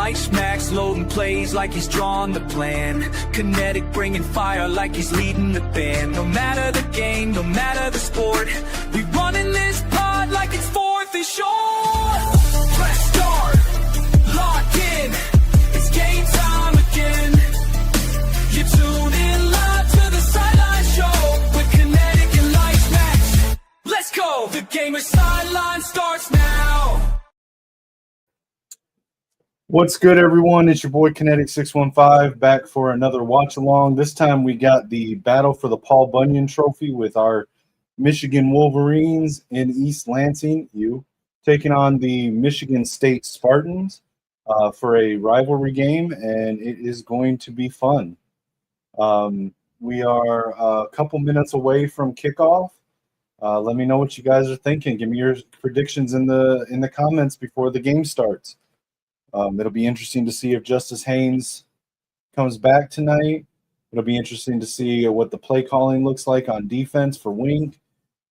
like smacks, loading plays like he's drawn the plan. Kinetik bringing fire like he's leading the band. No matter the game, no matter the sport, we running this pod like it's fourth and short. Press start, lock in, it's game time again. You tune in live to the sideline show with Kinetik and like smacks. Let's go, the gamer sideline starts now. What's good, everyone? It's your boy Kinetik 615 back for another watch along. This time we got the battle for the Paul Bunyan Trophy with our Michigan Wolverines in East Lansing, taking on the Michigan State Spartans for a rivalry game, and it is going to be fun. We are a couple minutes away from kickoff. Let me know what you guys are thinking. Give me your predictions in the comments before the game starts. It'll be interesting to see if Justice Haynes comes back tonight. It'll be interesting to see what the play calling looks like on defense for Wink.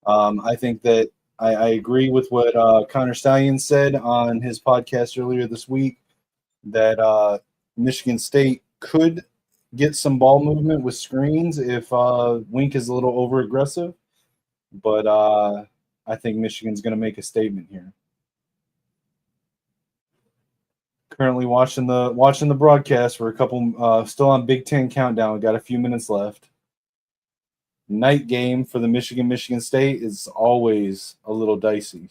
I think that I agree with what Connor Stallion said on his podcast earlier this week, that Michigan State could get some ball movement with screens if Wink is a little over-aggressive. But I think Michigan's going to make a statement here. Currently watching the broadcast. We're a couple still on Big Ten countdown. We got a few minutes left. Night game for the Michigan State is always a little dicey.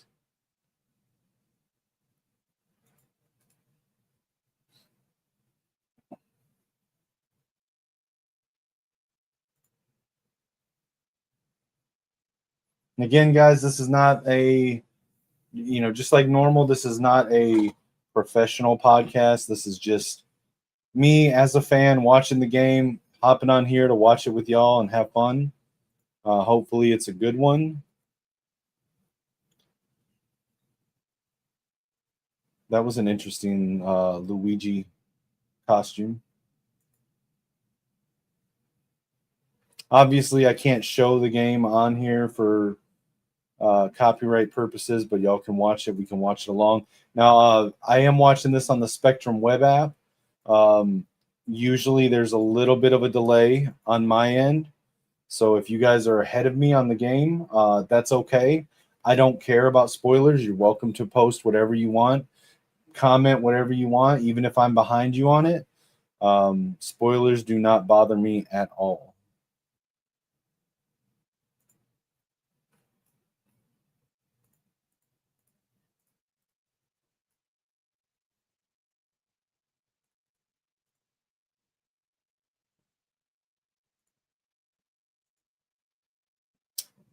And again, guys, this is not a, just like normal, this is not a professional podcast. This is just me as a fan watching the game, hopping on here to watch it with y'all and have fun. Hopefully it's a good one. That was an interesting Luigi costume. Obviously, I can't show the game on here for copyright purposes, but y'all can watch it. We can watch it along. Now, I am watching this on the Spectrum web app. Usually there's a little bit of a delay on my end. So if you guys are ahead of me on the game, that's okay. I don't care about spoilers. You're welcome to post whatever you want, comment whatever you want, even if I'm behind you on it. Spoilers do not bother me at all.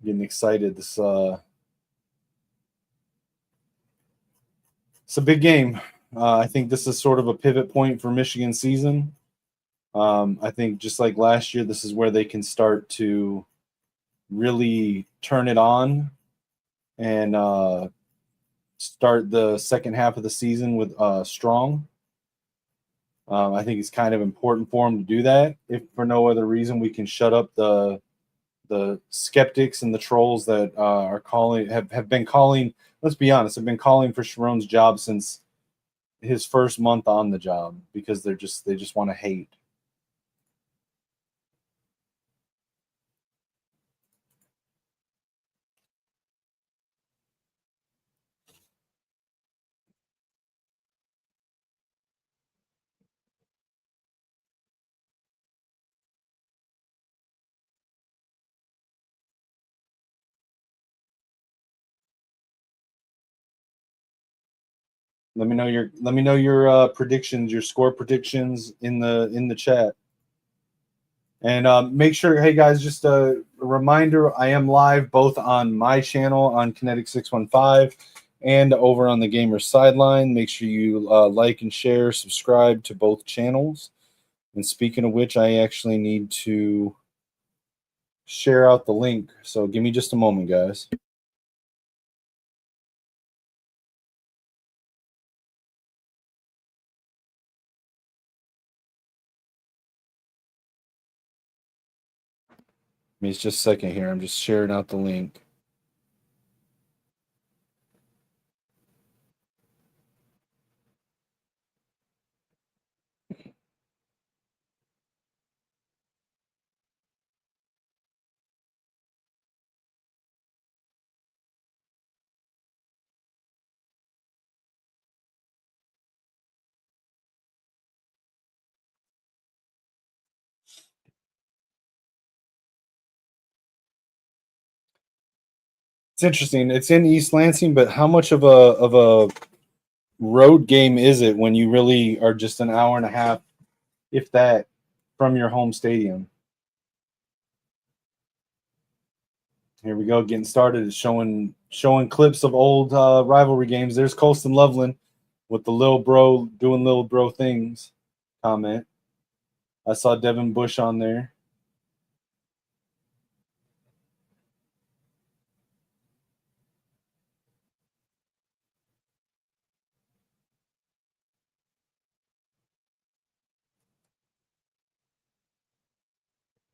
Getting excited. It's a big game. I think this is sort of a pivot point for Michigan season. I think just like last year, this is where they can start to really turn it on and start the second half of the season with strong. I think it's kind of important for them to do that. If for no other reason, we can shut up the skeptics and the trolls that are calling have been calling. Let's be honest, have been calling for Sharon's job since his first month on the job because they just want to hate. Let me know your predictions, your score predictions in the chat. And make sure, hey guys, just a reminder, I am live both on my channel on Kinetik 615 and over on the Gamer Sideline. Make sure you like and share, subscribe to both channels. And speaking of which, I actually need to share out the link. So give me just a moment, guys. It's just a second here. I'm just sharing out the link. It's interesting. It's in East Lansing, but how much of a road game is it when you really are just an hour and a half, if that, from your home stadium? Here we go, getting started. It's showing clips of old rivalry games. There's Colston Loveland with the little bro doing little bro things. Comment. I saw Devin Bush on there.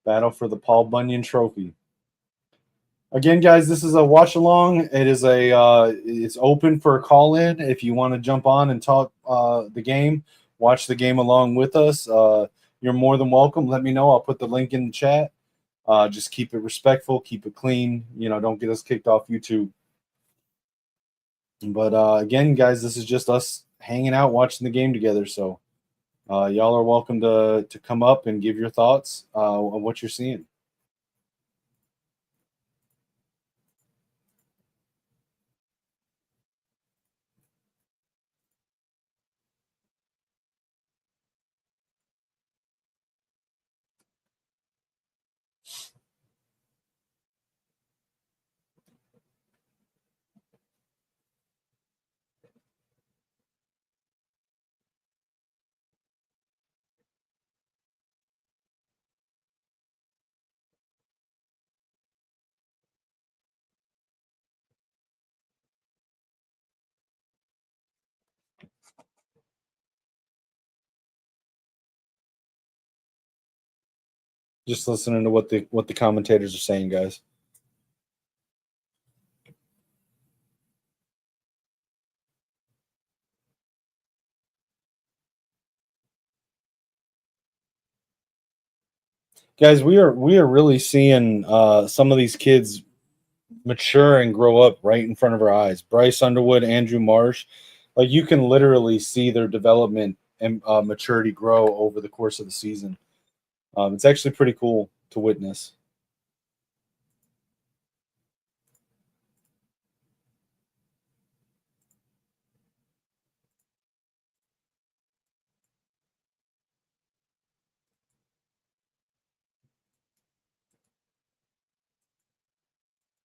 Battle for the Paul Bunyan Trophy. Again, guys, this is a watch along. It is it's open for a call in. If you want to jump on and talk the game, watch the game along with us. You're more than welcome. Let me know. I'll put the link in the chat. Just keep it respectful, keep it clean. Don't get us kicked off YouTube. But again, guys, this is just us hanging out, watching the game together. So y'all are welcome to come up and give your thoughts on what you're seeing. Just listening to what the commentators are saying, guys. Guys, we are really seeing some of these kids mature and grow up right in front of our eyes. Bryce Underwood, Andrew Marsh, like you can literally see their development and maturity grow over the course of the season. It's actually pretty cool to witness.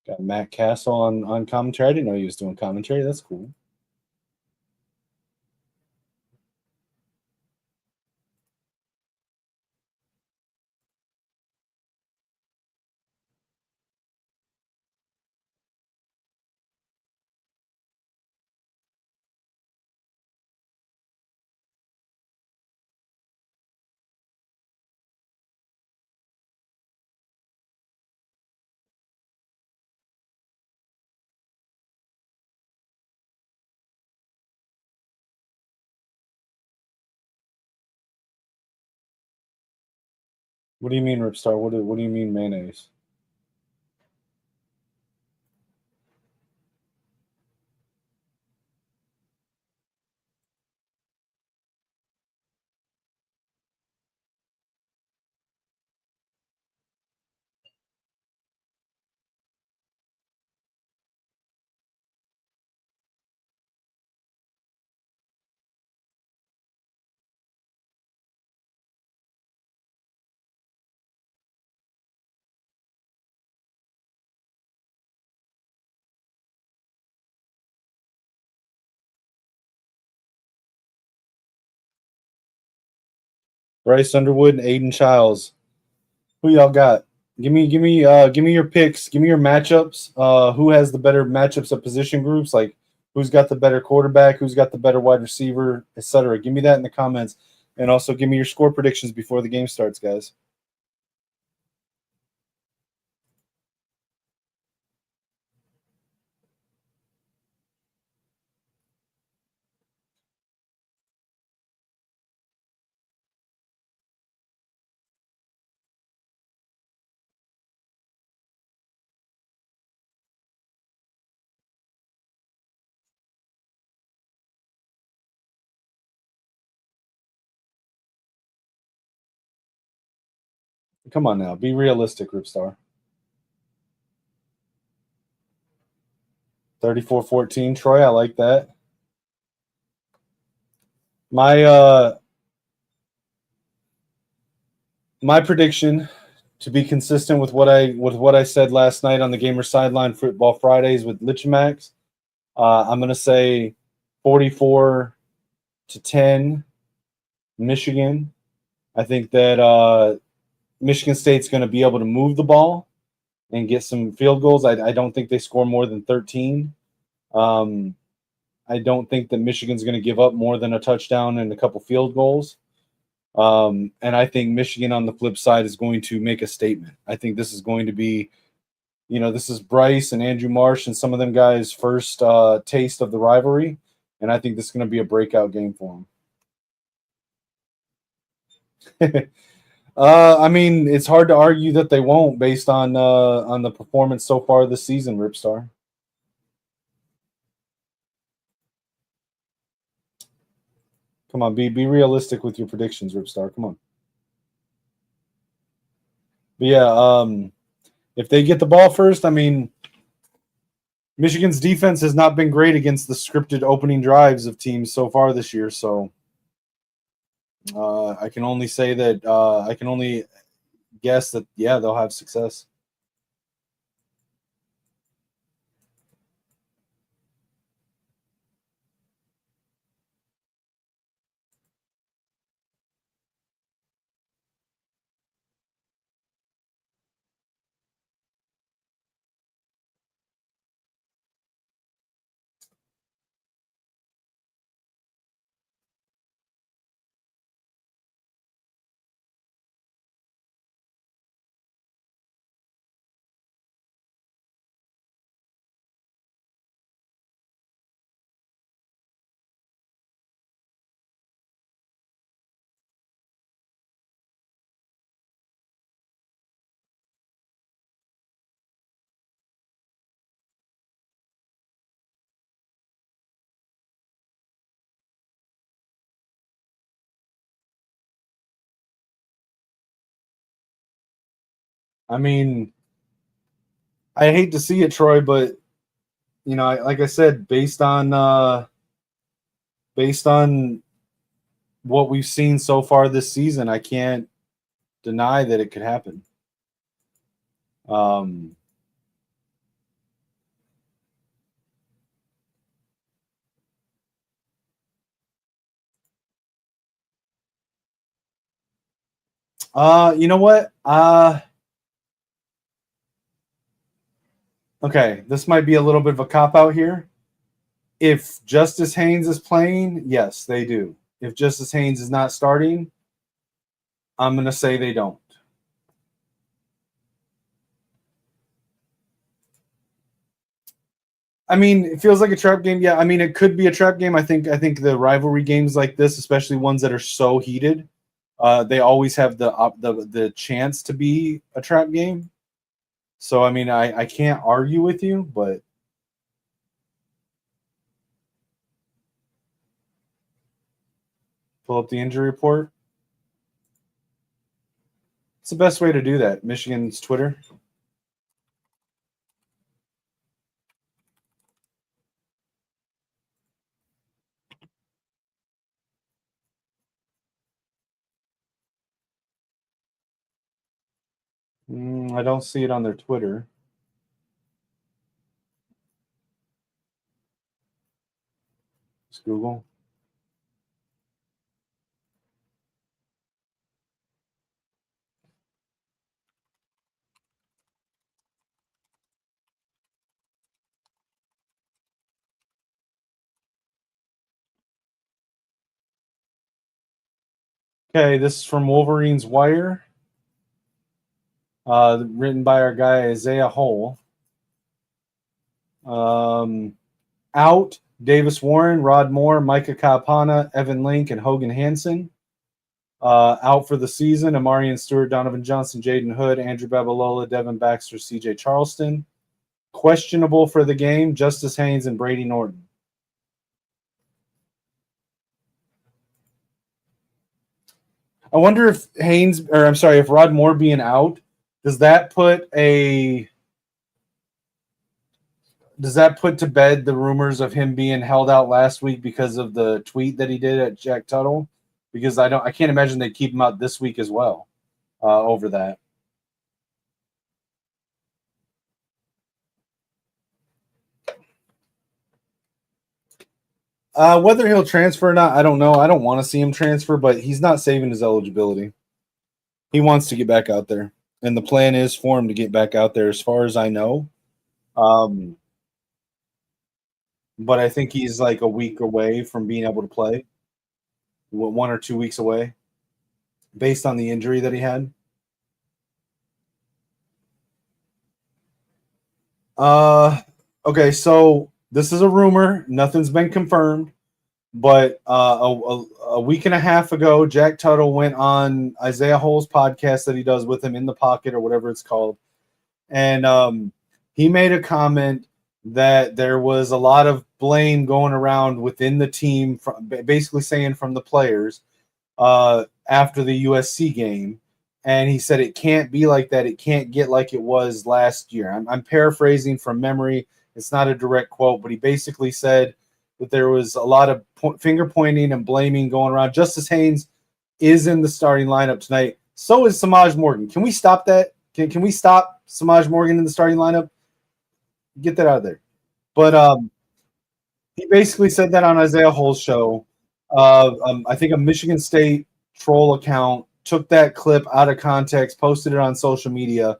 Got Matt Castle on commentary. I didn't know he was doing commentary. That's cool. What do you mean, Ripstar? What do you mean mayonnaise? Bryce Underwood and Aiden Childs. Who y'all got? Give me your picks. Give me your matchups. Who has the better matchups of position groups? Like who's got the better quarterback? Who's got the better wide receiver, etc. Give me that in the comments, and also give me your score predictions before the game starts, guys. Come on now, be realistic, Ripstar. 34-14, Troy. I like that. My prediction, to be consistent with what I said last night on the Gamer Sideline Football Fridays with Lichamax, I'm going to say 44-10 Michigan. I think that Michigan State's going to be able to move the ball and get some field goals. I don't think they score more than 13. I don't think that Michigan's going to give up more than a touchdown and a couple field goals. And I think Michigan on the flip side is going to make a statement. I think this is going to be, this is Bryce and Andrew Marsh and some of them guys' first taste of the rivalry. And I think this is going to be a breakout game for them. I mean, it's hard to argue that they won't based on the performance so far this season, Ripstar. Come on, be realistic with your predictions, Ripstar. Come on. But yeah, if they get the ball first, I mean, Michigan's defense has not been great against the scripted opening drives of teams so far this year. So I can only say that I can only guess that, yeah, they'll have success. I mean, I hate to see it, Troy, but like I said, based on what we've seen so far this season, I can't deny that it could happen. You know what? Okay, this might be a little bit of a cop out here. If Justice Haynes is playing, yes, they do. If Justice Haynes is not starting, I'm going to say they don't. I mean, it feels like a trap game. Yeah, I mean, it could be a trap game. I think the rivalry games like this, especially ones that are so heated, they always have the chance to be a trap game. So, I mean, I can't argue with you, but pull up the injury report. It's the best way to do that. Michigan's Twitter. I don't see it on their Twitter. It's Google. Okay, this is from Wolverines Wire. Written by our guy Isaiah Hole. Out, Davis Warren, Rod Moore, Micah Kapana, Evan Link, and Hogan Hansen. Out for the season, Amarian Stewart, Donovan Johnson, Jaden Hood, Andrew Babalola, Devin Baxter, CJ Charleston. Questionable for the game, Justice Haynes and Brady Norton. I wonder if if Rod Moore being out, does that put a does that put to bed the rumors of him being held out last week because of the tweet that he did at Jack Tuttle? Because I can't imagine they'd keep him out this week as well over that. Whether he'll transfer or not, I don't know. I don't want to see him transfer, but he's not saving his eligibility. He wants to get back out there, and the plan is for him to get back out there, as far as I know. But I think he's like a week away from being able to play, 1 or 2 weeks away, based on the injury that he had. Okay, so this is a rumor. Nothing's been confirmed. But a week and a half ago, Jack Tuttle went on Isaiah Hole's podcast that he does with him, In the Pocket or whatever it's called. And he made a comment that there was a lot of blame going around within the team, basically saying from the players after the USC game. And he said it can't be like that. It can't get like it was last year. I'm paraphrasing from memory. It's not a direct quote, but he basically said that there was a lot of finger pointing and blaming going around. Justice Haynes is in the starting lineup tonight. So is Samaj Morgan. Can we stop that? Can we stop Samaj Morgan in the starting lineup? Get that out of there. But he basically said that on Isaiah Hole's show. I think a Michigan State troll account took that clip out of context, posted it on social media.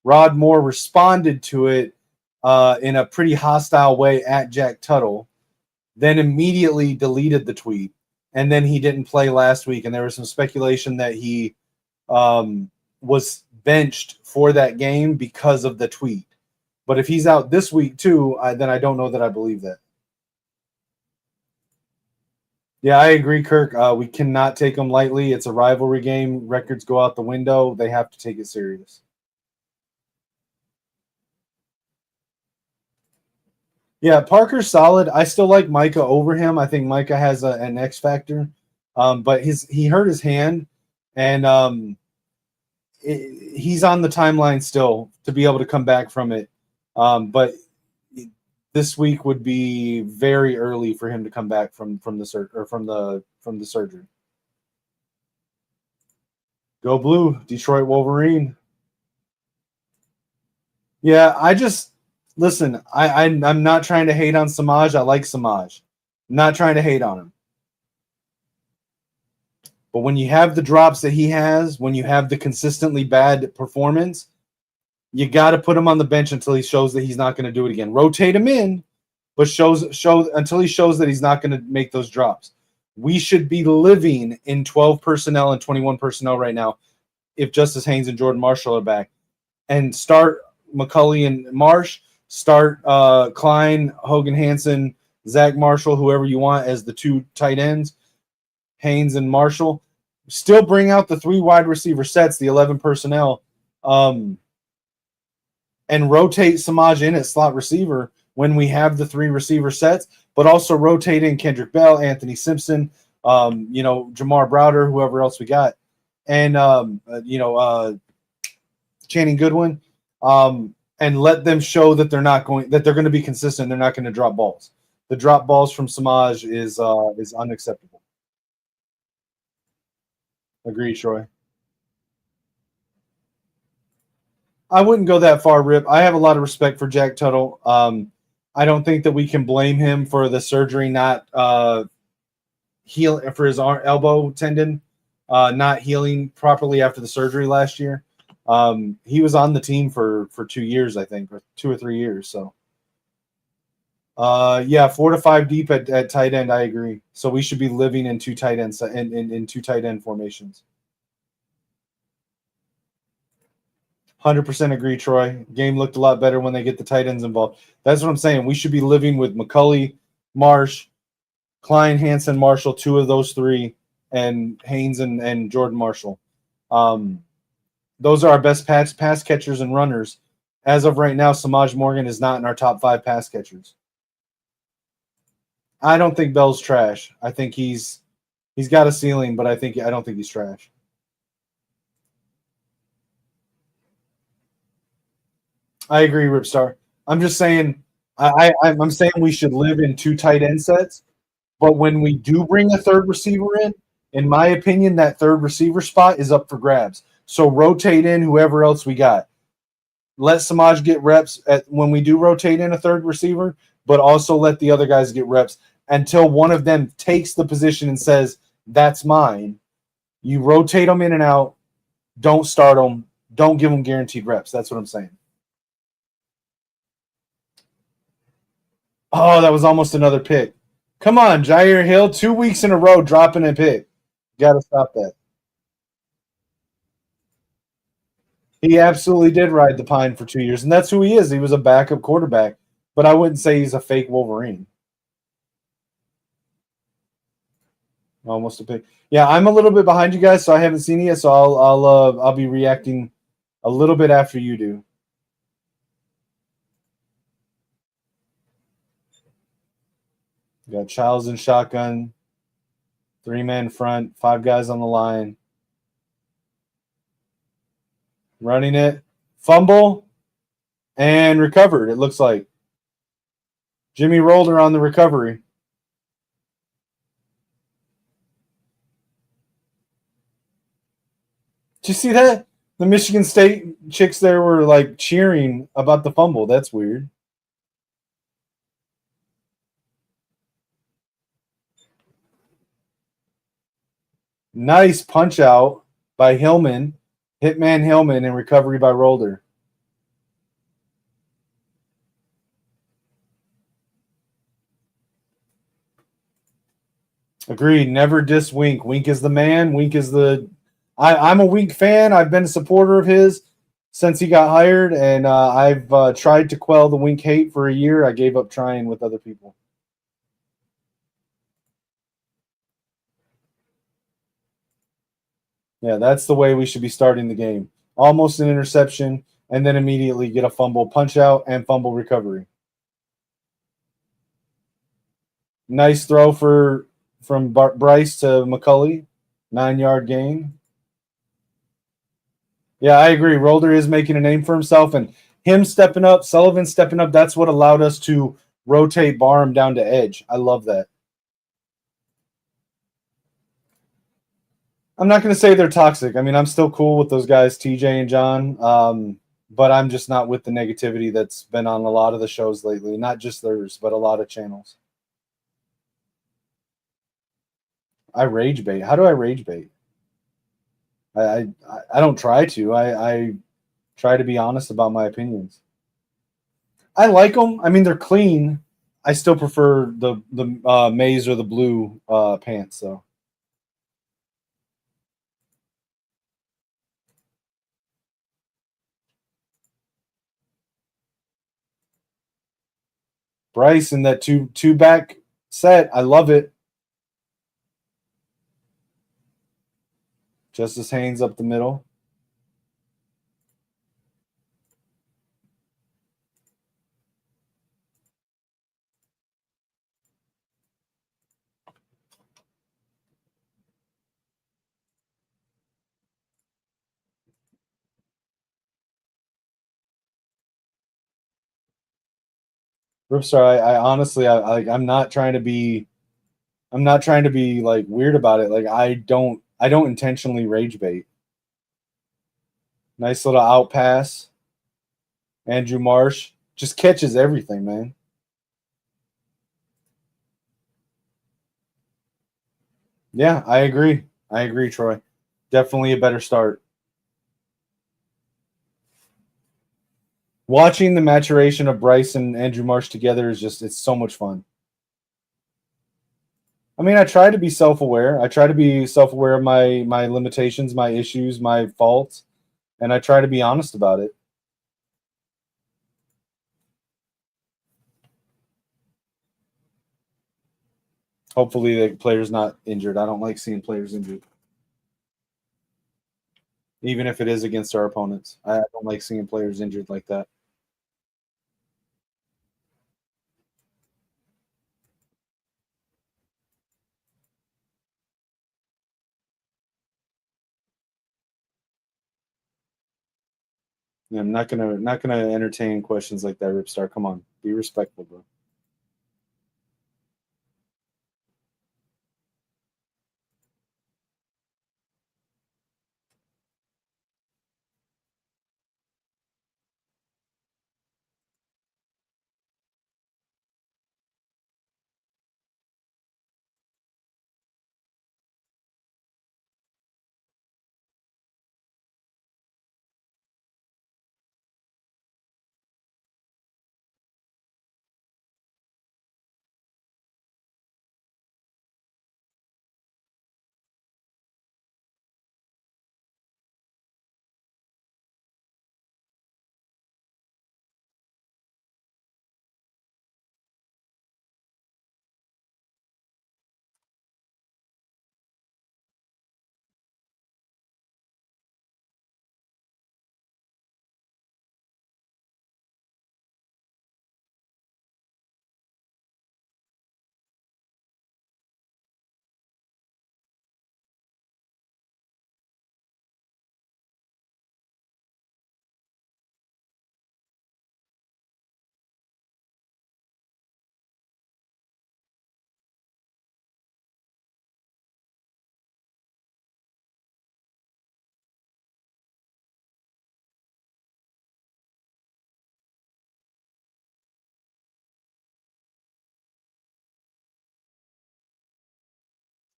Rod Moore responded to it in a pretty hostile way at Jack Tuttle, then immediately deleted the tweet. And then he didn't play last week. And there was some speculation that he was benched for that game because of the tweet. But if he's out this week too, then I don't know that I believe that. Yeah, I agree, Kirk. We cannot take them lightly. It's a rivalry game. Records go out the window. They have to take it serious. Yeah, Parker's solid. I still like Micah over him. I think Micah has an X factor. But he hurt his hand, and he's on the timeline still to be able to come back from it. But this week would be very early for him to come back from the surgery. Go Blue, Detroit Wolverine. Yeah, listen. I'm not trying to hate on Samaj. I like Samaj. I'm not trying to hate on him. But when you have the drops that he has, when you have the consistently bad performance, you got to put him on the bench until he shows that he's not going to do it again. Rotate him in, but show until he shows that he's not going to make those drops. We should be living in 12 personnel and 21 personnel right now if Justice Haynes and Jordan Marshall are back. And start McCulley and Marsh, start Klein, Hogan Hansen, Zach Marshall, whoever you want as the two tight ends, Haynes and Marshall. Still bring out the 3 wide receiver sets, the 11 personnel, and rotate Samaj in at slot receiver when we have the 3 receiver sets, but also rotate in Kendrick Bell, Anthony Simpson, Jamar Browder, whoever else we got, and Channing Goodwin, and let them show that they're going to be consistent. They're not going to drop balls. The drop balls from Samaj is unacceptable. Agreed, Troy. I wouldn't go that far, Rip. I have a lot of respect for Jack Tuttle. I don't think that we can blame him for the surgery not heal for his elbow tendon not healing properly after the surgery last year. He was on the team for 2 years, I think, or 2 or 3 years. So, 4 to 5 deep at tight end. I agree. So we should be living in 2 tight ends in 2 tight end formations. 100% agree, Troy. Game looked a lot better when they get the tight ends involved. That's what I'm saying. We should be living with McCulley, Marsh, Klein, Hansen, Marshall, 2 of those 3, and Haynes and Jordan Marshall. Those are our best pass catchers and runners. As of right now, Samaj Morgan is not in our top 5 pass catchers. I don't think Bell's trash. I think he's got a ceiling, but I don't think he's trash. I agree, Ripstar. I'm just saying I'm saying we should live in 2 tight end sets, but when we do bring a third receiver in my opinion, that third receiver spot is up for grabs. So rotate in whoever else we got. Let Samaj get reps when we do rotate in a third receiver, but also let the other guys get reps until one of them takes the position and says, "That's mine." You rotate them in and out. Don't start them. Don't give them guaranteed reps. That's what I'm saying. Oh, that was almost another pick. Come on, Jair Hill, 2 weeks in a row dropping a pick. Got to stop that. He absolutely did ride the pine for 2 years, and that's who he is. He was a backup quarterback, but I wouldn't say he's a fake Wolverine. Almost a pick. Yeah, I'm a little bit behind you guys, so I haven't seen it yet. So I'll be reacting a little bit after you do. You got Childs and shotgun, 3-man front, 5 guys on the line. Running it, fumble, and recovered. It looks like Jimmy Rolder on the recovery. Did you see that? The Michigan State chicks there were like cheering about the fumble. That's weird. Nice punch out by Hillman, Hitman Hillman, and recovery by Rolder. Agreed. Never diss Wink. Wink is the man. Wink is the. I'm a Wink fan. I've been a supporter of his since he got hired, and I've tried to quell the Wink hate for a year. I gave up trying with other people. Yeah, that's the way we should be starting the game. Almost an interception, and then immediately get a fumble punch out and fumble recovery. Nice throw from Bryce to McCulley, 9-yard gain. Yeah, I agree. Rolder is making a name for himself, and him stepping up, Sullivan stepping up, that's what allowed us to rotate Barham down to edge. I love that. I'm not going to say they're toxic. I mean, I'm still cool with those guys, TJ and John, but I'm just not with the negativity that's been on a lot of the shows lately, not just theirs, but a lot of channels. I rage bait. How do I rage bait? I don't try to. I try to be honest about my opinions. I like them. I mean, they're clean. I still prefer the maize or the blue pants though. Bryce in that two back set. I love it. Justice Haynes up the middle. Ripstar, I honestly, I'm not trying to be, like weird about it. Like I don't intentionally rage bait. Nice little out pass. Andrew Marsh just catches everything, man. Yeah, I agree. I agree, Troy. Definitely a better start. Watching the maturation of Bryce and Andrew Marsh together is just, it's so much fun. I mean, I try to be self-aware. I try to be self-aware of my limitations, my issues, my faults, and I try to be honest about it. Hopefully the player's not injured. I don't like seeing players injured. Even if it is against our opponents. I don't like seeing players injured like that. Yeah, I'm not gonna entertain questions like that, Ripstar. Come on, be respectful, bro.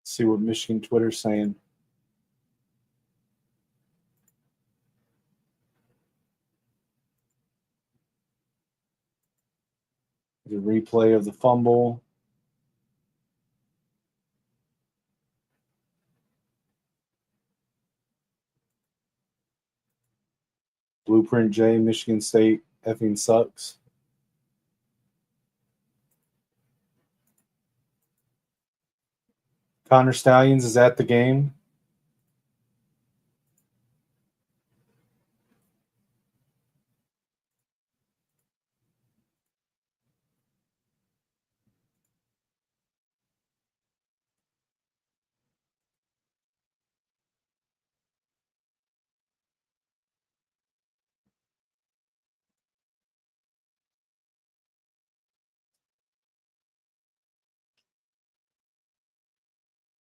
See what Michigan Twitter's saying. The replay of the fumble. Blueprint J, Michigan State effing sucks. Connor Stallions is at the game.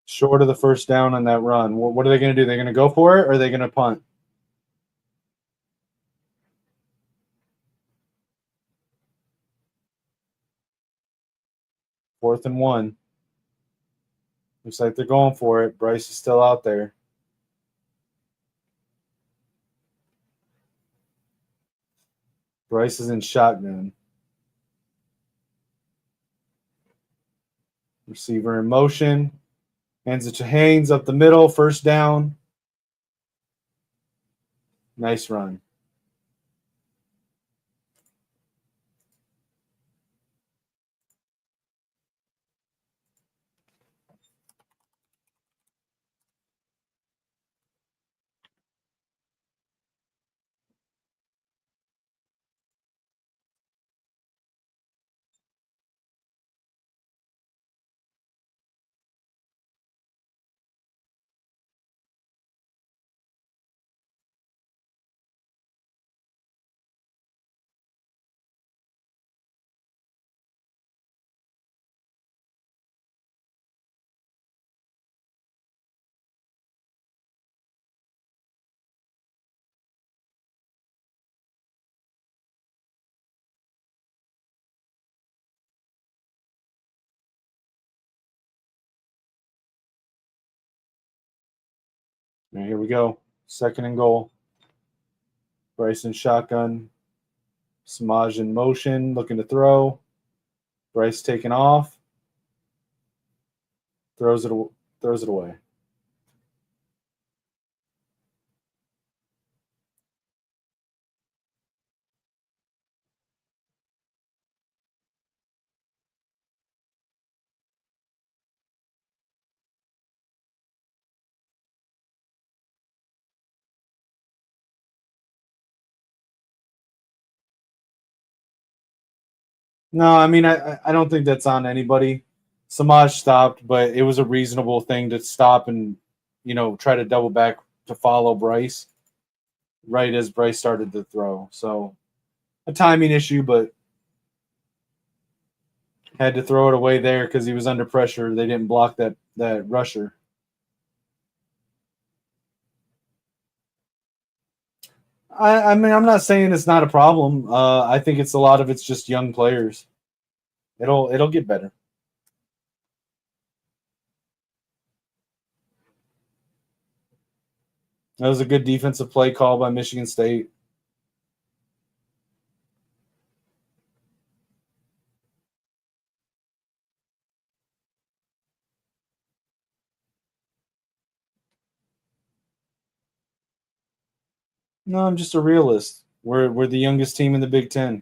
Short of the first down on that run. What are they going to do? They're going to go for it, or are they going to punt? Fourth and 1. Looks like they're going for it. Bryce is still out there. Bryce is in shotgun. Receiver in motion. Hands it to Haynes up the middle. First down. Nice run. All right, here we go. Second and goal. Bryce in shotgun. Samaj in motion, looking to throw. Bryce taking off. Throws it away. No, I mean I don't think that's on anybody. Samaj stopped, but it was a reasonable thing to stop and try to double back to follow Bryce. right as Bryce started to throw. So a timing issue, but had to throw it away there because he was under pressure. They didn't block that rusher. I mean, I'm not saying it's not a problem. I think it's a lot of it's just young players. It'll get better. That was a good defensive play call by Michigan State. No, I'm just a realist. We're the youngest team in the Big Ten,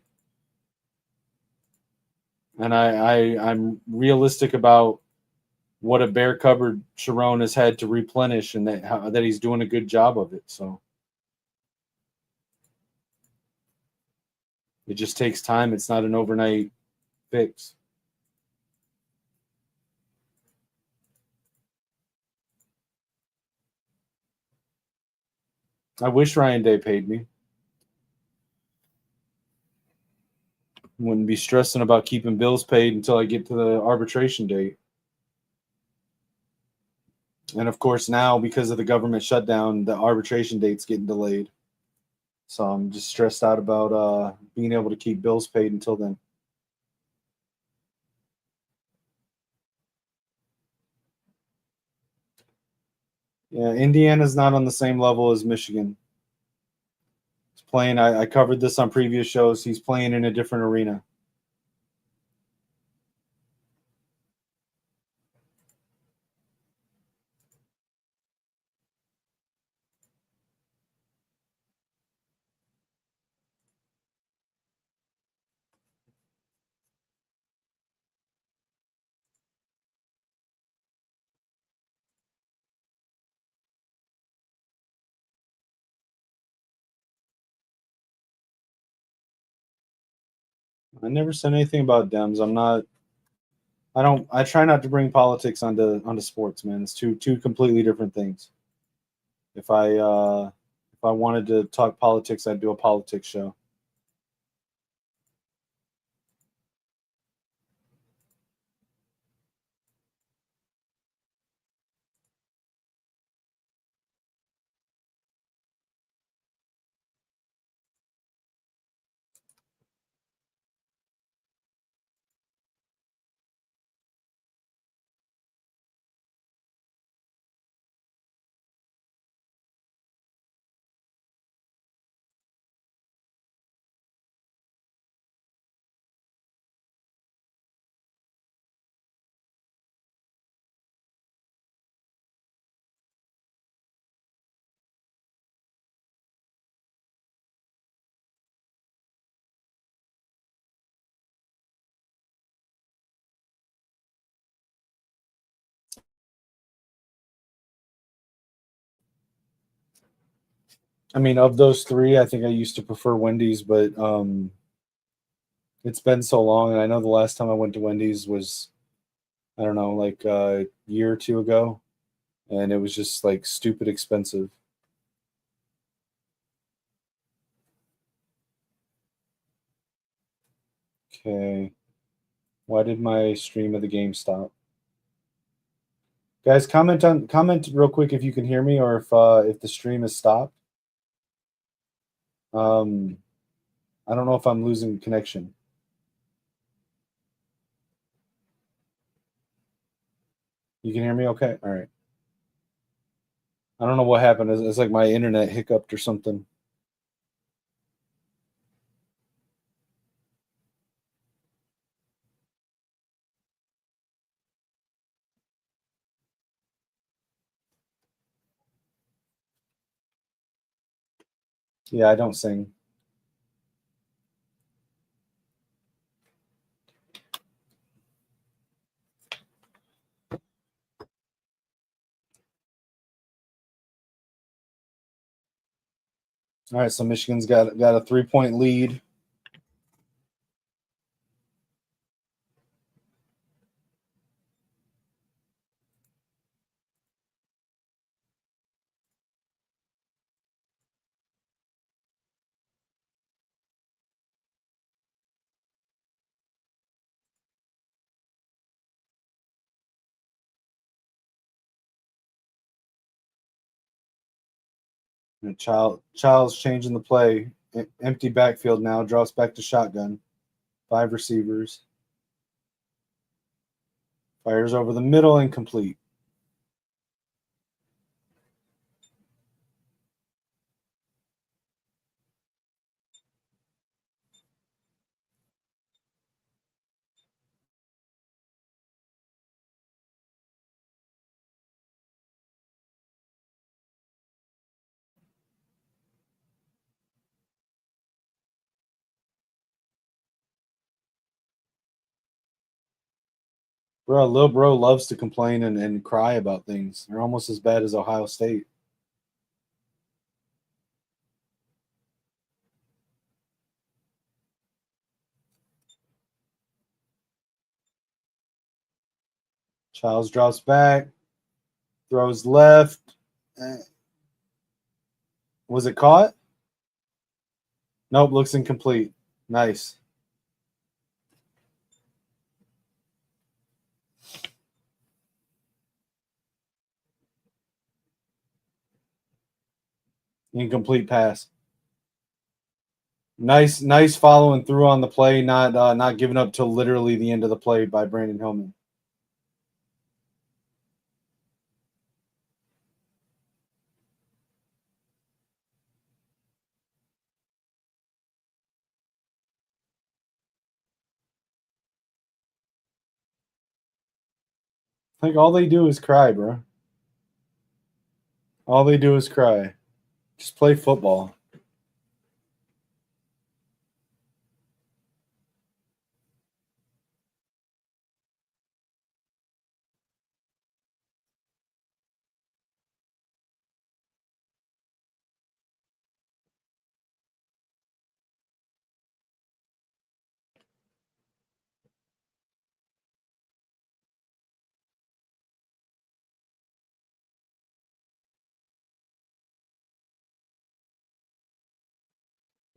and I'm realistic about what a bare cupboard Sharon has had to replenish, and that he's doing a good job of it. So it just takes time. It's not an overnight fix. I wish Ryan Day paid me. Wouldn't be stressing about keeping bills paid until I get to the arbitration date. And of course, now because of the government shutdown, the arbitration date's getting delayed. So I'm just stressed out about being able to keep bills paid until then. Yeah, Indiana's not on the same level as Michigan. He's playing. I covered this on previous shows. He's playing in a different arena. I never said anything about Dems. I'm not. I don't. I try not to bring politics onto sports, man. It's two completely different things. If I wanted to talk politics, I'd do a politics show. I mean, of those three, I think I used to prefer Wendy's, but it's been so long, and I know the last time I went to Wendy's was I don't know, like a year or two ago, and it was just like stupid expensive. Okay, why did my stream of the game stop? Guys, comment real quick if you can hear me or if the stream is stopped. Um, I don't know if I'm losing connection. You can hear me? Okay. All right. I don't know what happened. It's like my internet hiccuped or something. Yeah, I don't sing. All right, so Michigan's got a 3-point lead. Child's changing the play. Empty backfield now. Drops back to shotgun. 5 receivers. Fires over the middle, incomplete. Bro, little bro loves to complain and cry about things. They're almost as bad as Ohio State. Childs drops back, throws left. Was it caught? Nope, looks incomplete. Nice. Incomplete pass. Nice following through on the play, not giving up till literally the end of the play by Brandon Hillman. Like all they do is cry, bro. All they do is cry. Just play football.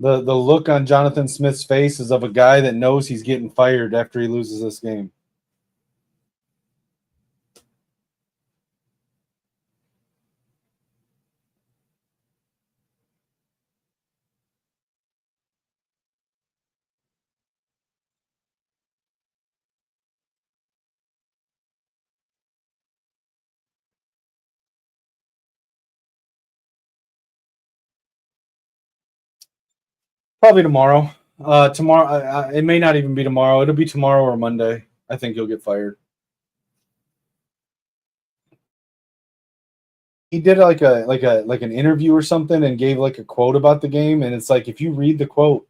The look on Jonathan Smith's face is of a guy that knows he's getting fired after he loses this game. Probably tomorrow. Tomorrow. It may not even be tomorrow. It'll be tomorrow or Monday. I think he'll get fired. He did like an interview or something and gave like a quote about the game, and it's like if you read the quote,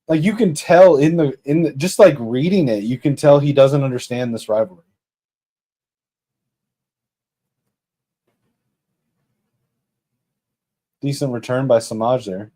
like you can tell in the just like reading it, you can tell he doesn't understand this rivalry. Decent return by Samaj there.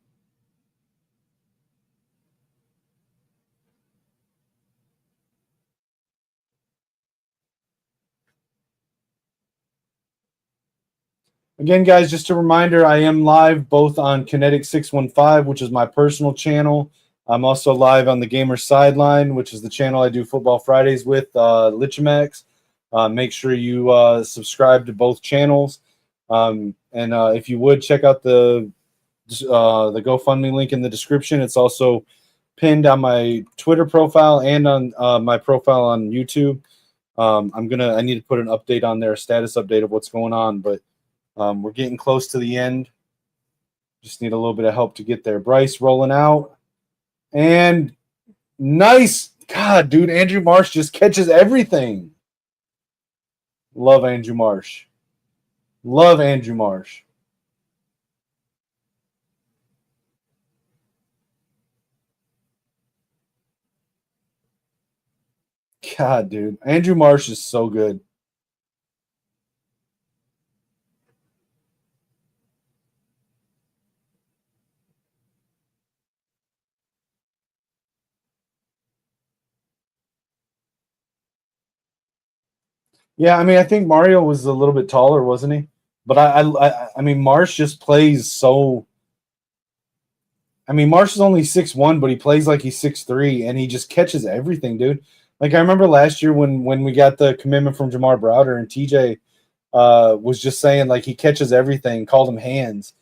Again, guys, just a reminder, I am live both on Kinetik 615, which is my personal channel. I'm also live on the Gamer Sideline, which is the channel I do Football Fridays with, Lichimax. Make sure you subscribe to both channels. And if you would, check out the GoFundMe link in the description. It's also pinned on my Twitter profile and on my profile on YouTube. I need to put an update on there, a status update of what's going on, but we're getting close to the end. Just need a little bit of help to get there. Bryce rolling out. And nice. God, dude, Andrew Marsh just catches everything. Love Andrew Marsh. Love Andrew Marsh. God, dude. Andrew Marsh is so good. Yeah, I mean, I think Mario was a little bit taller, wasn't he? But I mean, Marsh just plays so. I mean, Marsh is only 6'1", but he plays like he's 6'3", and he just catches everything, dude. Like I remember last year when we got the commitment from Jamar Browder, and TJ was just saying like he catches everything, called him hands.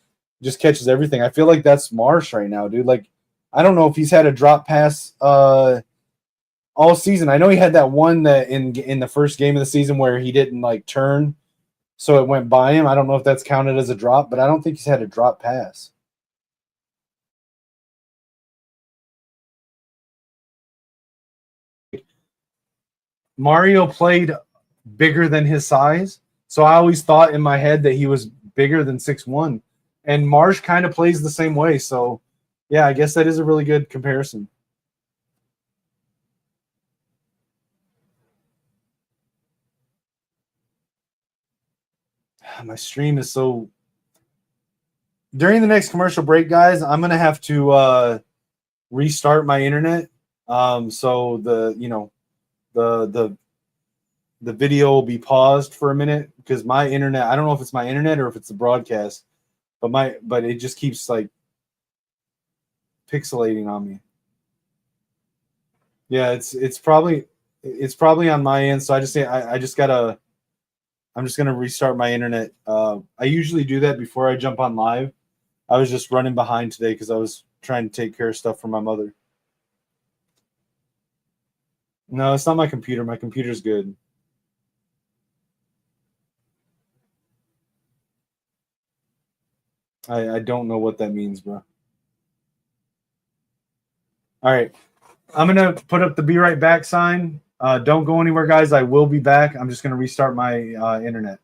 just catches everything. I feel like that's Marsh right now, dude. Like, I don't know if he's had a drop pass all season. I know he had that one that in the first game of the season where he didn't like turn, so it went by him. I don't know if that's counted as a drop, but I don't think he's had a drop pass. Mario played bigger than his size, so I always thought in my head that he was bigger than 6'1", and Marsh kind of plays the same way. So, yeah, I guess that is a really good comparison. My stream is so. During the next commercial break, guys, I'm gonna have to restart my internet. So the video will be paused for a minute because my internet. I don't know if it's my internet or if it's the broadcast, but it just keeps like pixelating on me. Yeah, it's probably on my end. So I just gotta. I'm just gonna restart my internet. I usually do that before I jump on live. I was just running behind today because I was trying to take care of stuff for my mother. No, it's not my computer. My computer's good. I don't know what that means, bro. All right. I'm going to put up the be right back sign. Don't go anywhere, guys. I will be back. I'm just going to restart my internet.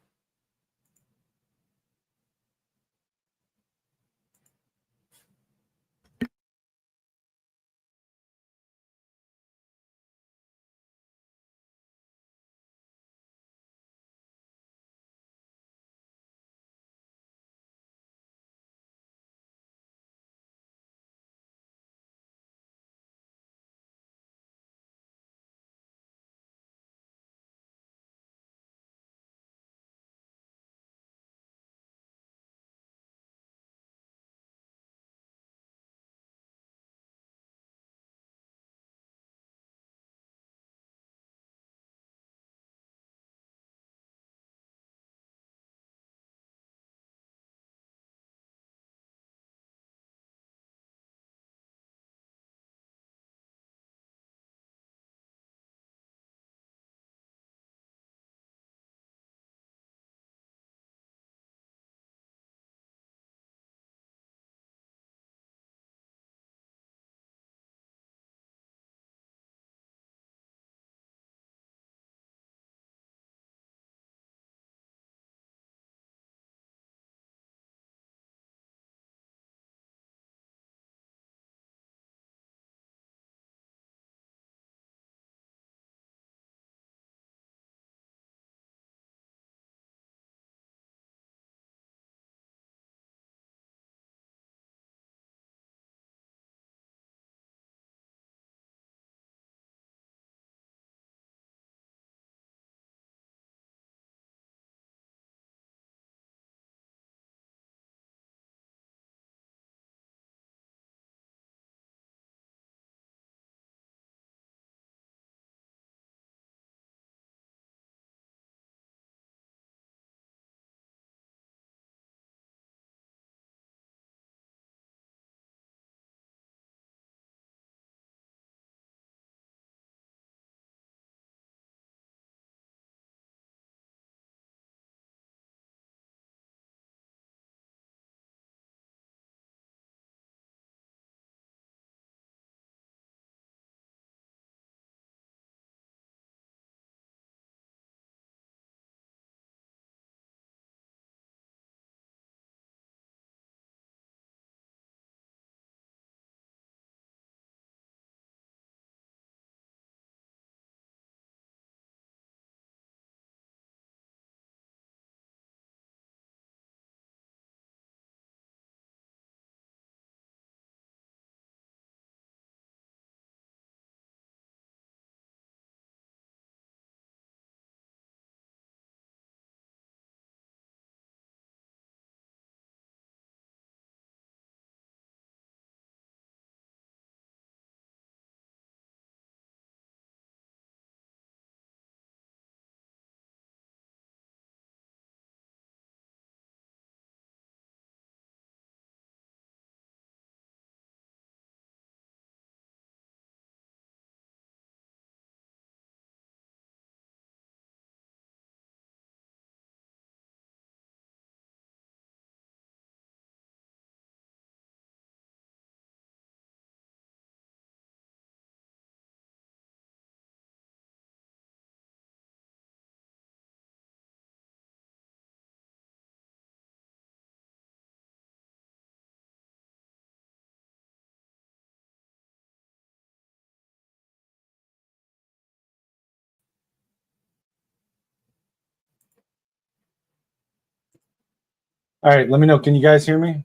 All right, let me know. Can you guys hear me?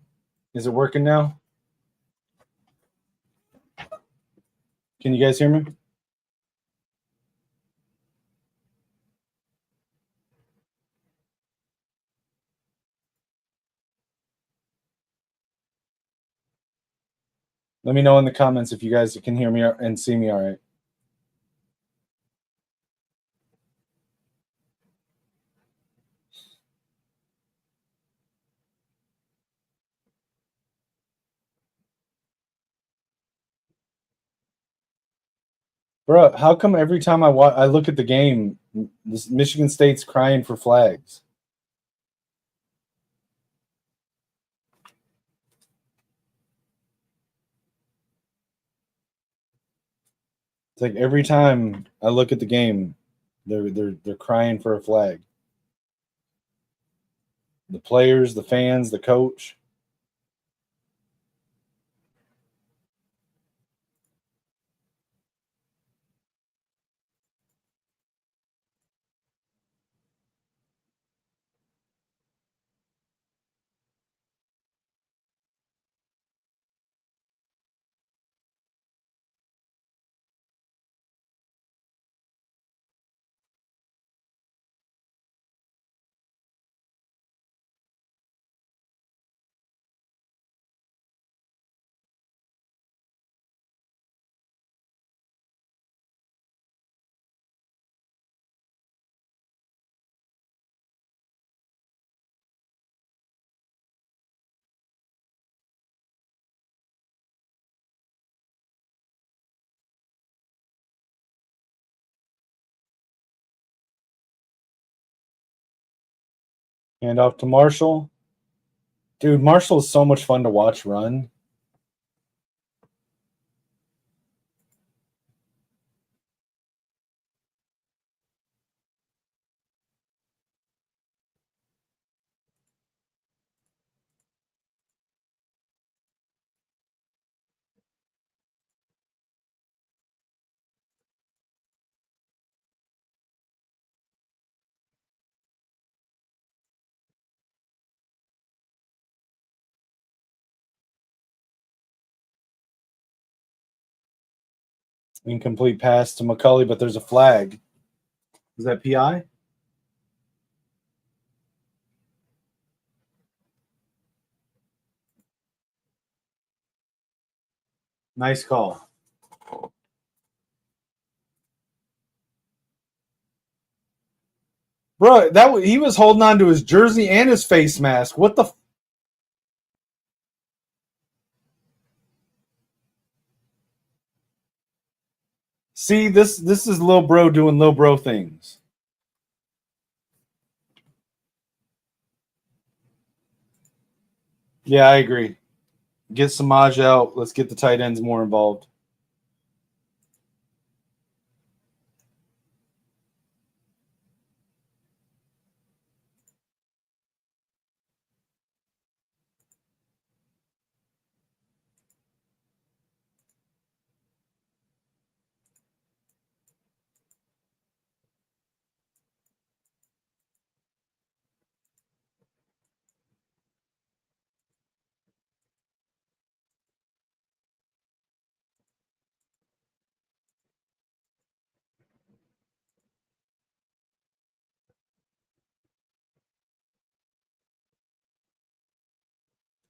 Is it working now? Can you guys hear me? Let me know in the comments if you guys can hear me and see me all right. Bro, how come every time I look at the game, this Michigan State's crying for flags? It's like every time I look at the game, they're crying for a flag. The players, the fans, the coach. Hand off to Marshall. Dude, Marshall is so much fun to watch run. Incomplete pass to McCulley, but there's a flag. Is that PI? Nice call. Bro, he was holding on to his jersey and his face mask. What the See, this is Lil Bro doing Lil Bro things. Yeah, I agree. Get Samaj out. Let's get the tight ends more involved.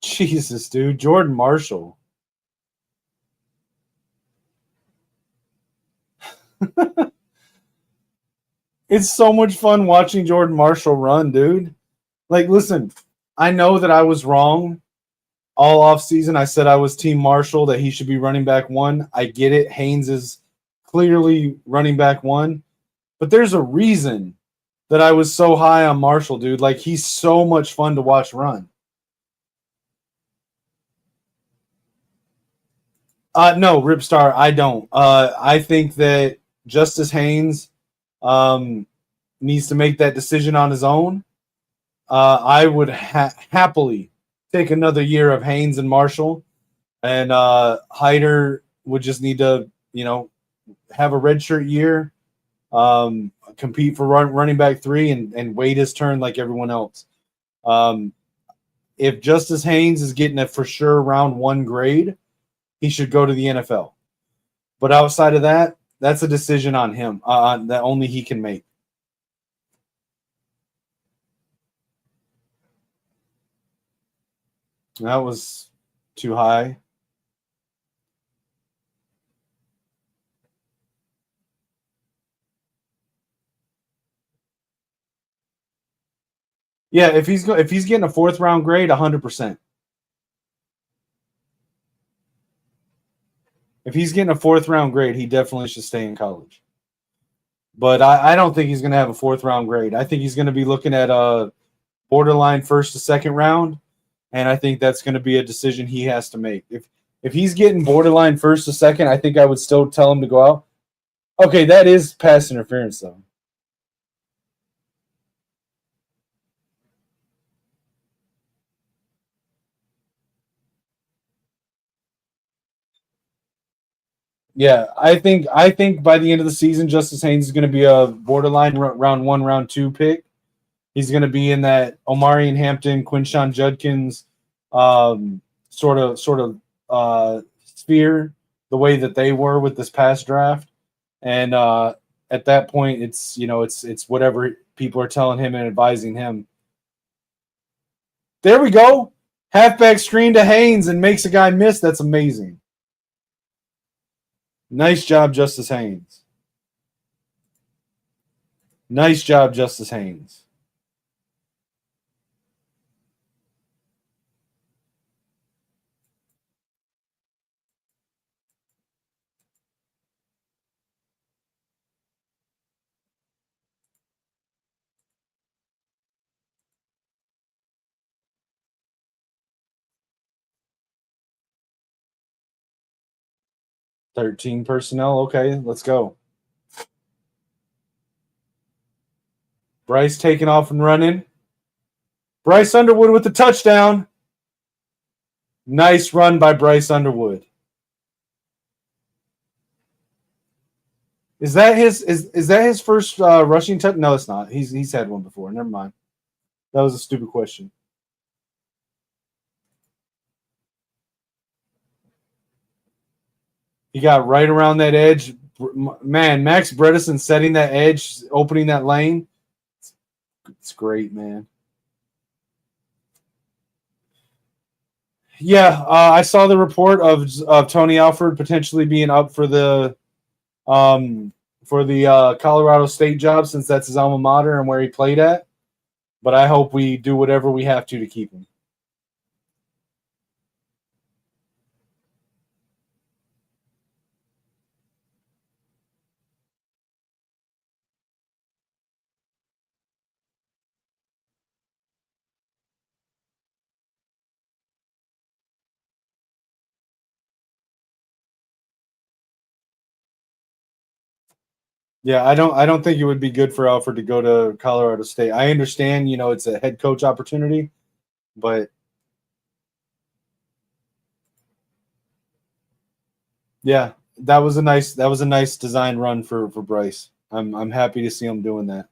Jesus, dude. Jordan Marshall. It's so much fun watching Jordan Marshall run, dude. Like, listen, I know that I was wrong all off season. I said I was Team Marshall, that he should be running back one. I get it. Haynes is clearly running back one. But there's a reason that I was so high on Marshall, dude. Like, he's so much fun to watch run. No, Ripstar, I don't. I think that Justice Haynes needs to make that decision on his own. I would happily take another year of Haynes and Marshall, and Hyder would just need to, have a redshirt year, compete for running back three, and wait his turn like everyone else. if Justice Haynes is getting a for sure round 1 grade, he should go to the NFL. But outside of that, that's a decision on him that only he can make. That was too high. Yeah, if he's getting a 4th round grade, 100%. If he's getting a 4th round grade, he definitely should stay in college. But I don't think he's going to have a 4th round grade. I think he's going to be looking at a borderline 1st to 2nd round, and I think that's going to be a decision he has to make. If he's getting borderline 1st to 2nd, I think I would still tell him to go out. Okay, that is pass interference though. Yeah, I think by the end of the season, Justice Haynes is going to be a borderline round 1, round 2 pick. He's going to be in that Omarion Hampton, Quinshon Judkins sort of sphere, the way that they were with this past draft. And at that point, it's it's whatever people are telling him and advising him. There we go. Halfback screen to Haynes and makes a guy miss. That's amazing. Nice job, Justice Haynes. Nice job, Justice Haynes. $13 personnel. Okay, let's go. Bryce taking off and running. Bryce Underwood with the touchdown. Nice run by Bryce Underwood. Is that his first rushing touch? No, it's not. He's had one before. Never mind. That was a stupid question. He got right around that edge. Man, Max Bredesen setting that edge, opening that lane. It's great, man. Yeah, I saw the report of Tony Alford potentially being up for the Colorado State job, since that's his alma mater and where he played at. But I hope we do whatever we have to keep him. Yeah, I don't think it would be good for Alford to go to Colorado State. I understand, it's a head coach opportunity, but yeah, that was a nice design run for Bryce. I'm happy to see him doing that.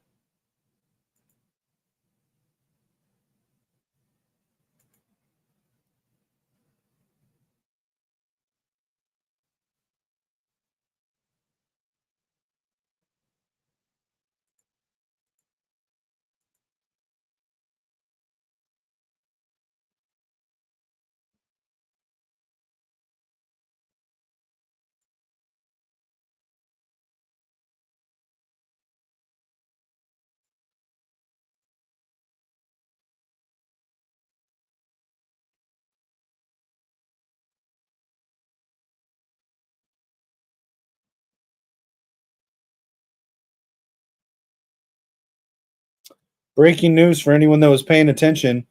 Breaking news for anyone that was paying attention.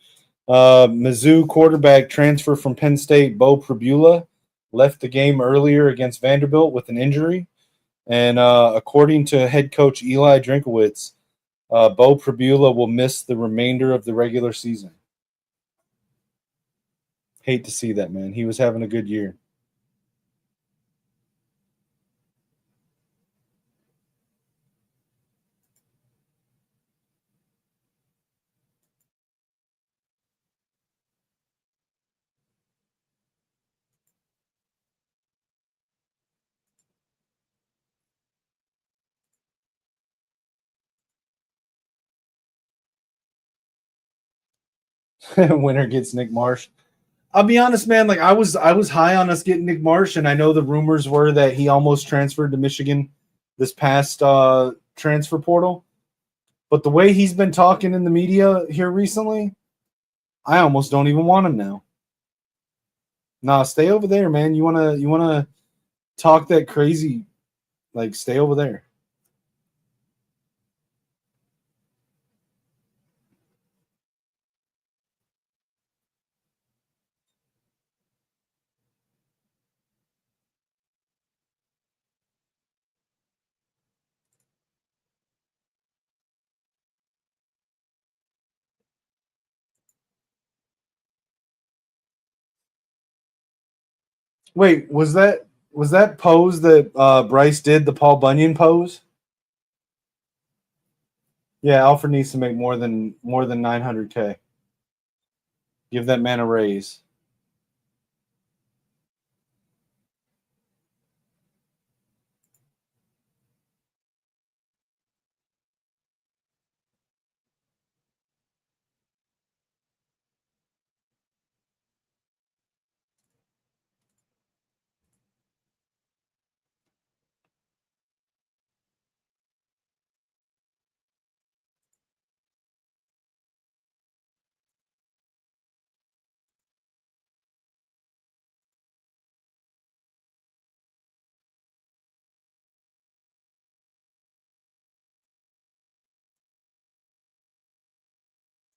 Mizzou quarterback transfer from Penn State, Bo Pribula, left the game earlier against Vanderbilt with an injury. And according to head coach Eli Drinkowitz, Bo Pribula will miss the remainder of the regular season. Hate to see that, man. He was having a good year. Winner gets Nick Marsh. I'll be honest, man. Like I was high on us getting Nick Marsh, and I know the rumors were that he almost transferred to Michigan this past transfer portal. But the way he's been talking in the media here recently, I almost don't even want him now. Nah, stay over there, man. You wanna talk that crazy, like stay over there. Wait, was that pose that Bryce did, the Paul Bunyan pose? Yeah, Alfred needs to make more than 900K. Give that man a raise.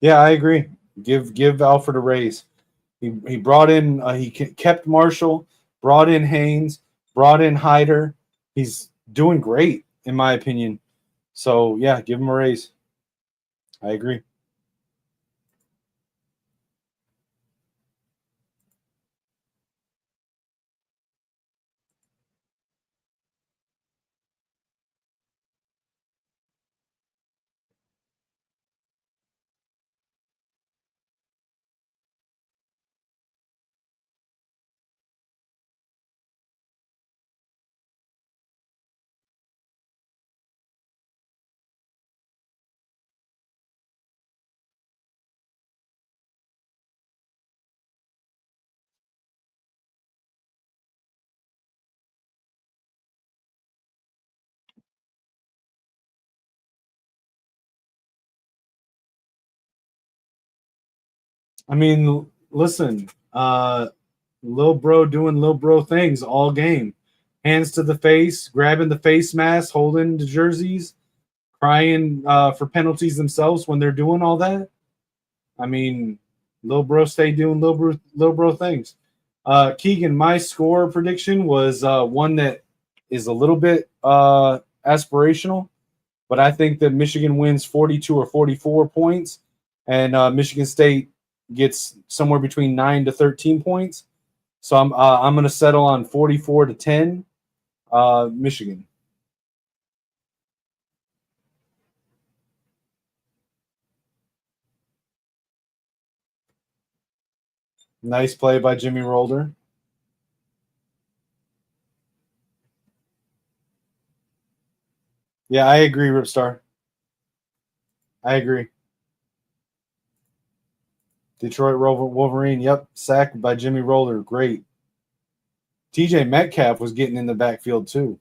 Yeah, I agree. Give Alfred a raise. He brought in he kept Marshall, brought in Haynes, brought in Hyder. He's doing great in my opinion. So yeah, give him a raise. I agree. I mean, listen, Lil Bro doing Lil Bro things all game. Hands to the face, grabbing the face mask, holding the jerseys, crying for penalties themselves when they're doing all that. I mean, Lil Bro stay doing Lil Bro things. Keegan, my score prediction was one that is a little bit aspirational, but I think that Michigan wins 42 or 44 points, and Michigan State gets somewhere between 9 to 13 points. So I'm going to settle on 44-10, Michigan. Nice play by Jimmy Rolder. Yeah, I agree, Ripstar. I agree. Detroit Wolverine. Yep, sacked by Jimmy Rolder. Great. TJ Metcalf was getting in the backfield too.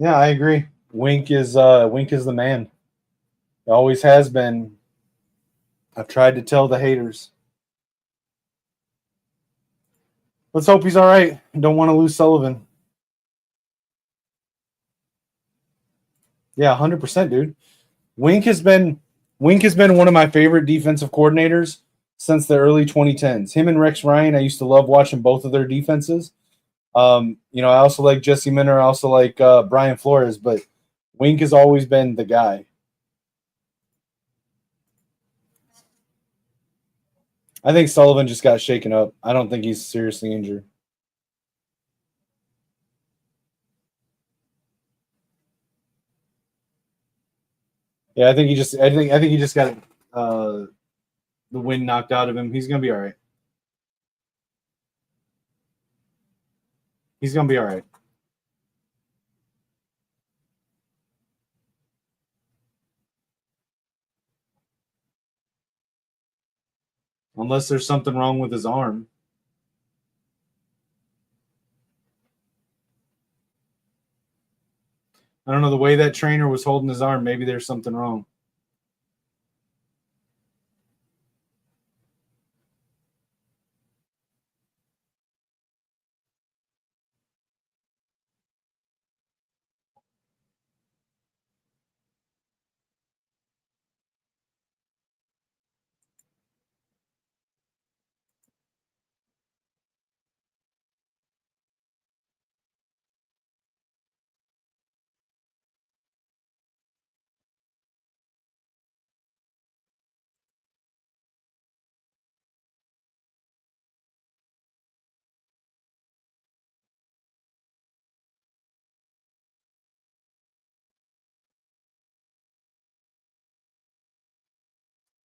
Yeah, I agree. Wink is the man. It always has been. I've tried to tell the haters. Let's hope he's all right. Don't want to lose Sullivan. Yeah, 100%, dude. Wink has been Wink has been one of my favorite defensive coordinators since the early 2010s. Him and Rex Ryan, I used to love watching both of their defenses. I also like Jesse Minter. I also like Brian Flores, but Wink has always been the guy. I think Sullivan just got shaken up. I don't think he's seriously injured. Yeah, I think he just got the wind knocked out of him. He's gonna be all right. He's gonna be all right. Unless there's something wrong with his arm. I don't know the way that trainer was holding his arm. Maybe there's something wrong.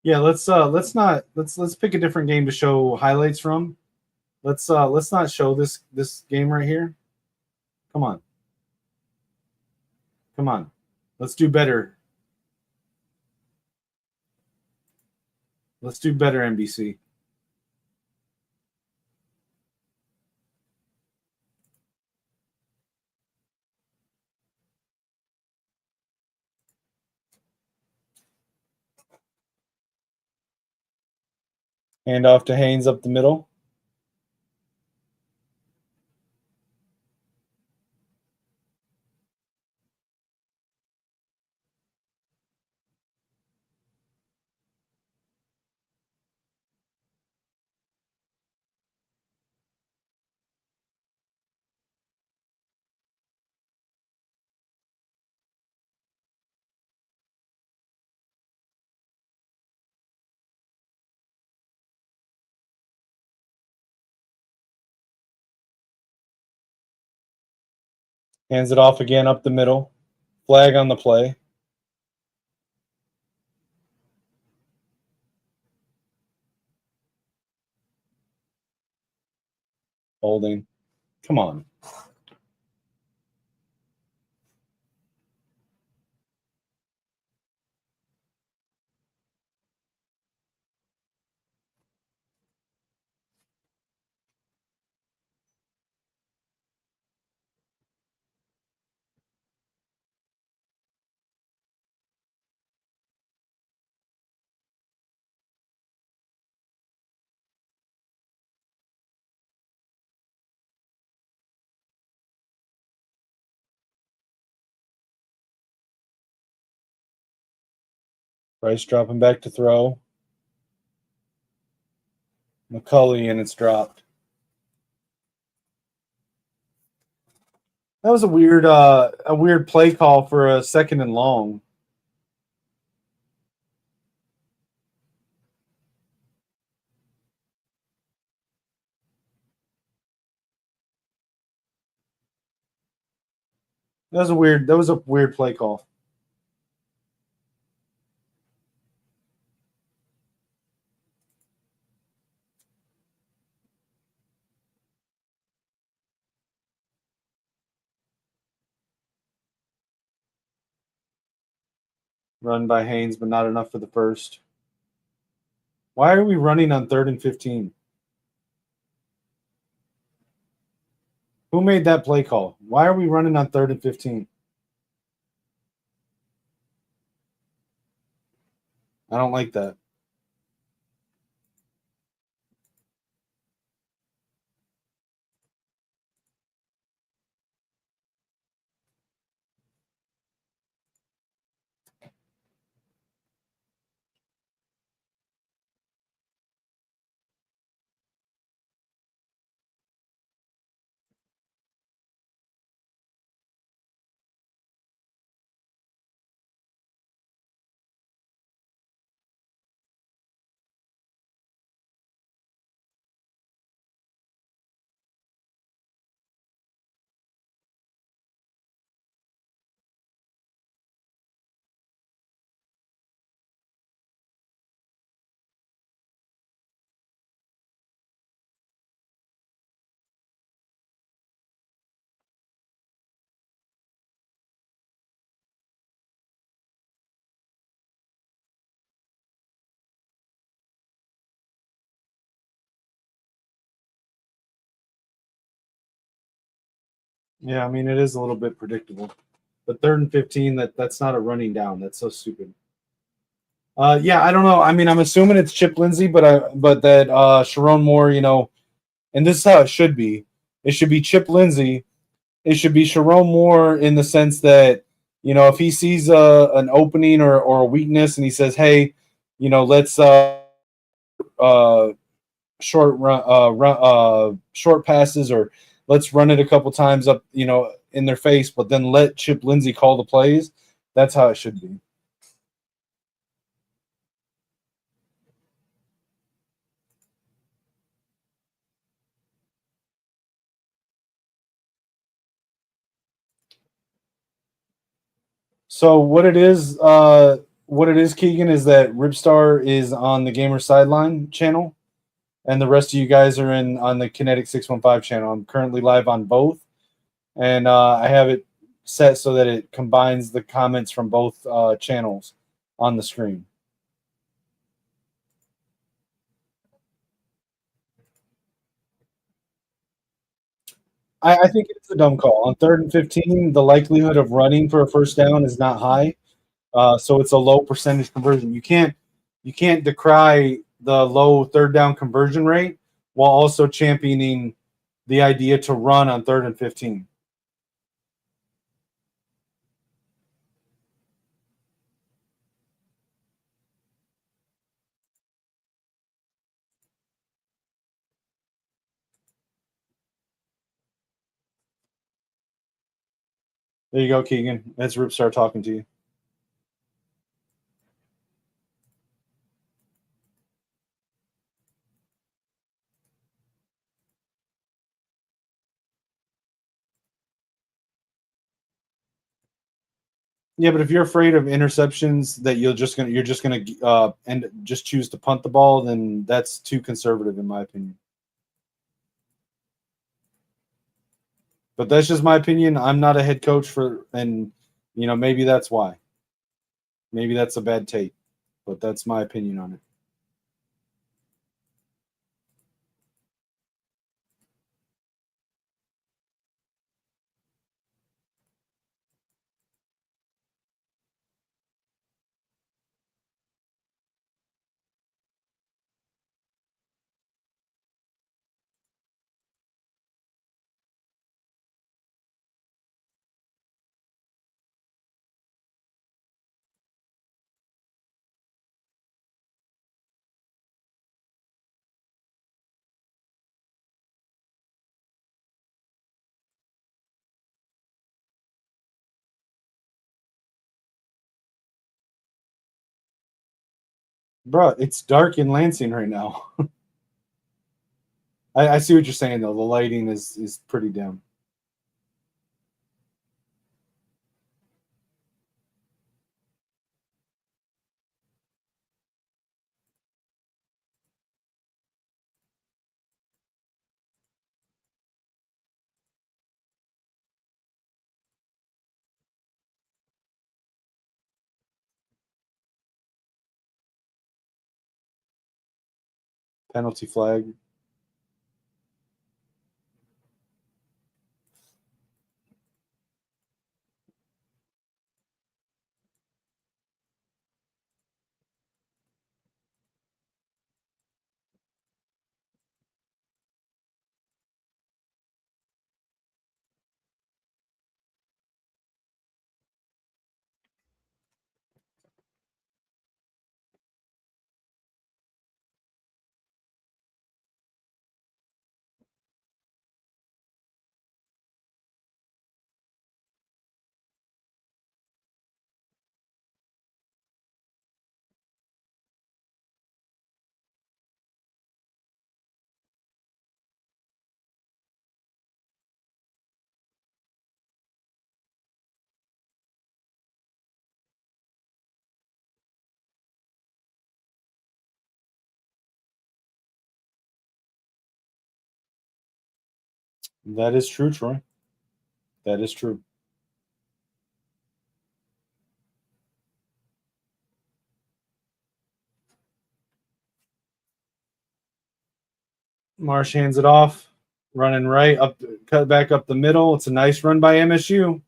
Yeah, let's pick a different game to show highlights from. Let's not show this game right here. Come on. Come on. Let's do better. Let's do better, NBC. Hand off to Haynes up the middle. Hands it off again up the middle. Flag on the play. Holding. Come on. Bryce dropping back to throw. McCulley, and it's dropped. That was a weird play call for a second and long. That was a weird play call. Run by Haynes, but not enough for the first. Why are we running on 3rd and 15? Who made that play call? Why are we running on 3rd and 15? I don't like that. Yeah, I mean it is a little bit predictable. But 3rd and 15, that's not a running down. That's so stupid. Yeah, I don't know. I mean, I'm assuming it's Chip Lindsey, but that Sharon Moore, and this is how it should be. It should be Chip Lindsey. It should be Sharon Moore in the sense that if he sees an opening or a weakness and he says, "Hey, let's uh, short passes, or let's run it a couple times up, in their face, but then let Chip Lindsey call the plays." That's how it should be. So what it is, Keegan, is that Ripstar is on the Gamer Sideline channel, and the rest of you guys are in on the Kinetik 615 channel. I'm currently live on both, and I have it set so that it combines the comments from both channels on the screen. I think it's a dumb call. On 3rd and 15, the likelihood of running for a first down is not high, so it's a low percentage conversion. You can't decry the low third down conversion rate while also championing the idea to run on 3rd and 15. There you go, Keegan. That's Ripstar talking to you. Yeah, but if you're afraid of interceptions that you're just gonna and just choose to punt the ball, then that's too conservative in my opinion. But that's just my opinion. I'm not a head coach and maybe that's why. Maybe that's a bad take, but that's my opinion on it. Bro, it's dark in Lansing right now. I see what you're saying though. The lighting is pretty dim. Penalty flag. That is true, Troy. That is true. Marsh hands it off. Running right up, cut back up the middle. It's a nice run by MSU.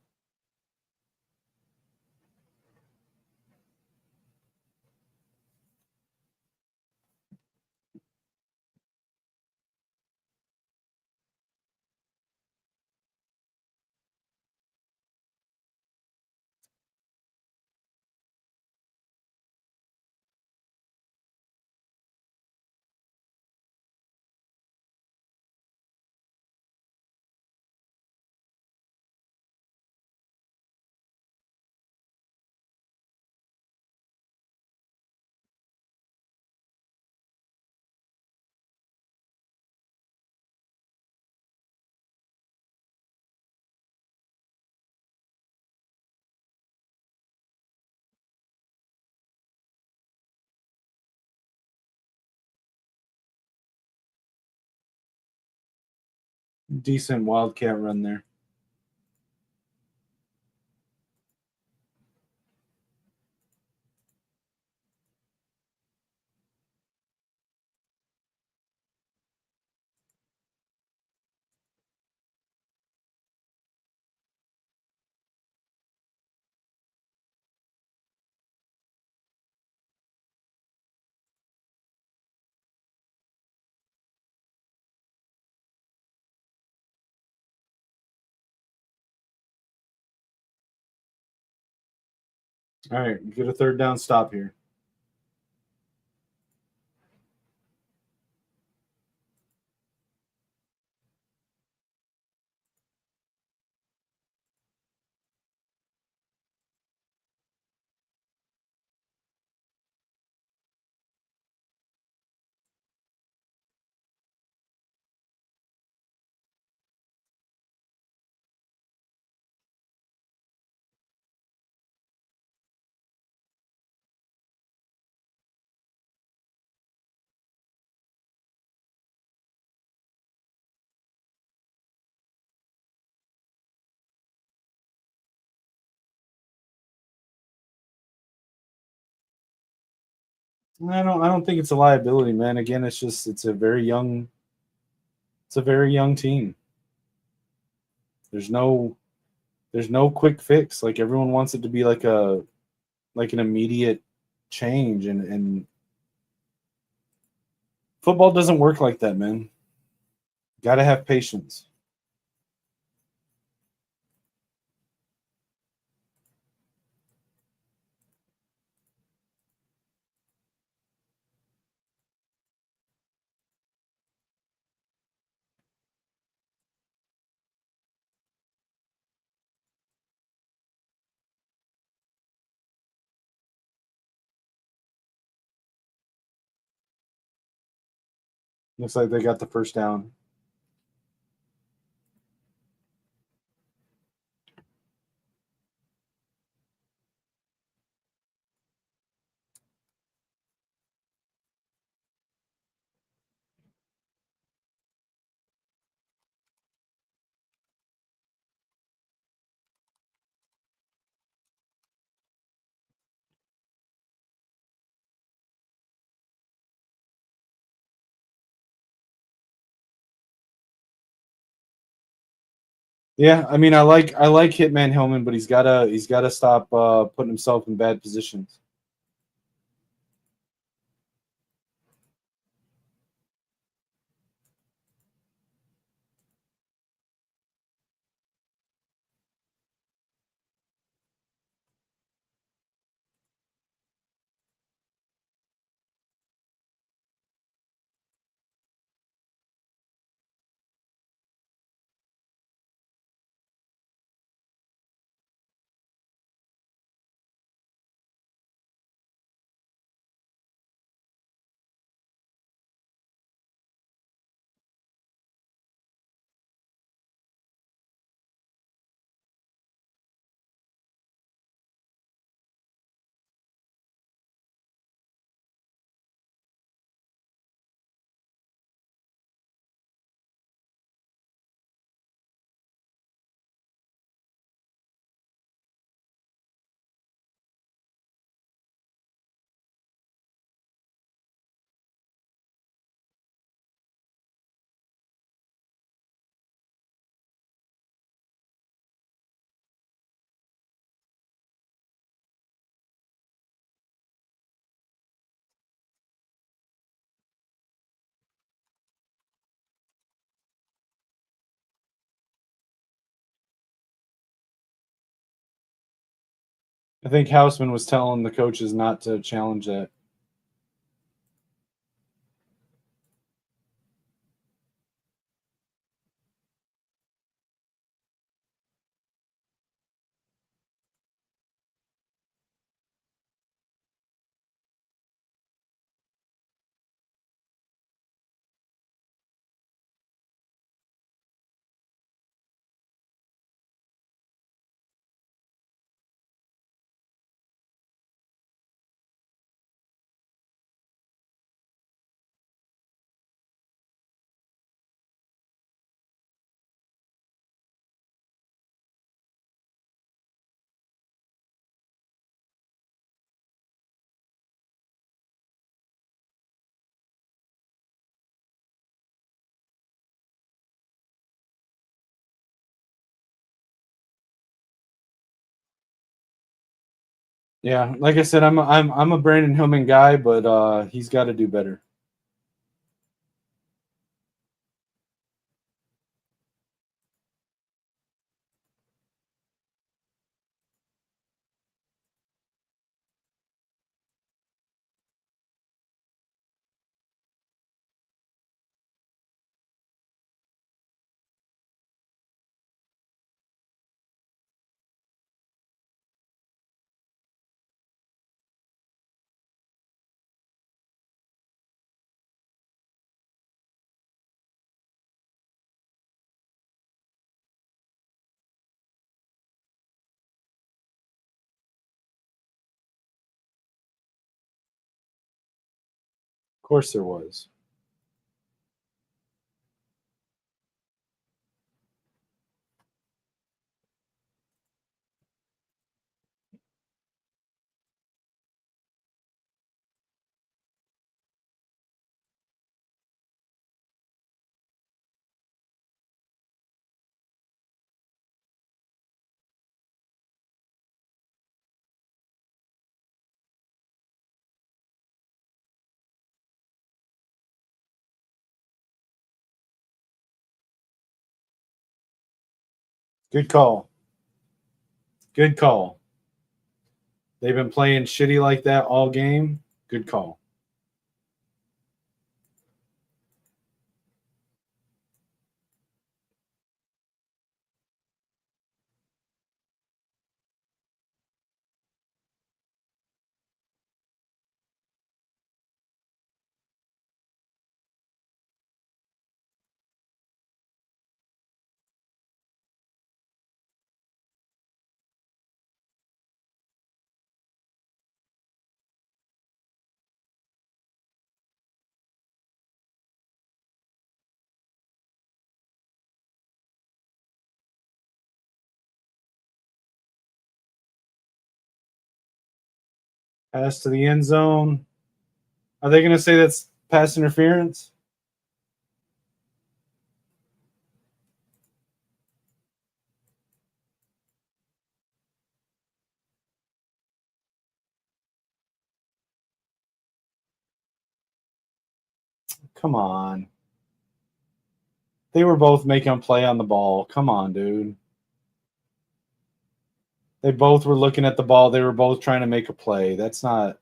Decent Wildcat run there. All right, get a third down stop here. I don't think it's a liability, man. Again, it's a very young team. There's no there's no quick fix. Like everyone wants it to be like an immediate change, and football doesn't work like that, man. Got to have patience. Looks like they got the first down. Yeah, I mean, I like Hitman Hillman, but he's gotta stop putting himself in bad positions. I think Houseman was telling the coaches not to challenge that. Yeah, like I said, I'm a Brandon Hillman guy, but he's got to do better. Of course, there was. Good call. Good call. They've been playing shitty like that all game. Good call. Pass to the end zone. Are they going to say that's pass interference? Come on. They were both making a play on the ball. Come on, dude. They both were looking at the ball. They were both trying to make a play. That's not.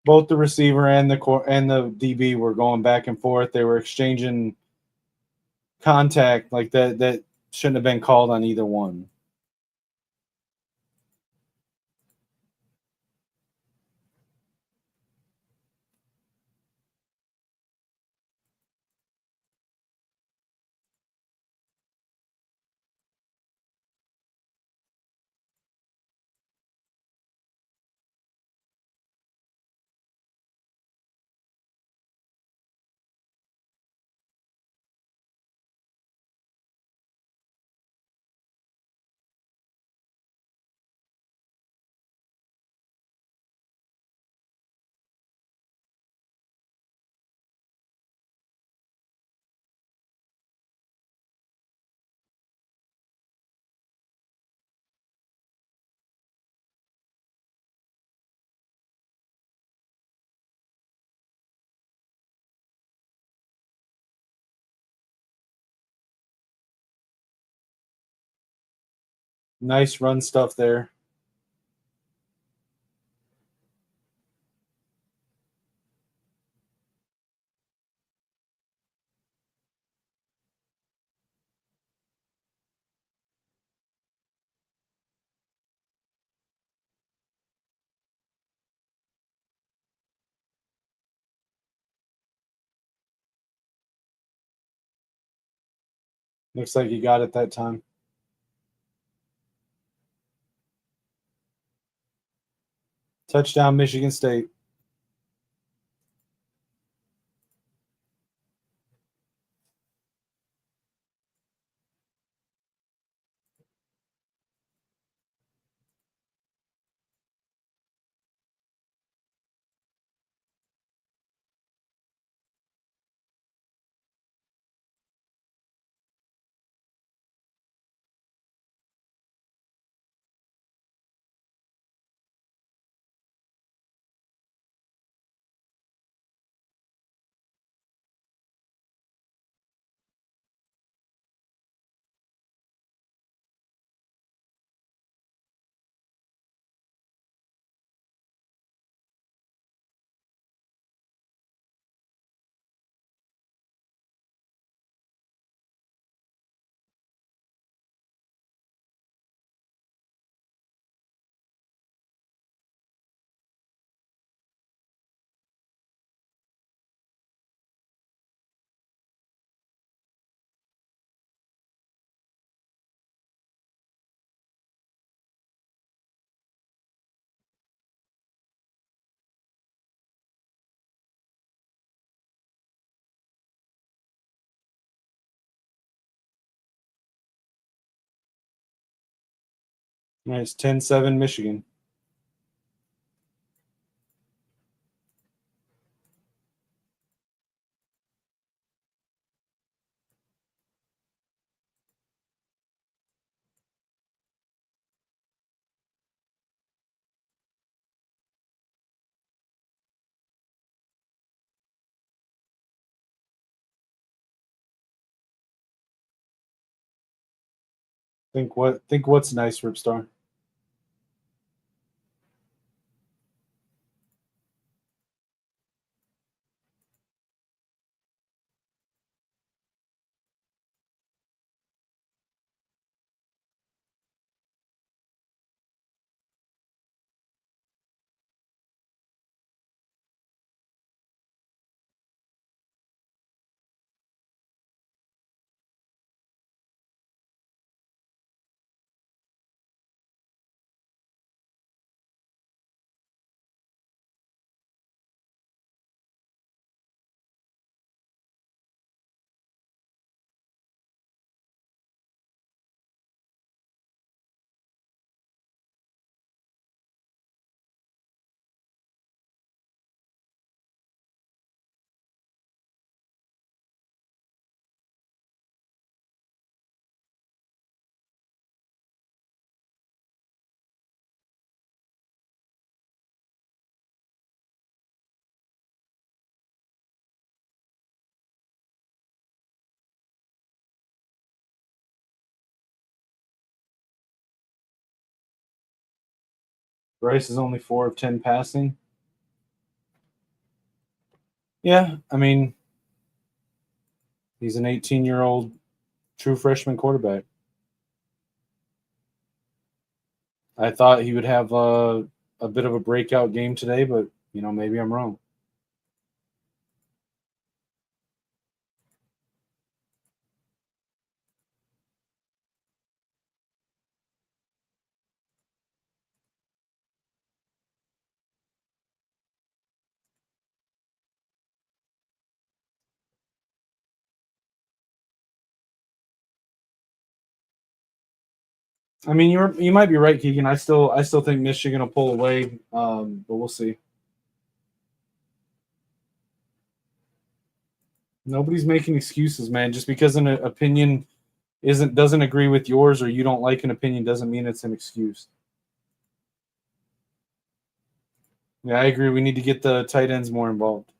Both the receiver and the DB were going back and forth. They were exchanging contact like that. That shouldn't have been called on either one. Nice run stuff there. Looks like you got it that time. Touchdown, Michigan State. Nice. 10-7 Michigan. Think what's nice, Ripstar. Bryce is only 4 of 10 passing. Yeah, I mean, he's an 18-year-old true freshman quarterback. I thought he would have a bit of a breakout game today, but maybe I'm wrong. I mean, you might be right, Keegan. I still think Michigan will pull away, but we'll see. Nobody's making excuses, man. Just because an opinion doesn't agree with yours, or you don't like an opinion, doesn't mean it's an excuse. Yeah, I agree. We need to get the tight ends more involved.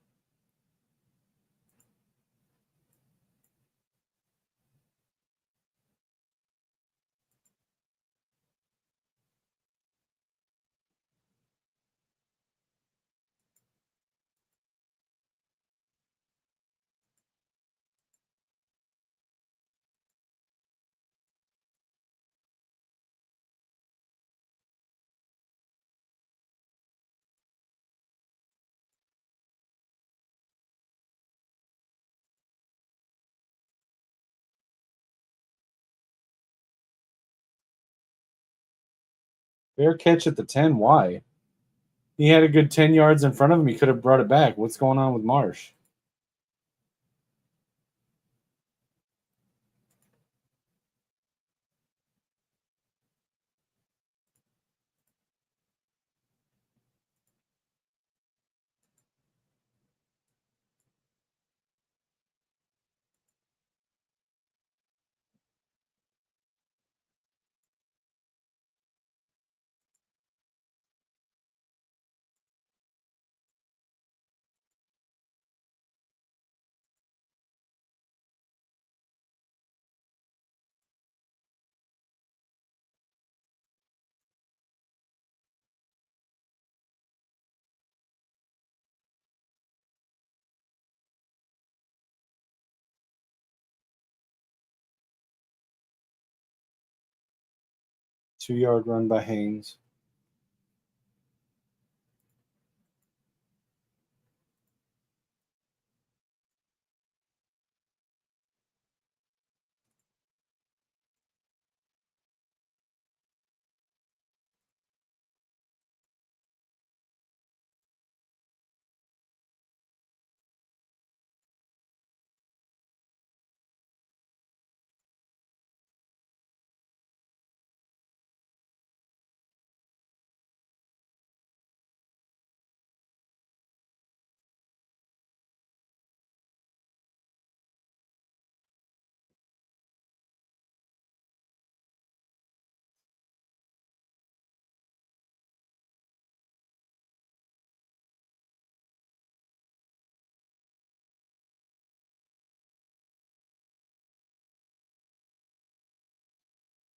Fair catch at the 10. Why? He had a good 10 yards in front of him. He could have brought it back. What's going on with Marsh? Two-yard run by Haynes.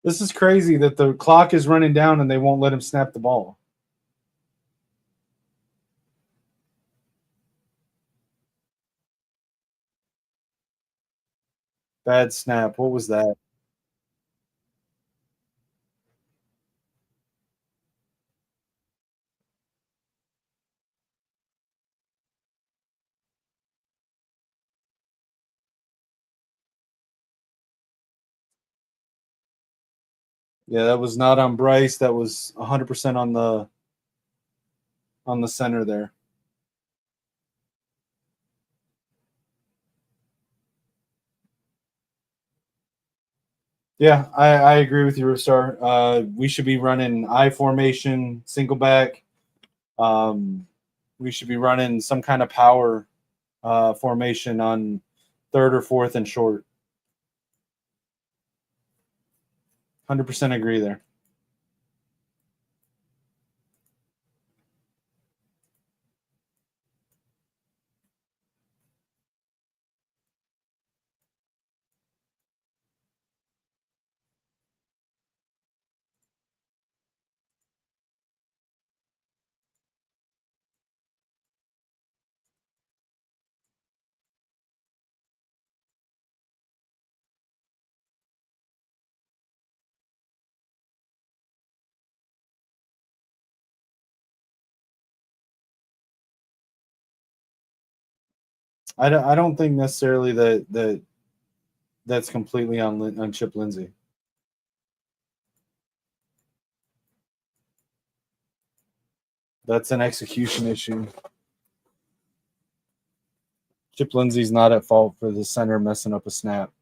This is crazy that the clock is running down and they won't let him snap the ball. Bad snap. What was that? Yeah, that was not on Bryce. That was 100% on the center there. Yeah, I agree with you, Rookstar. We should be running I formation, single back. We should be running some kind of power formation on third or fourth and short. 100% agree there. I don't think necessarily that's completely on Chip Lindsey. That's an execution issue. Chip Lindsey's not at fault for the center messing up a snap.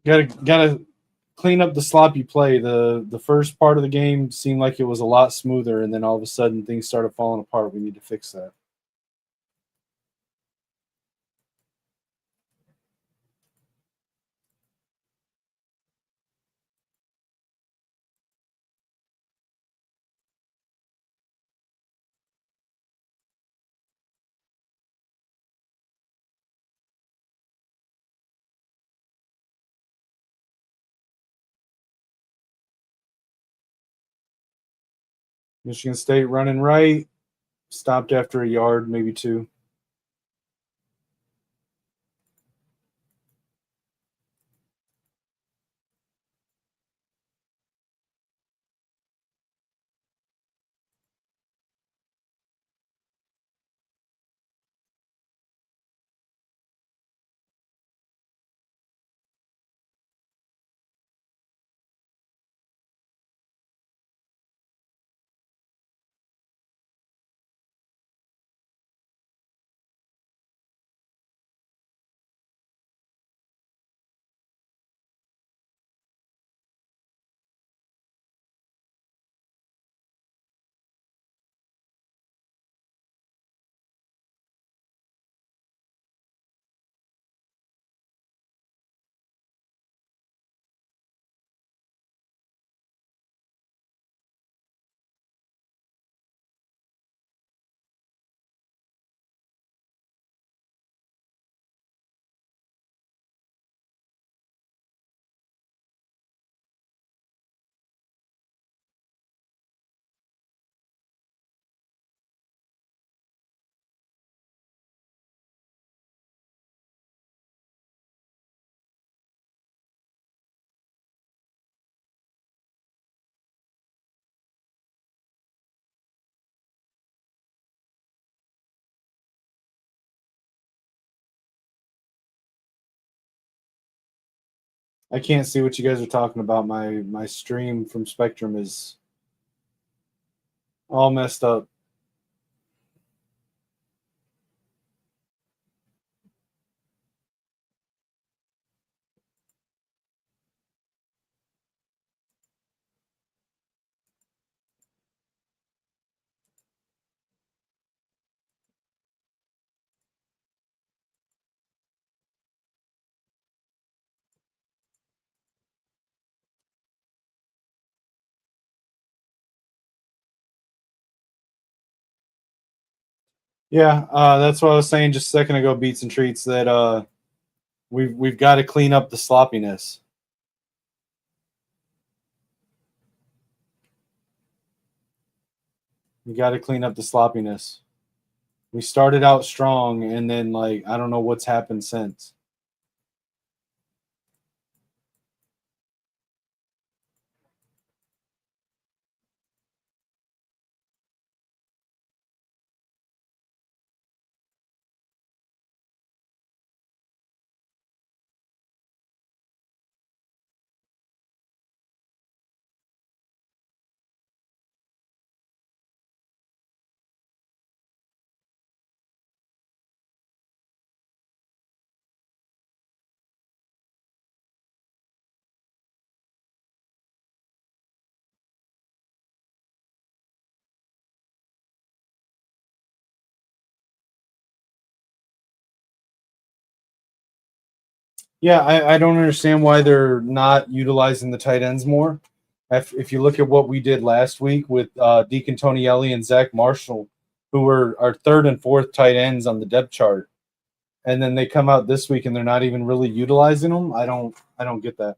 Gotta clean up the sloppy play. The first part of the game seemed like it was a lot smoother, and then all of a sudden things started falling apart. We need to fix that. Michigan State running right, stopped after a yard, maybe two. I can't see what you guys are talking about. My stream from Spectrum is all messed up. Yeah, that's what I was saying just a second ago, Beats and Treats, that we've got to clean up the sloppiness. We got to clean up the sloppiness. We started out strong, and then like I don't know what's happened since. Yeah, I don't understand why they're not utilizing the tight ends more. If you look at what we did last week with Deacon Tonielli and Zach Marshall, who were our third and fourth tight ends on the depth chart, and then they come out this week and they're not even really utilizing them. I don't get that.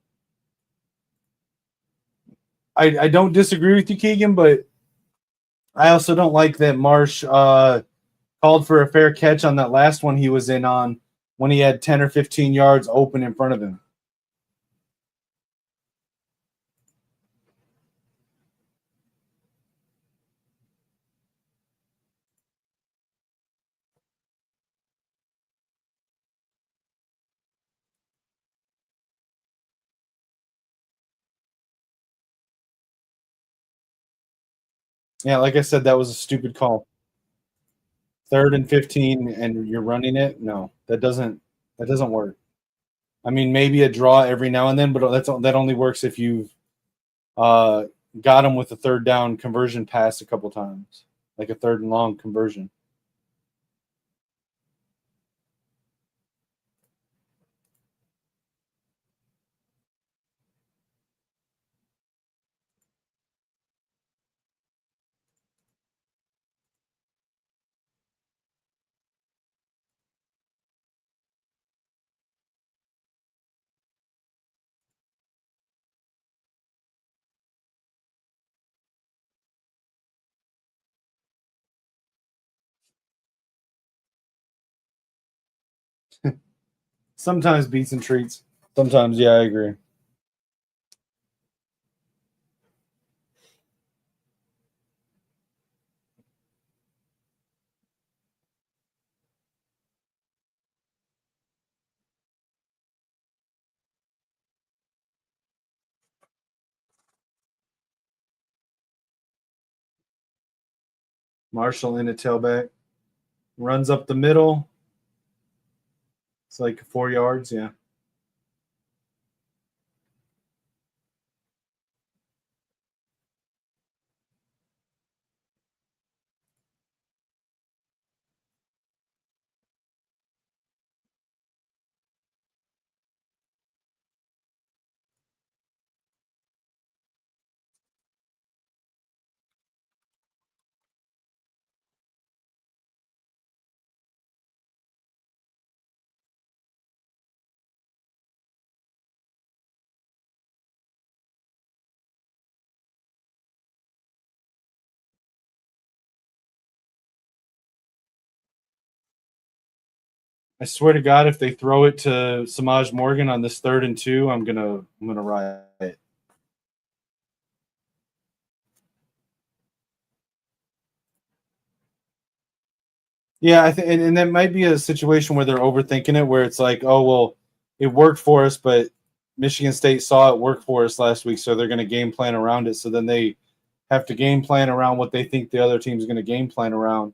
I don't disagree with you, Keegan, but I also don't like that Marsh called for a fair catch on that last one he was in on when he had 10 or 15 yards open in front of him. Yeah, like I said, that was a stupid call. Third and 15 and you're running it. No, that doesn't work. I mean, maybe a draw every now and then, but that only works if you've got them with a third down conversion pass a couple times, like a third and long conversion. Sometimes beats and treats. Sometimes, yeah, I agree. Marshall in a tailback. Runs up the middle. It's like 4 yards, yeah. I swear to God, if they throw it to Samaj Morgan on this 3rd and 2, I'm gonna riot. Yeah, I think, and that might be a situation where they're overthinking it, where it's like, oh well, it worked for us, but Michigan State saw it work for us last week, so they're going to game plan around it. So then they have to game plan around what they think the other team's going to game plan around.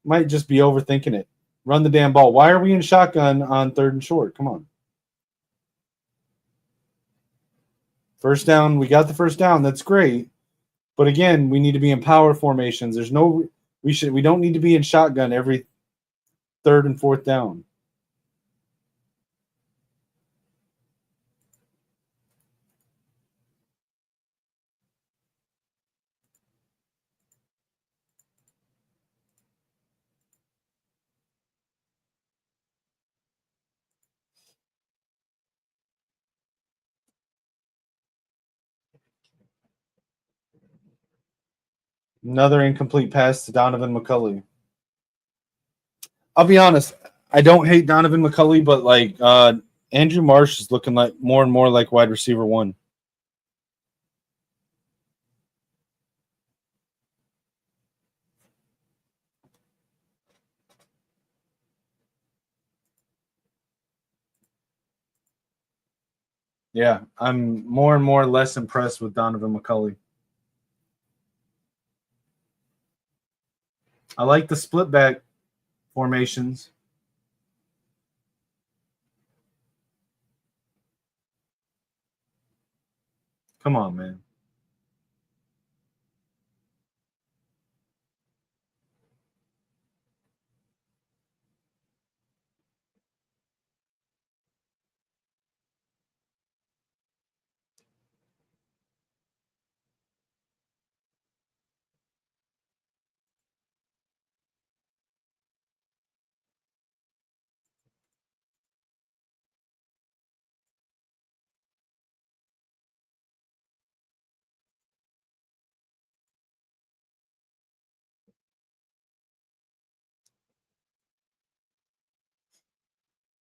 Might just be overthinking it. Run the damn ball. Why are we in shotgun on 3rd and short? Come on. First down, we got the first down. That's great. But again, we need to be in power formations. We don't need to be in shotgun every 3rd and 4th down. Another incomplete pass to Donovan McCulley. I'll be honest, I don't hate Donovan McCulley, but like Andrew Marsh is looking like more and more like wide receiver 1. Yeah, I'm more and more less impressed with Donovan McCulley. I like the split back formations. Come on, man.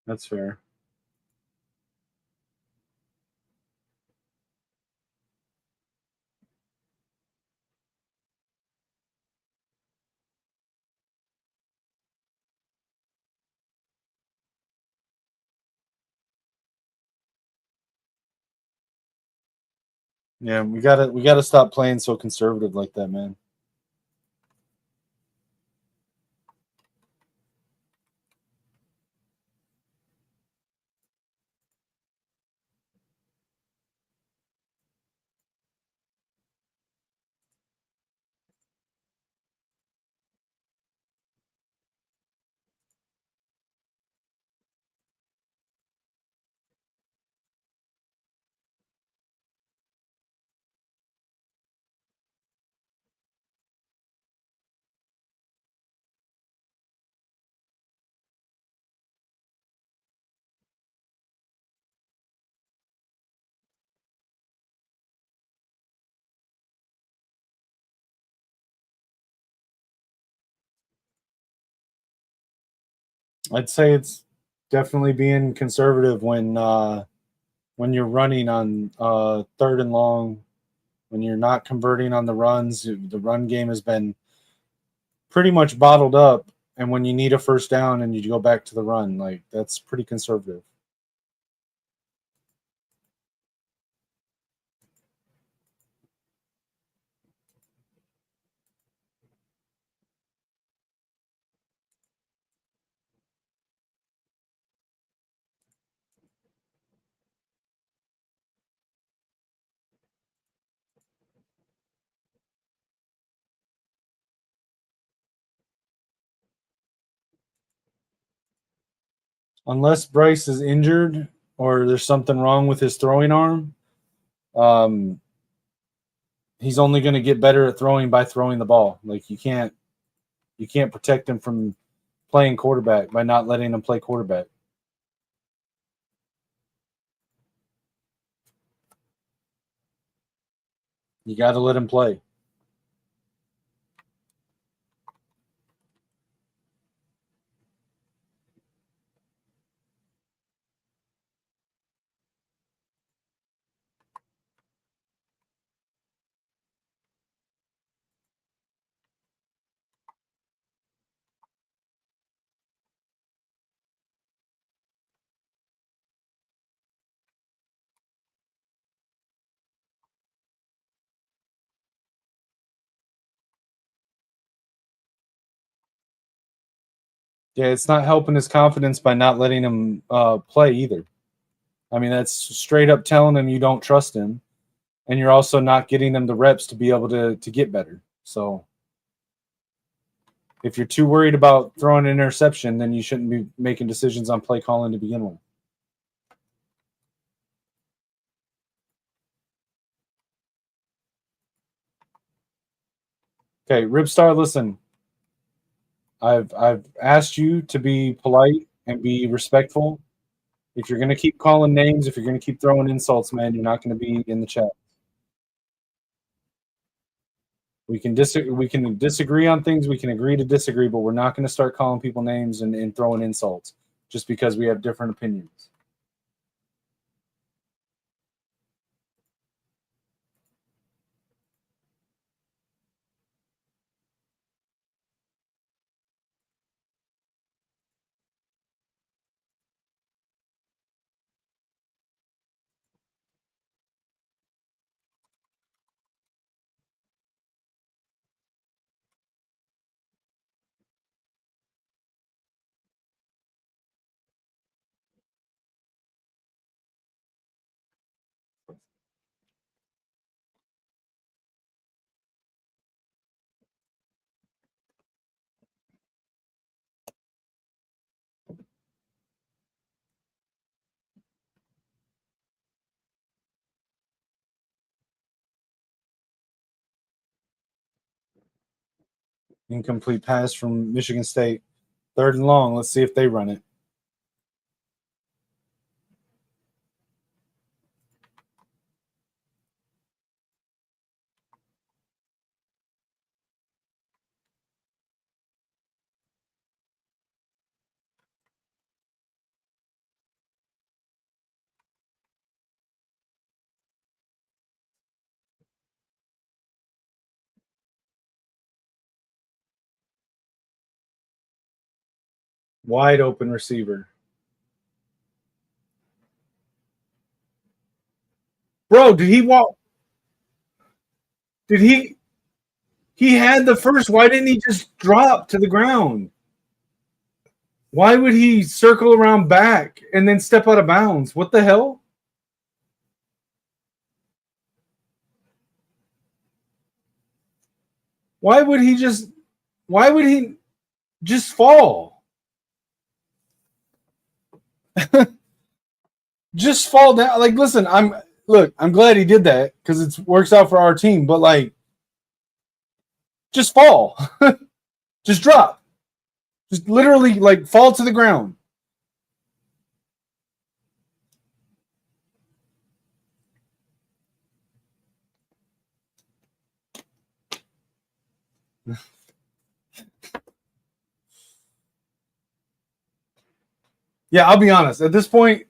That's fair. Yeah, we gotta stop playing so conservative like that, man. I'd say it's definitely being conservative when you're running on third and long, when you're not converting on the runs. The run game has been pretty much bottled up, and when you need a first down and you go back to the run, like that's pretty conservative. Unless Bryce is injured or there's something wrong with his throwing arm, um, he's only going to get better at throwing by throwing the ball. Like you can't protect him from playing quarterback by not letting him play quarterback. You got to let him play. Yeah, it's not helping his confidence by not letting him play either. I mean, that's straight up telling him you don't trust him, and you're also not getting him the reps to be able to get better. So if you're too worried about throwing an interception, then you shouldn't be making decisions on play calling to begin with. Okay, Ripstar, listen. I've asked you to be polite and be respectful. If you're gonna keep calling names, if you're gonna keep throwing insults, man, you're not gonna be in the chat. We can disagree on things. We can agree to disagree, but we're not going to start calling people names and throwing insults just because we have different opinions. Incomplete pass from Michigan State. Third and long. Let's see if they run it. Wide open receiver. Bro, did he walk? Did he? He had the first. Why didn't he just drop to the ground? Why would he circle around back and then step out of bounds? What the hell? Why would he just? Why would he just fall? Just fall down. Like, listen, I'm glad he did that because it works out for our team. But like, just fall, just drop, just literally like fall to the ground. Yeah, I'll be honest. At this point,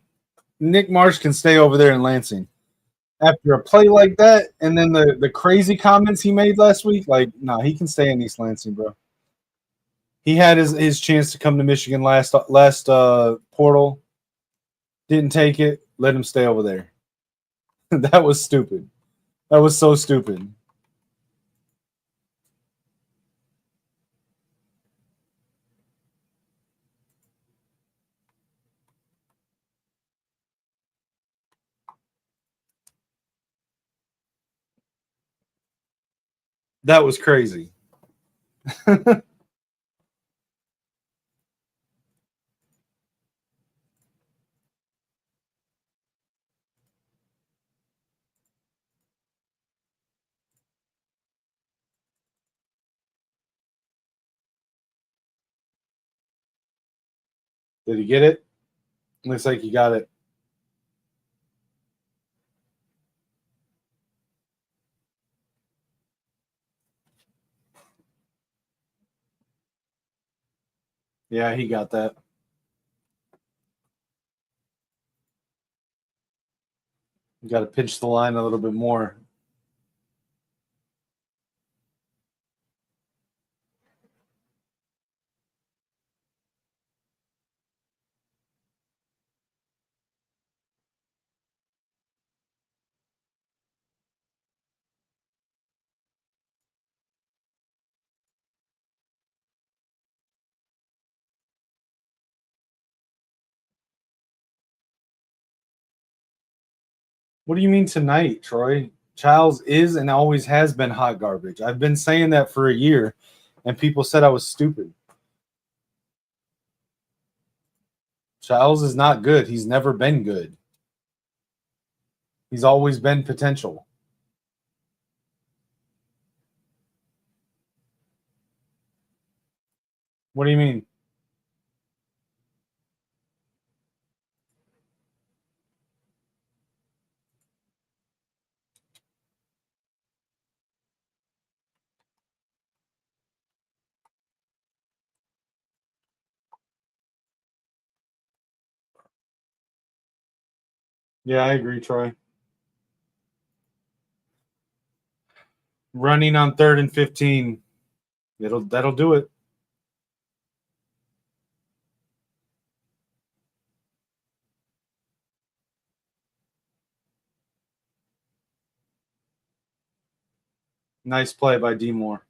Nick Marsh can stay over there in Lansing. After a play like that, and then the crazy comments he made last week, like, nah, he can stay in East Lansing, bro. He had his chance to come to Michigan last portal, didn't take it. Let him stay over there. That was stupid. That was so stupid. That was crazy. Did he get it? Looks like he got it. Yeah, he got that. You got to pinch the line a little bit more. What do you mean tonight, Troy? Childs is and always has been hot garbage. I've been saying that for a year, and people said I was stupid. Childs is not good. He's never been good. He's always been potential. What do you mean? Yeah, I agree, Troy. Running on 3rd and 15. That'll do it. Nice play by D Moore.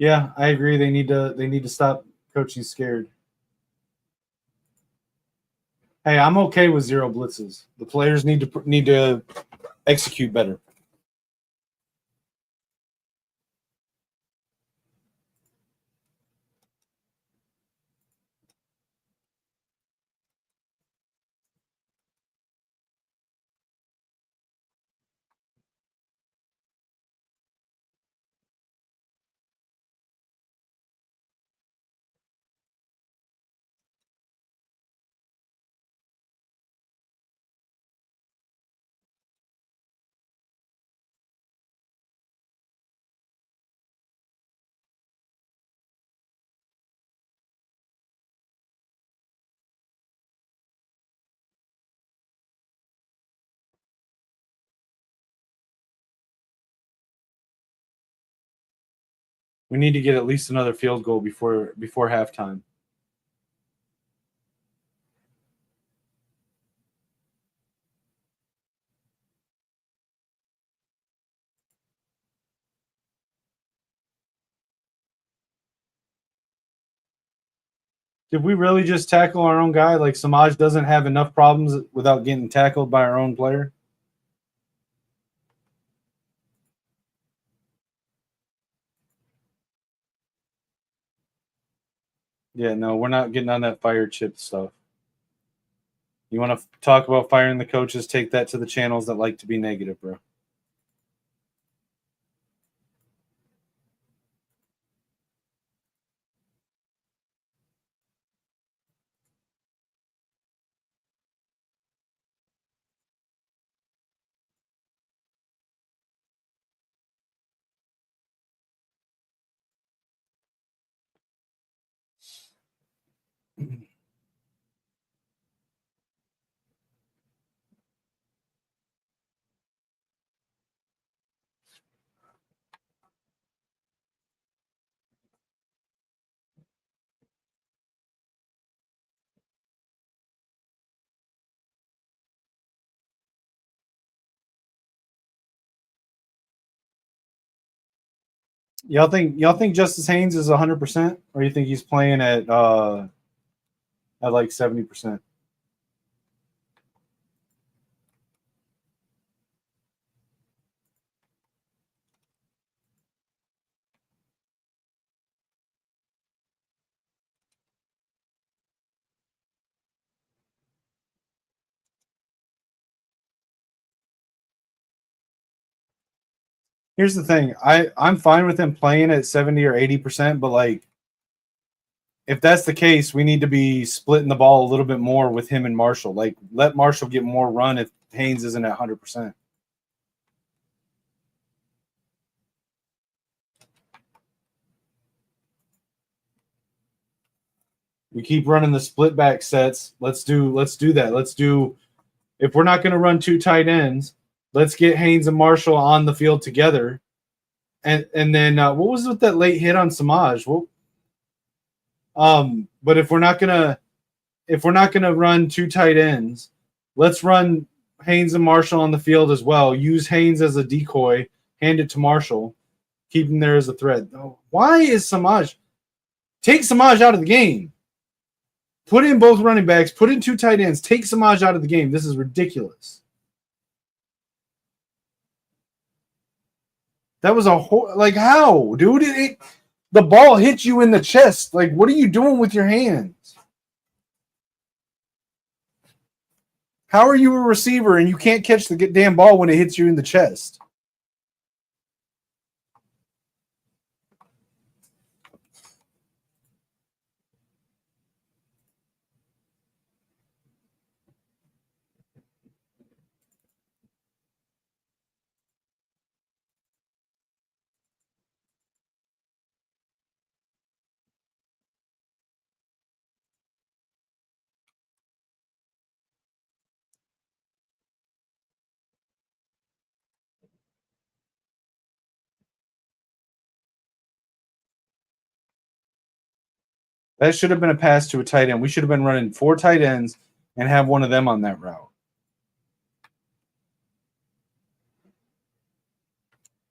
Yeah, I agree. They need to stop coaching scared. Hey, I'm okay with zero blitzes. The players need to execute better. We need to get at least another field goal before halftime. Did we really just tackle our own guy? Like Samaj doesn't have enough problems without getting tackled by our own player? Yeah, no, we're not getting on that fire chip stuff. You want to talk about firing the coaches? Take that to the channels that like to be negative, bro. Y'all think Justice Haynes is 100%, or you think he's playing at like 70%? Here's the thing. I'm fine with him playing at 70 or 80%, but like if that's the case, we need to be splitting the ball a little bit more with him and Marshall. Like let Marshall get more run if Haynes isn't at 100%. We keep running the split back sets. Let's do that. Let's do if we're not going to run two tight ends, let's get Haynes and Marshall on the field together. And then what was with that late hit on Samaj? Well, but if we're not gonna run two tight ends, let's run Haynes and Marshall on the field as well. Use Haynes as a decoy, hand it to Marshall, keep him there as a threat. Why is Samaj? Take Samaj out of the game. Put in both running backs. Put in two tight ends. Take Samaj out of the game. This is ridiculous. That was like how, dude? The ball hit you in the chest. Like, what are you doing with your hands? How are you a receiver and you can't catch the damn ball when it hits you in the chest? That should have been a pass to a tight end. We should have been running four tight ends and have one of them on that route.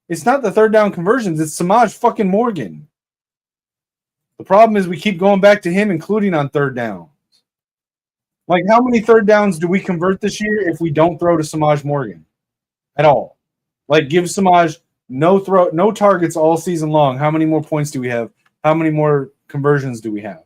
It's not the third down conversions. It's Samaj fucking Morgan. The problem is we keep going back to him, including on third downs. Like, how many third downs do we convert this year if we don't throw to Samaj Morgan at all? Like, give Samaj no targets all season long. How many more points do we have? How many more conversions do we have?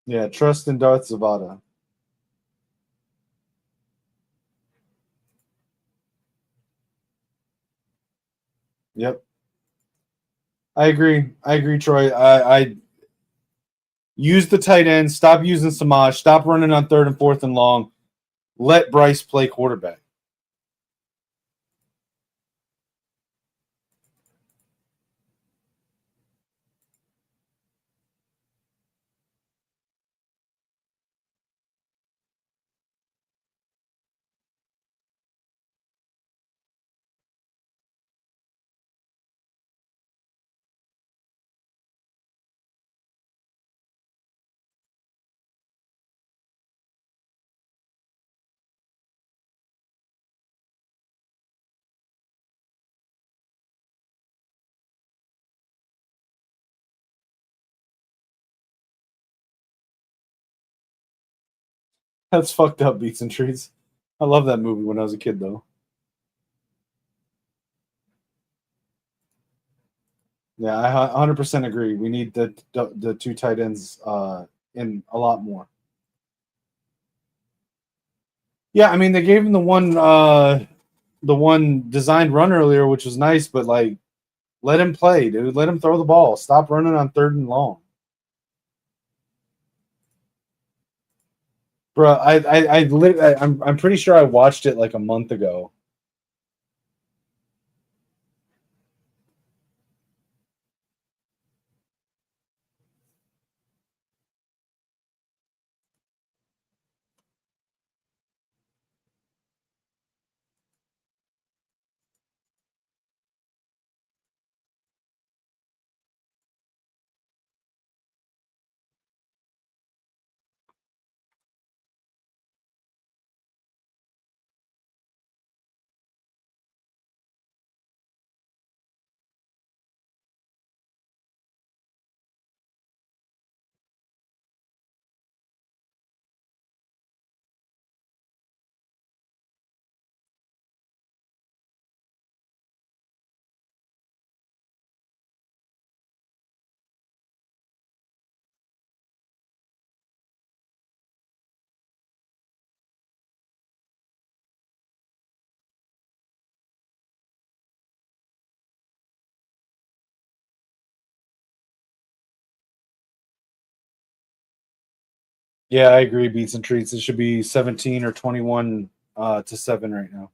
Yeah, trust in Darth Zavada. Yep. I agree, Troy. I use the tight end. Stop using Samaj. Stop running on third and fourth and long. Let Bryce play quarterback. That's fucked up, Beats and Trees. I love that movie when I was a kid, though. Yeah, I 100% agree. We need the two tight ends in a lot more. Yeah, I mean they gave him the one designed run earlier, which was nice, but like let him play, dude. Let him throw the ball. Stop running on 3rd and long. Bro, I'm pretty sure I watched it like a month ago. Yeah, I agree. Beats and treats. It should be 17 or 21 to 7 right now.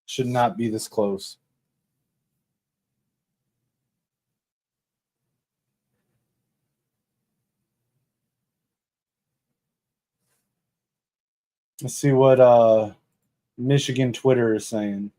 Should not be this close. Let's see what Michigan Twitter is saying.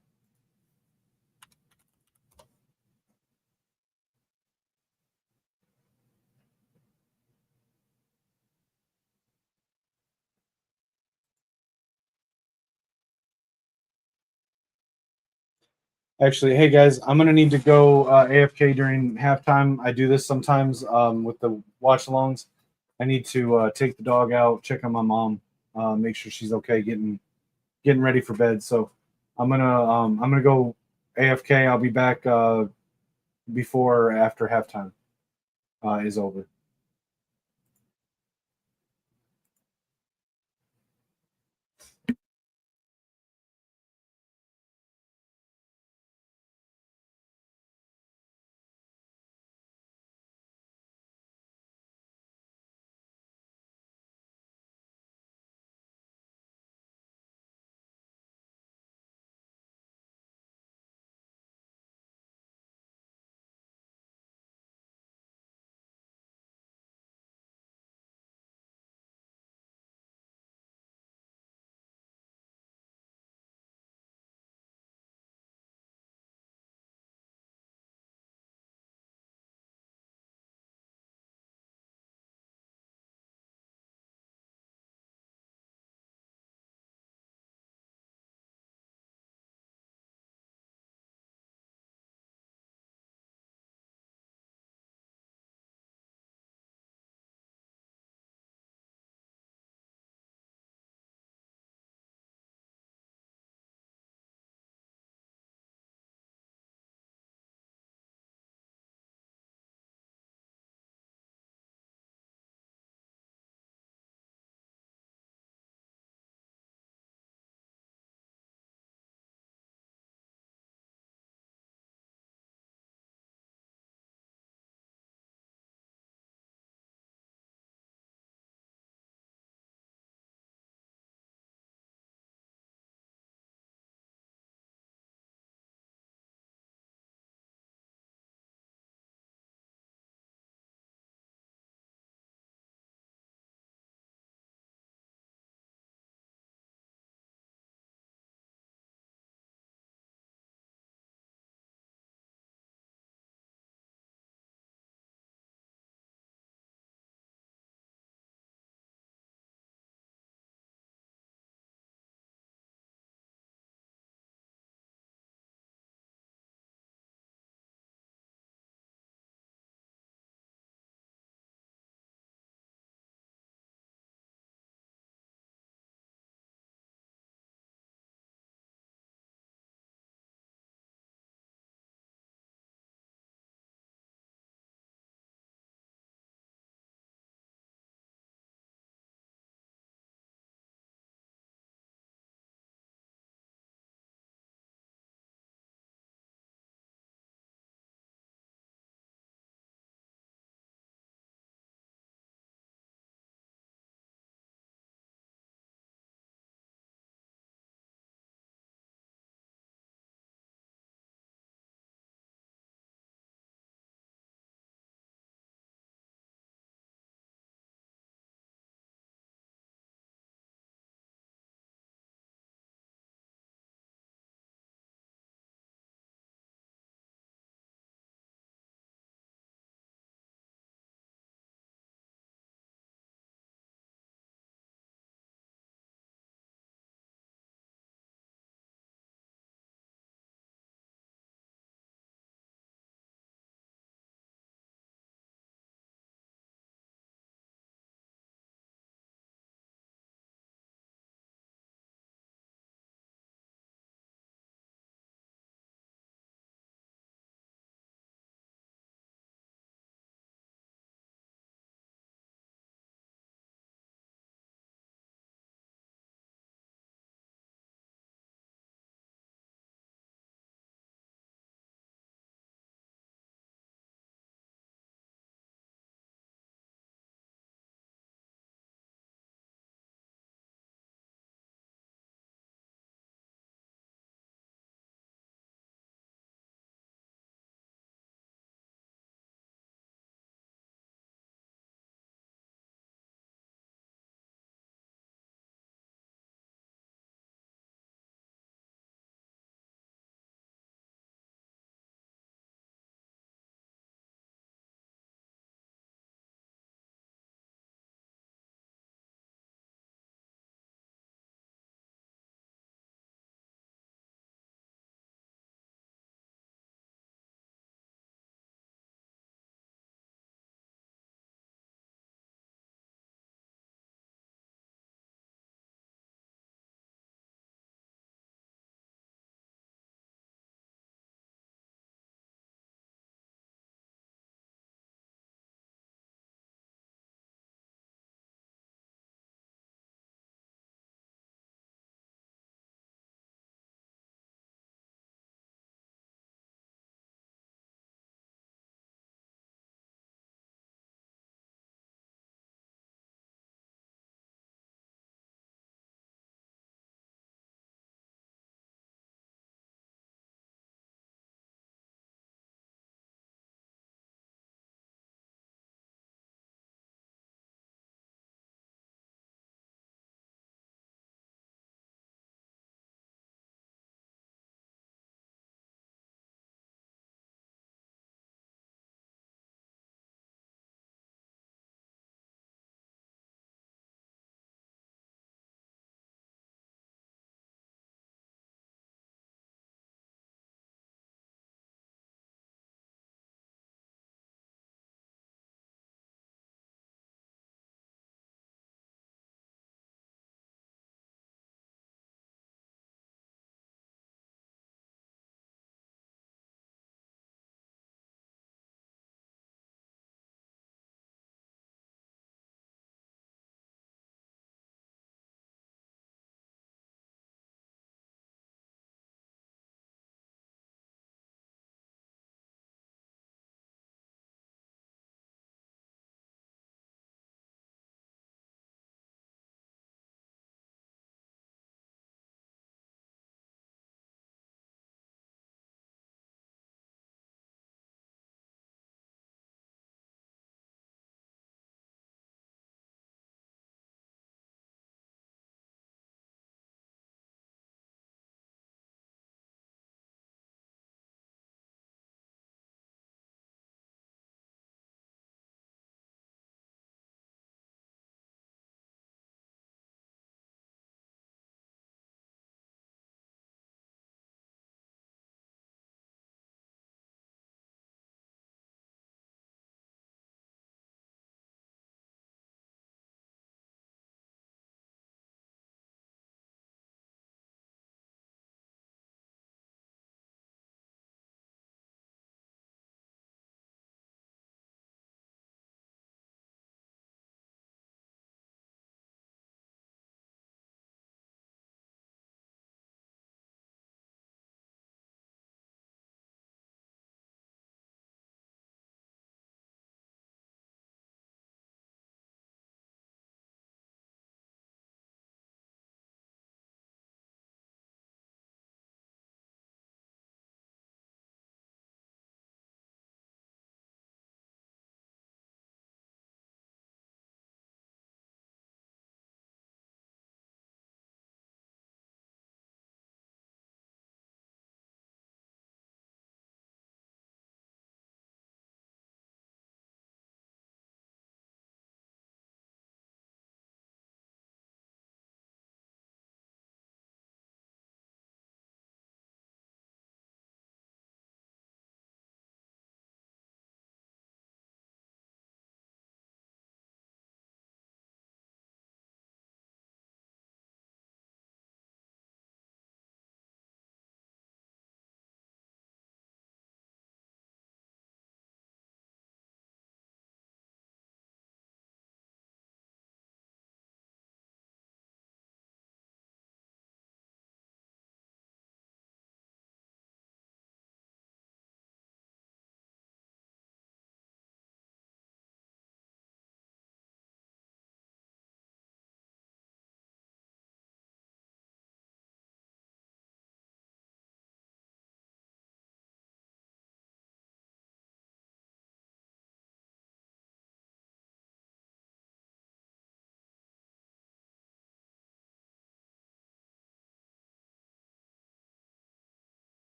Actually, hey guys, I'm gonna need to go AFK during halftime. I do this sometimes with the watch alongs. I need to take the dog out, check on my mom, make sure she's okay, getting ready for bed. So I'm gonna go AFK. I'll be back before or after halftime is over.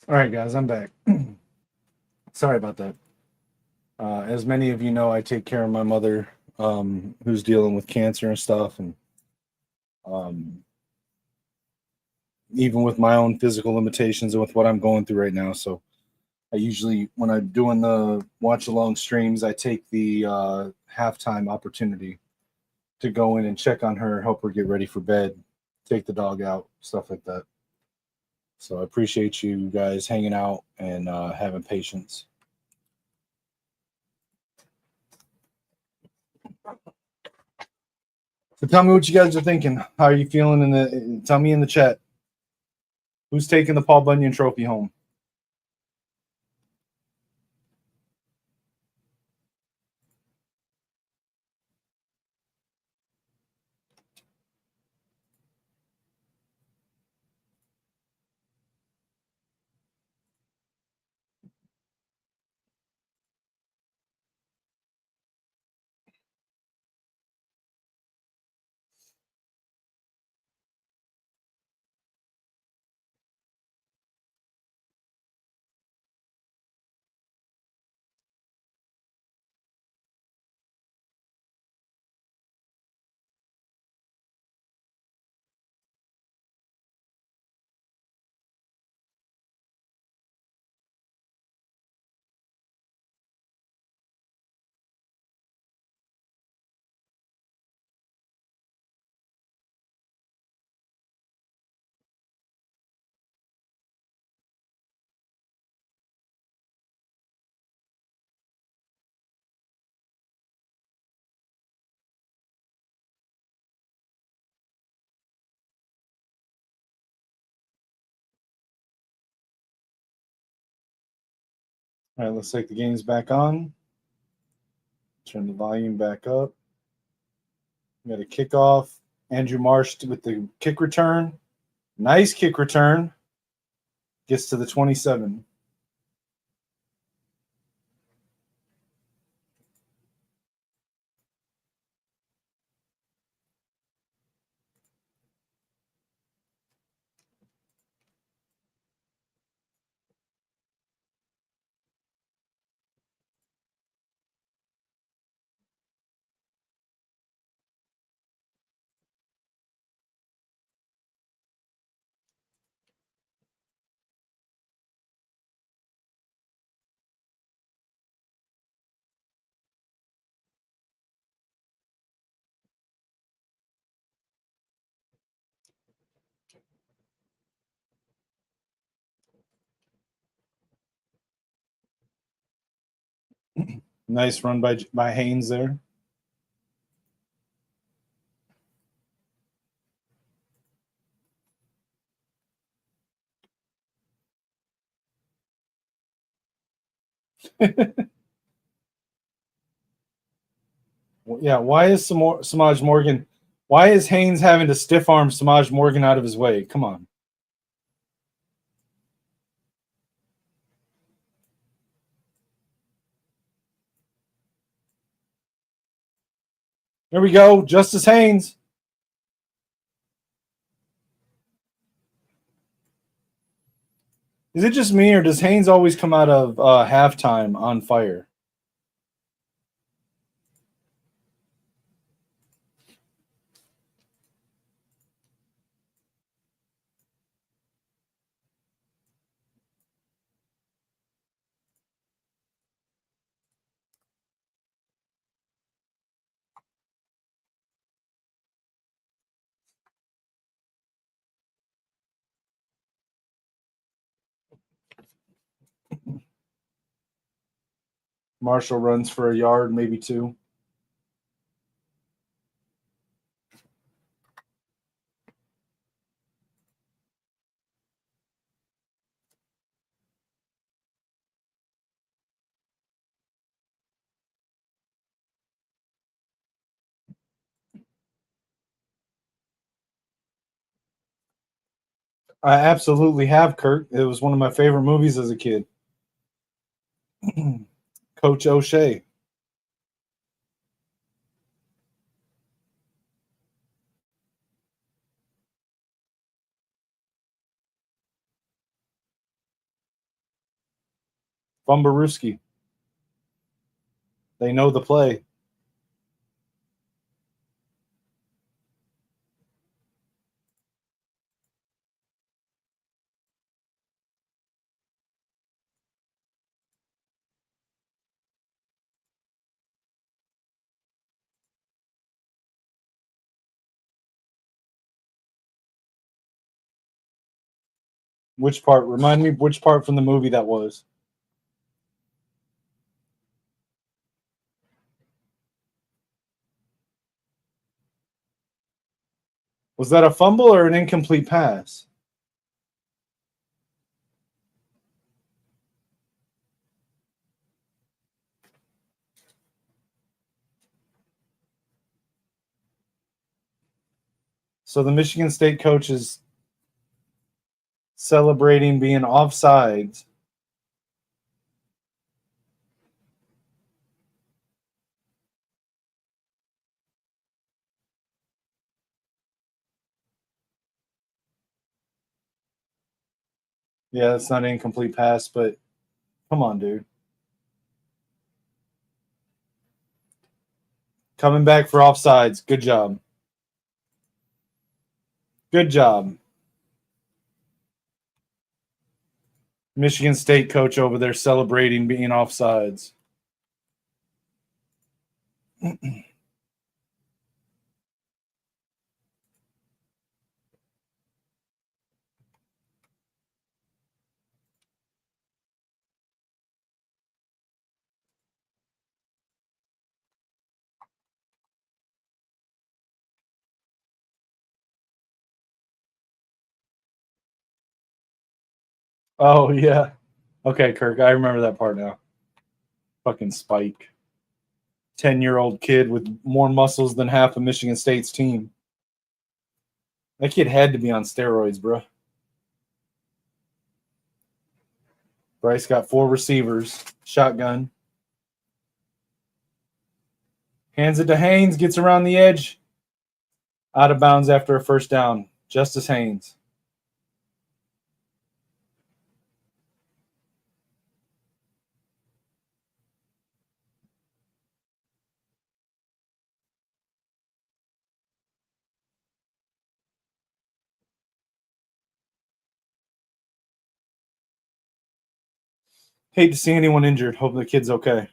All right, guys, I'm back. Sorry about that. As many of you know, I take care of my mother, who's dealing with cancer and stuff, and um, even with my own physical limitations and with what I'm going through right now. So I usually, when I'm doing the watch along streams, I take the halftime opportunity to go in and check on her, help her get ready for bed, take the dog out, stuff like that. So I appreciate you guys hanging out and having patience. So tell me what you guys are thinking. How are you feeling tell me in the chat. Who's taking the Paul Bunyan trophy home? All right, let's take the games back on. Turn the volume back up. We got a kickoff. Andrew Marsh with the kick return. Nice kick return. Gets to the 27. Nice run by Haynes there. Yeah, why is Samaj Morgan? Why is Haynes having to stiff arm Samaj Morgan out of his way? Come on. There we go. Justice Haynes. Is it just me, or does Haynes always come out of halftime on fire? Marshall runs for a yard, maybe two. I absolutely have, Kurt. It was one of my favorite movies as a kid. Coach O'Shea. Bumbaruski. They know the play. Which part? Remind me which part from the movie that was. Was that a fumble or an incomplete pass? So the Michigan State coach is celebrating being offsides. Yeah, that's not an incomplete pass, but come on, dude. Coming back for offsides. Good job. Good job. Michigan State coach over there celebrating being offsides. Oh, yeah. Okay, Kirk, I remember that part now. Fucking Spike. 10-year-old kid with more muscles than half of Michigan State's team. That kid had to be on steroids, bro. Bryce got 4 receivers. Shotgun. Hands it to Haynes. Gets around the edge. Out of bounds after a first down. Justice Haynes. Hate to see anyone injured. Hope the kid's okay.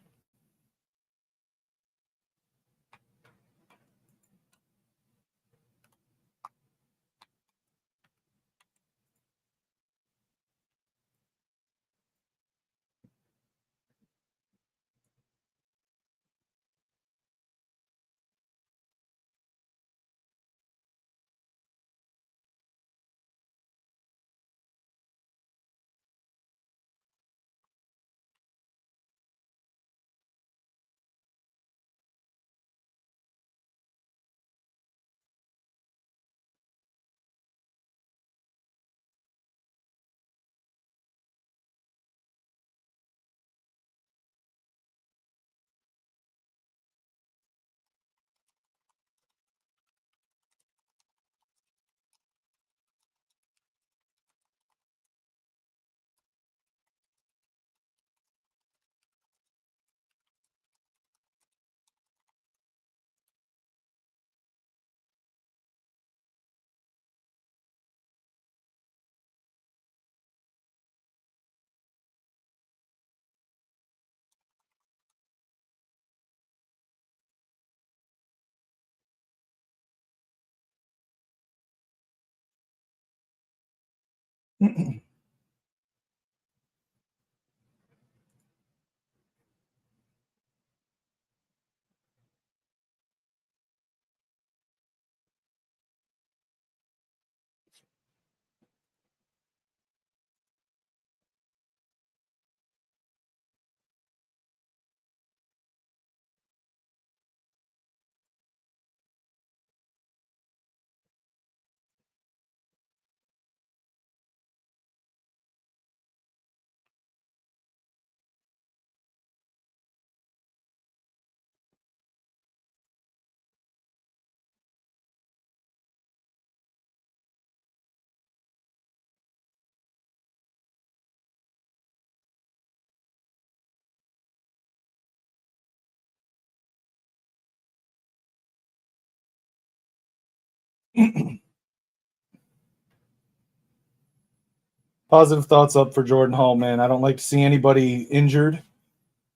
Positive thoughts up for Jordan Hall, man. I don't like to see anybody injured.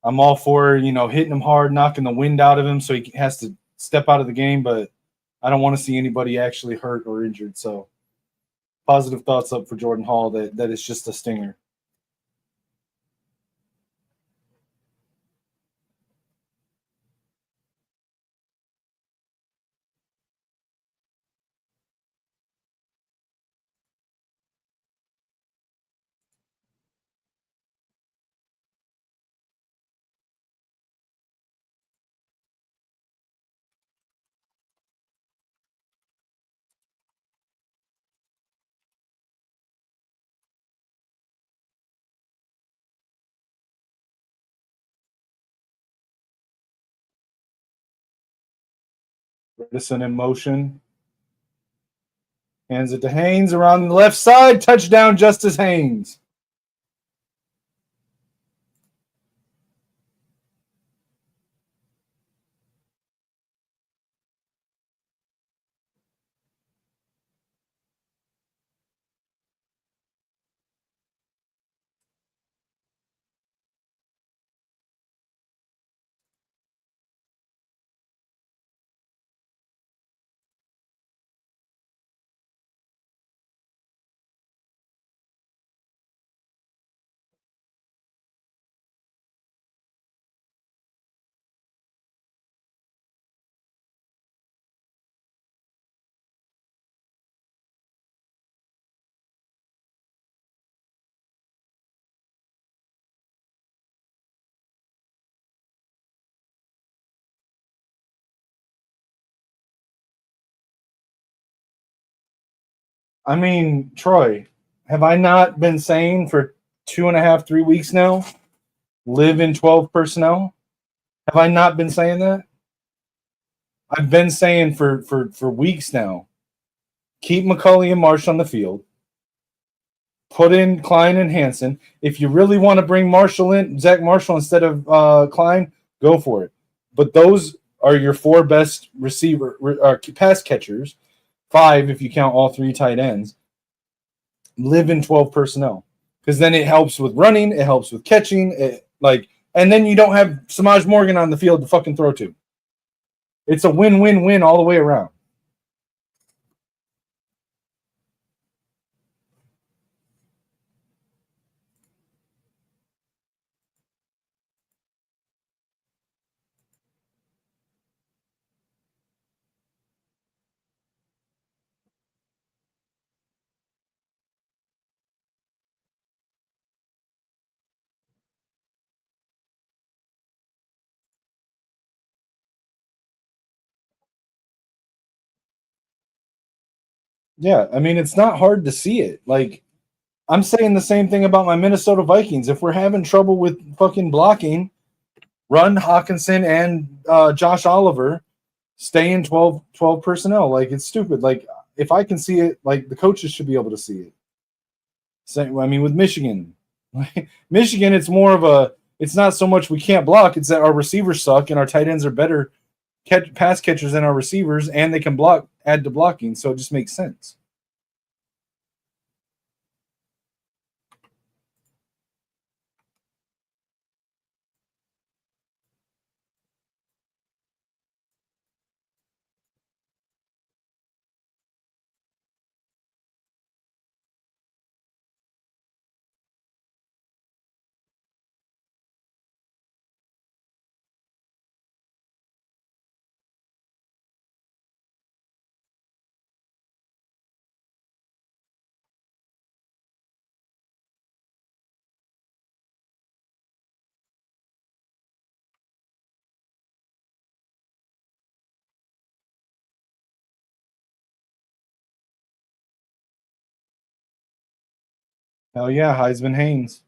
I'm all for, hitting him hard, knocking the wind out of him so he has to step out of the game, but I don't want to see anybody actually hurt or injured. So positive thoughts up for Jordan Hall that it's just a stinger. Madison in motion. Hands it to Haynes around the left side. Touchdown, Justice Haynes. I mean, Troy, have I not been saying for 2.5, 3 weeks now, live in 12 personnel? Have I not been saying that? I've been saying for weeks now, keep McCulley and Marsh on the field. Put in Klein and Hansen. If you really want to bring Marshall in, Zach Marshall instead of Klein, go for it. But those are your four best pass catchers. 5 if you count all 3 tight ends. Live in 12 personnel because then it helps with running, it helps with catching, and then you don't have Samaj Morgan on the field to fucking throw to. It's a win-win-win all the way around. Yeah, I mean, it's not hard to see it. Like, I'm saying the same thing about my Minnesota Vikings. If we're having trouble with fucking blocking, run Hawkinson and Josh Oliver, stay in 12 personnel. Like, it's stupid. Like, if I can see it, like, the coaches should be able to see it. Same, I mean, with Michigan, Michigan, it's not so much we can't block, it's that our receivers suck and our tight ends are better pass catchers than our receivers, and they can add to blocking, so it just makes sense. Hell yeah, Heisman Haynes.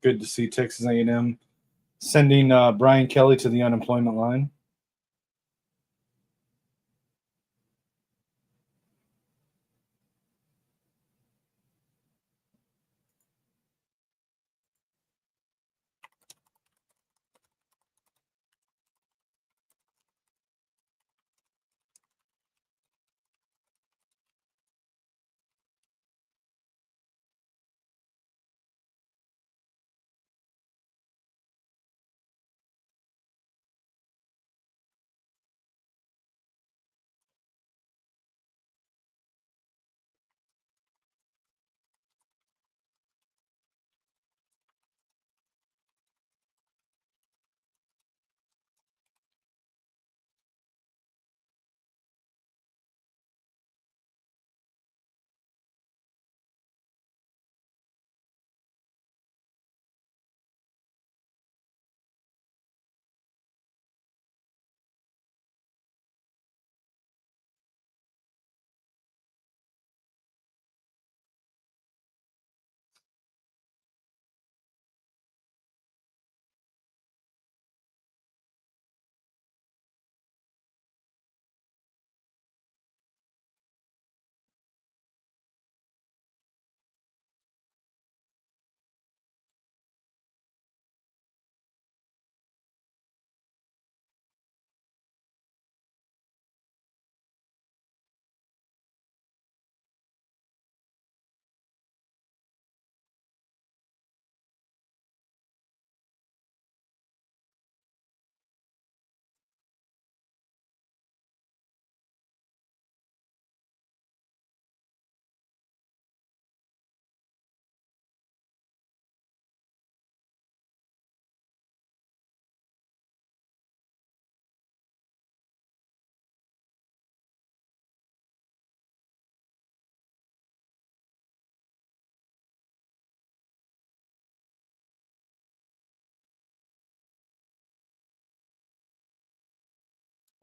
Good to see Texas A&M sending Brian Kelly to the unemployment line.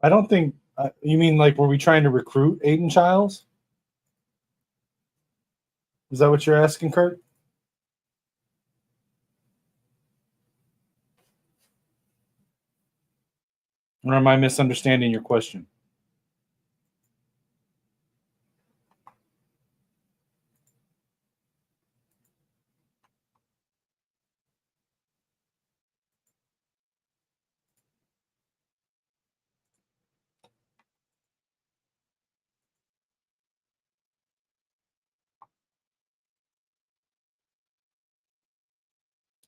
I don't think you mean like were we trying to recruit Aiden Childs? Is that what you're asking, Kurt? Or am I misunderstanding your question?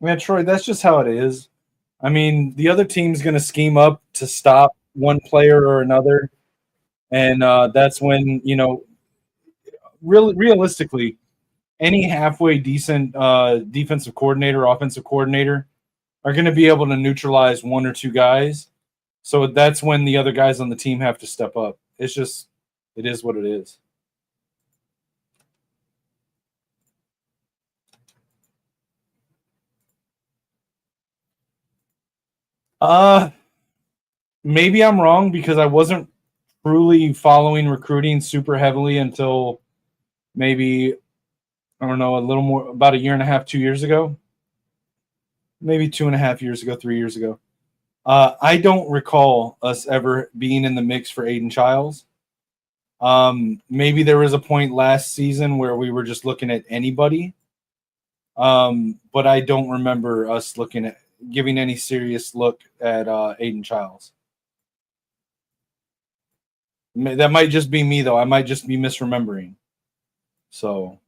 Man, Troy, that's just how it is. I mean, the other team's going to scheme up to stop one player or another, and that's when really realistically, any halfway decent defensive coordinator, offensive coordinator are going to be able to neutralize one or two guys. So that's when the other guys on the team have to step up. It's just, it is what it is. Uh, Maybe I'm wrong because I wasn't truly following recruiting super heavily until maybe, I don't know, a little more, about a year and a half, 2 years ago, maybe 2.5 years ago, 3 years ago. I don't recall us ever being in the mix for Aiden Childs. Maybe there was a point last season where we were just looking at anybody, but I don't remember us looking at giving any serious look at Aiden Childs. That might just be me, though. I might just be misremembering. So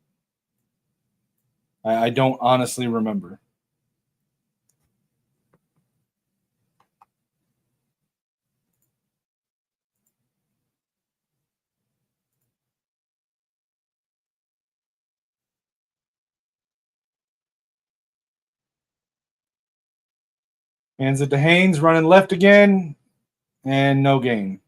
I don't honestly remember. Hands it to Haynes, running left again, and no gain.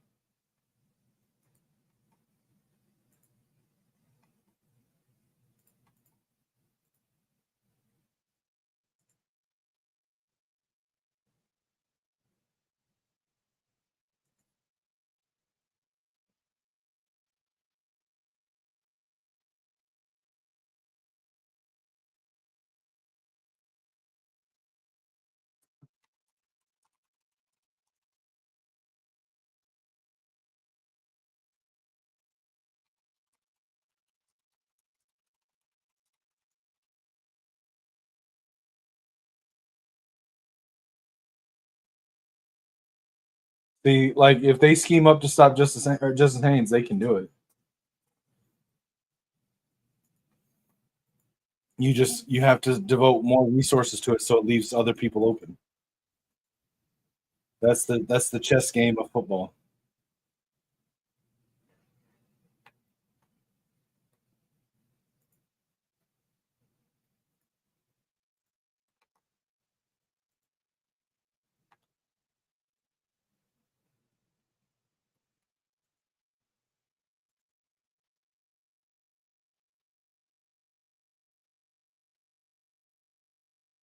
Like if they scheme up to stop Justice Haynes, they can do it. You have to devote more resources to it so it leaves other people open. That's the chess game of football.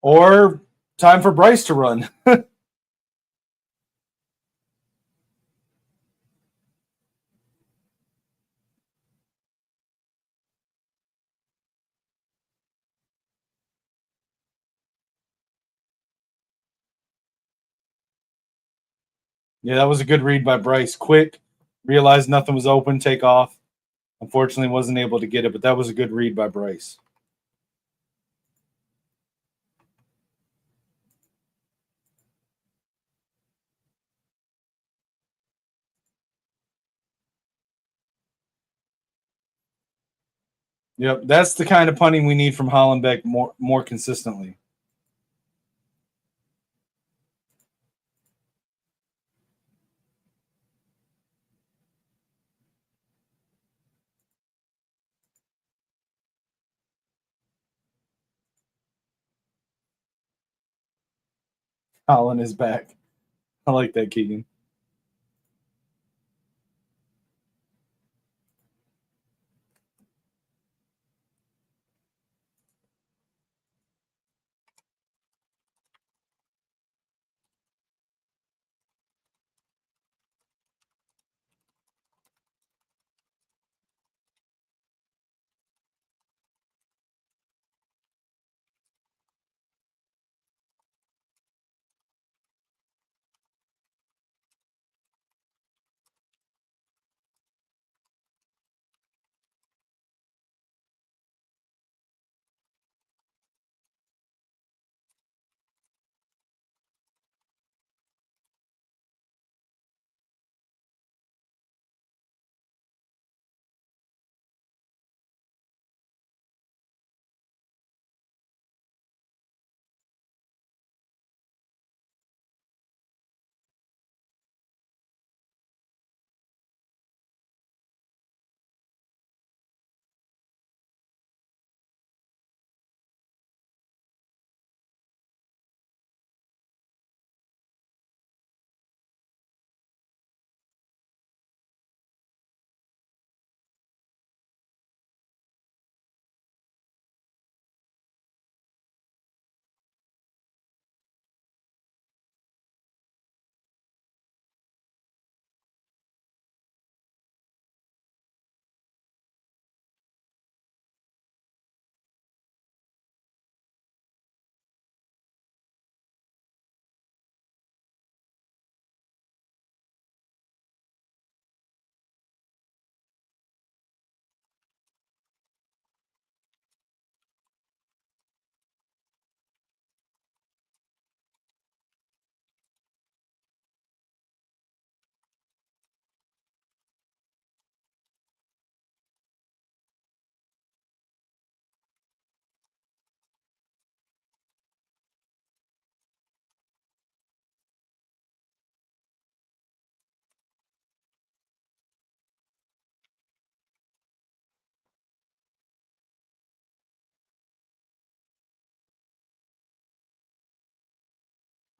Or time for Bryce to run. Yeah, that was a good read by Bryce. Quick, realized nothing was open, take off. Unfortunately, wasn't able to get it, but that was a good read by Bryce. Yep, that's the kind of punting we need from Hollenbeck more consistently. Holland is back. I like that, Keegan.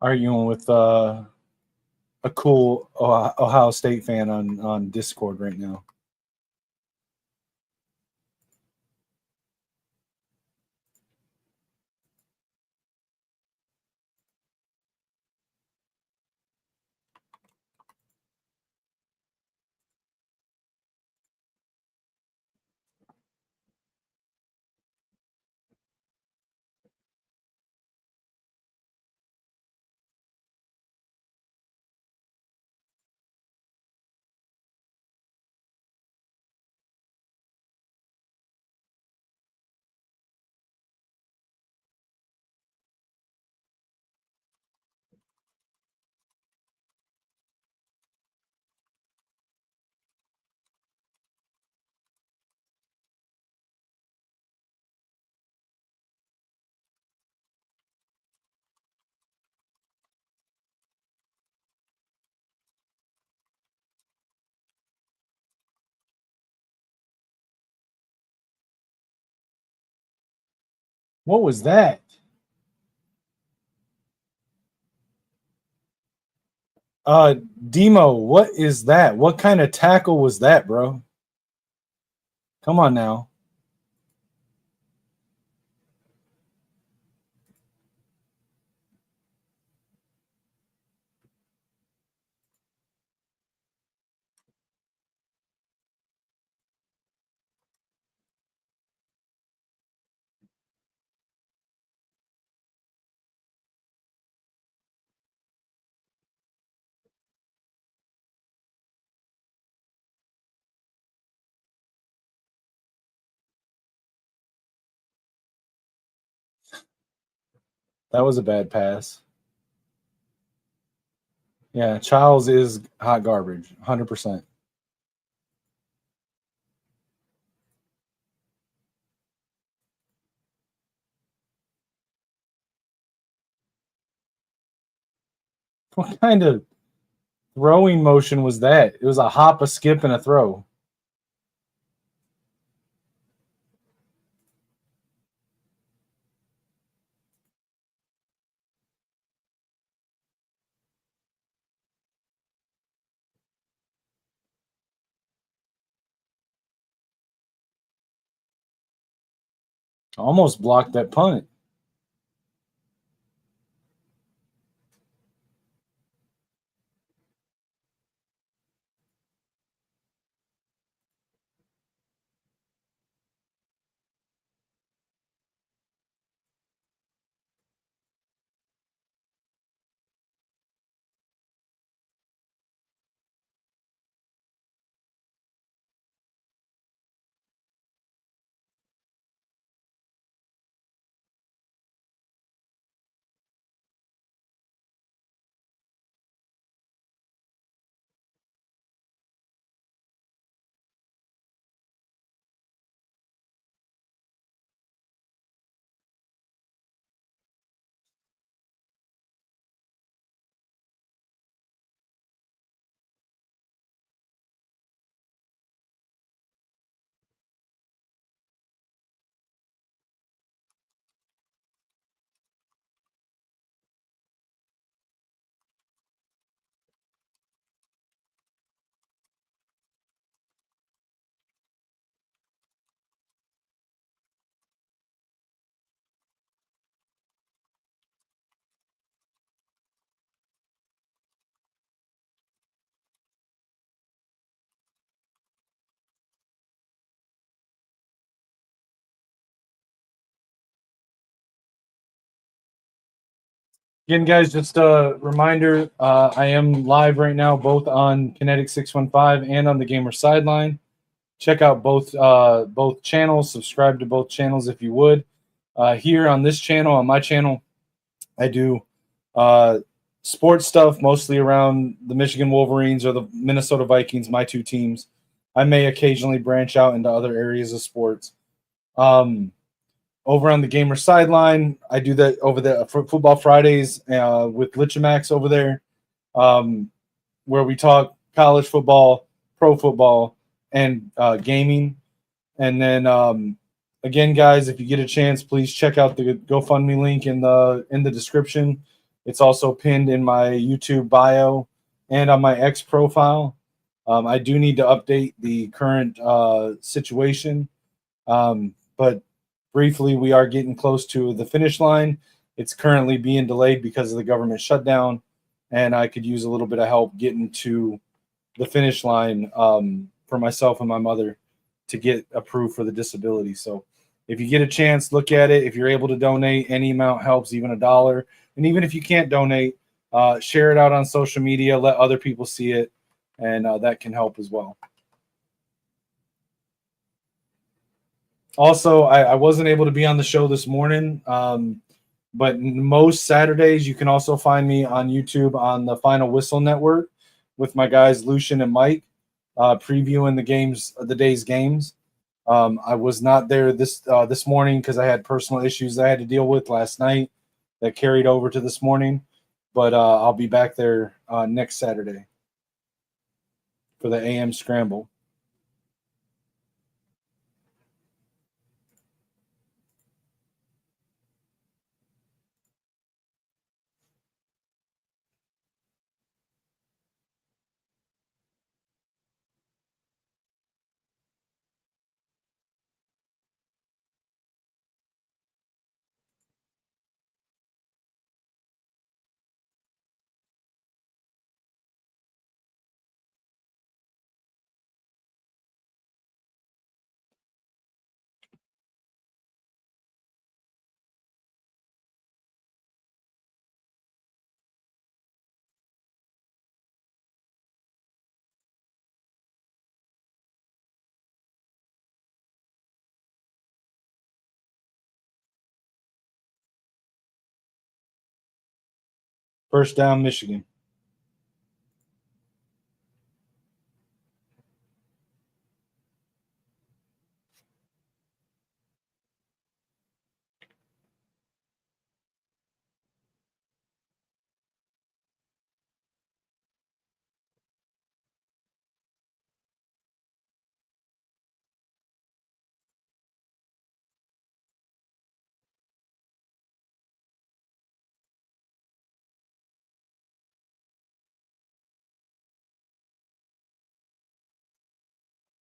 Arguing with a cool Ohio State fan on Discord right now. What was that? Demo, what is that? What kind of tackle was that, bro? Come on now. That was a bad pass. Yeah, Charles is hot garbage, 100%. What kind of throwing motion was that? It was a hop, a skip, and a throw. Almost blocked that punt. Again, guys, just a reminder, I am live right now, both on Kinetik 615 and on the Gamer Sideline. Check out both channels. Subscribe to both channels if you would. Here on this channel, on my channel, I do sports stuff, mostly around the Michigan Wolverines or the Minnesota Vikings, my two teams. I may occasionally branch out into other areas of sports. Over on the Gamer Sideline, I do that over the Football Fridays with Lichamax over there, where we talk college football, pro football, and gaming. And then again, guys, if you get a chance, please check out the GoFundMe link in the description. It's also pinned in my YouTube bio and on my X profile. I do need to update the current situation, but briefly, we are getting close to the finish line. It's currently being delayed because of the government shutdown, and I could use a little bit of help getting to the finish line for myself and my mother to get approved for the disability. So if you get a chance, look at it. If you're able to donate, any amount helps, even $1. And even if you can't donate, share it out on social media, let other people see it, and that can help as well. Also, I wasn't able to be on the show this morning, but most Saturdays you can also find me on YouTube on the Final Whistle Network with my guys Lucian and Mike, previewing the day's games. I was not there this morning because I had personal issues that I had to deal with last night that carried over to this morning, but I'll be back there next Saturday for the AM Scramble. First down, Michigan.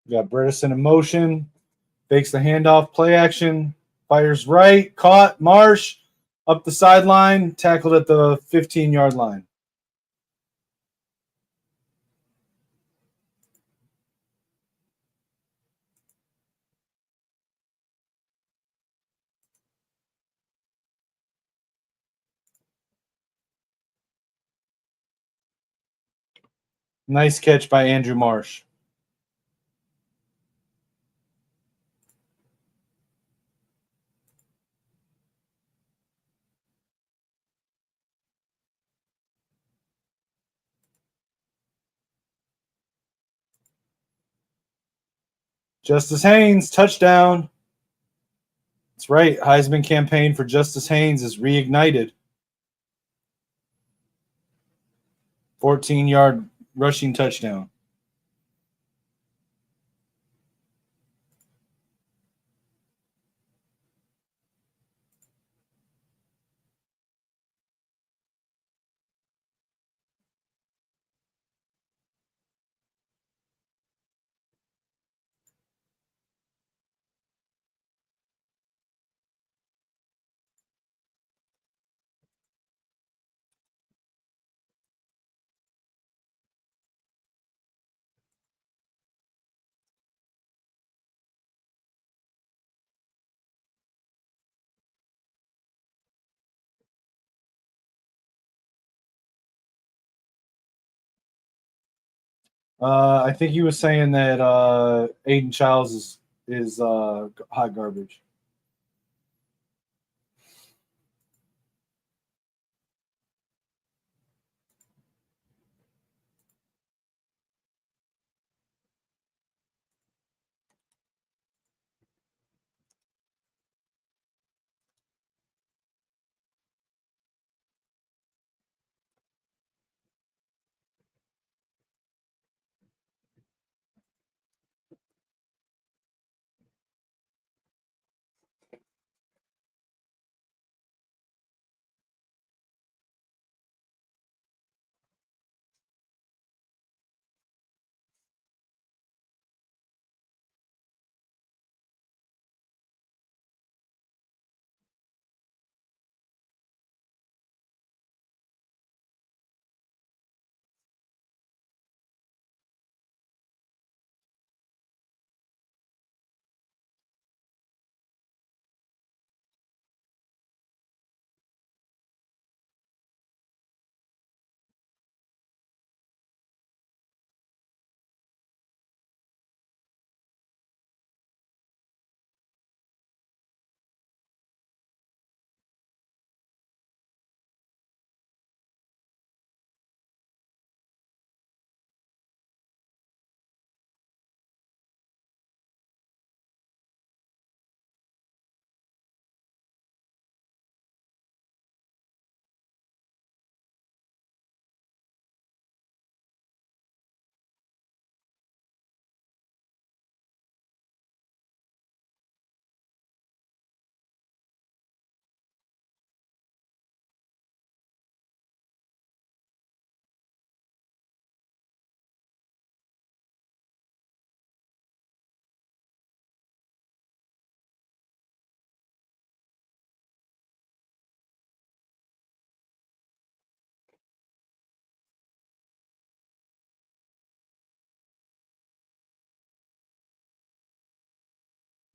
We got Bredesen in motion. Fakes the handoff, play action, fires right, caught, Marsh, up the sideline, tackled at the 15-yard line. Nice catch by Andrew Marsh. Justice Haynes, touchdown. That's right. Heisman campaign for Justice Haynes is reignited. 14-yard rushing touchdown. I think he was saying that Aiden Childs is hot garbage.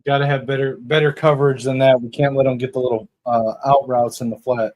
Got to have better coverage than that. We can't let them get the little out routes in the flat.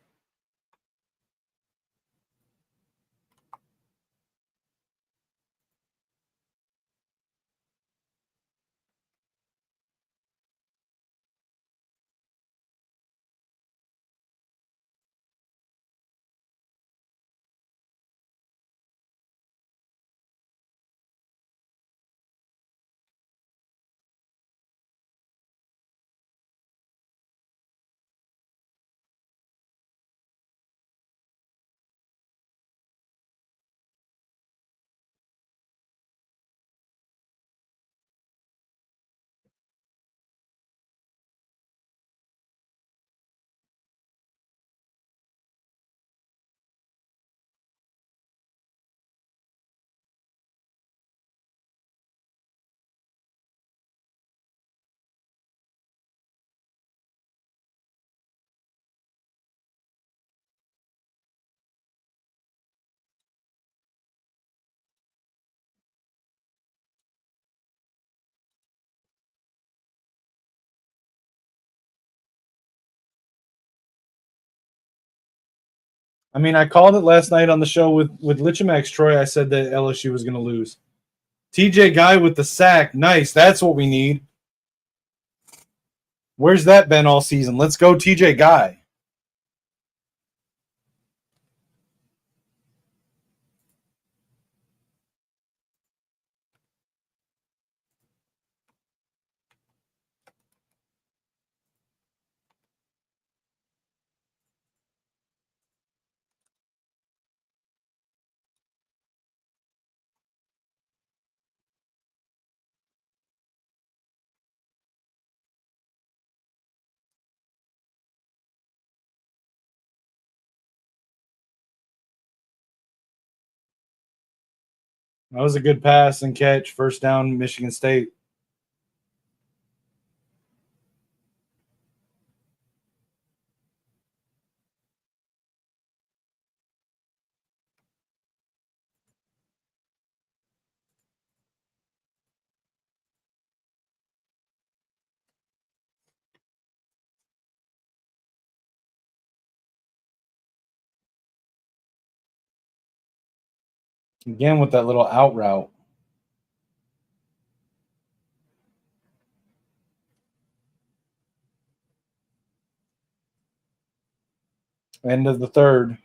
I mean, I called it last night on the show with Lichimax Troy. I said that LSU was going to lose. TJ Guy with the sack. Nice. That's what we need. Where's that been all season? Let's go, TJ Guy. That was a good pass and catch. First down, Michigan State. Again with that little out route. End of the third.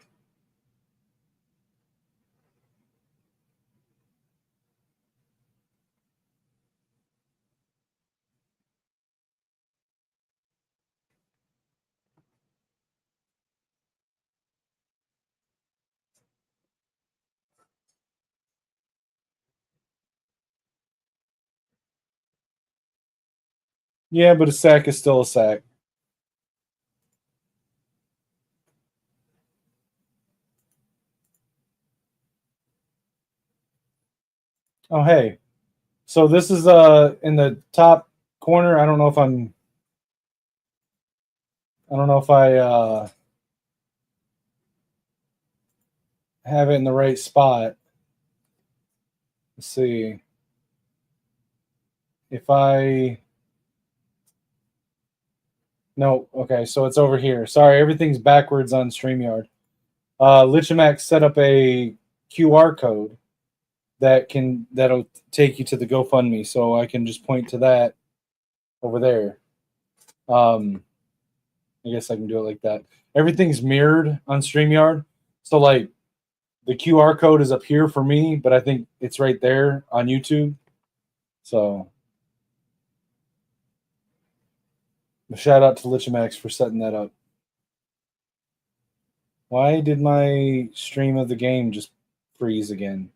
Yeah, but a sack is still a sack. Oh, hey. So this is in the top corner. I don't know if I have it in the right spot. Let's see. If I No, okay, so it's over here. Sorry, everything's backwards on StreamYard. Lichimax set up a QR code that'll take you to the GoFundMe, so I can just point to that over there. I guess I can do it like that. Everything's mirrored on StreamYard, so like the QR code is up here for me, but I think it's right there on YouTube. So a shout out to Lichimax for setting that up. Why did my stream of the game just freeze again?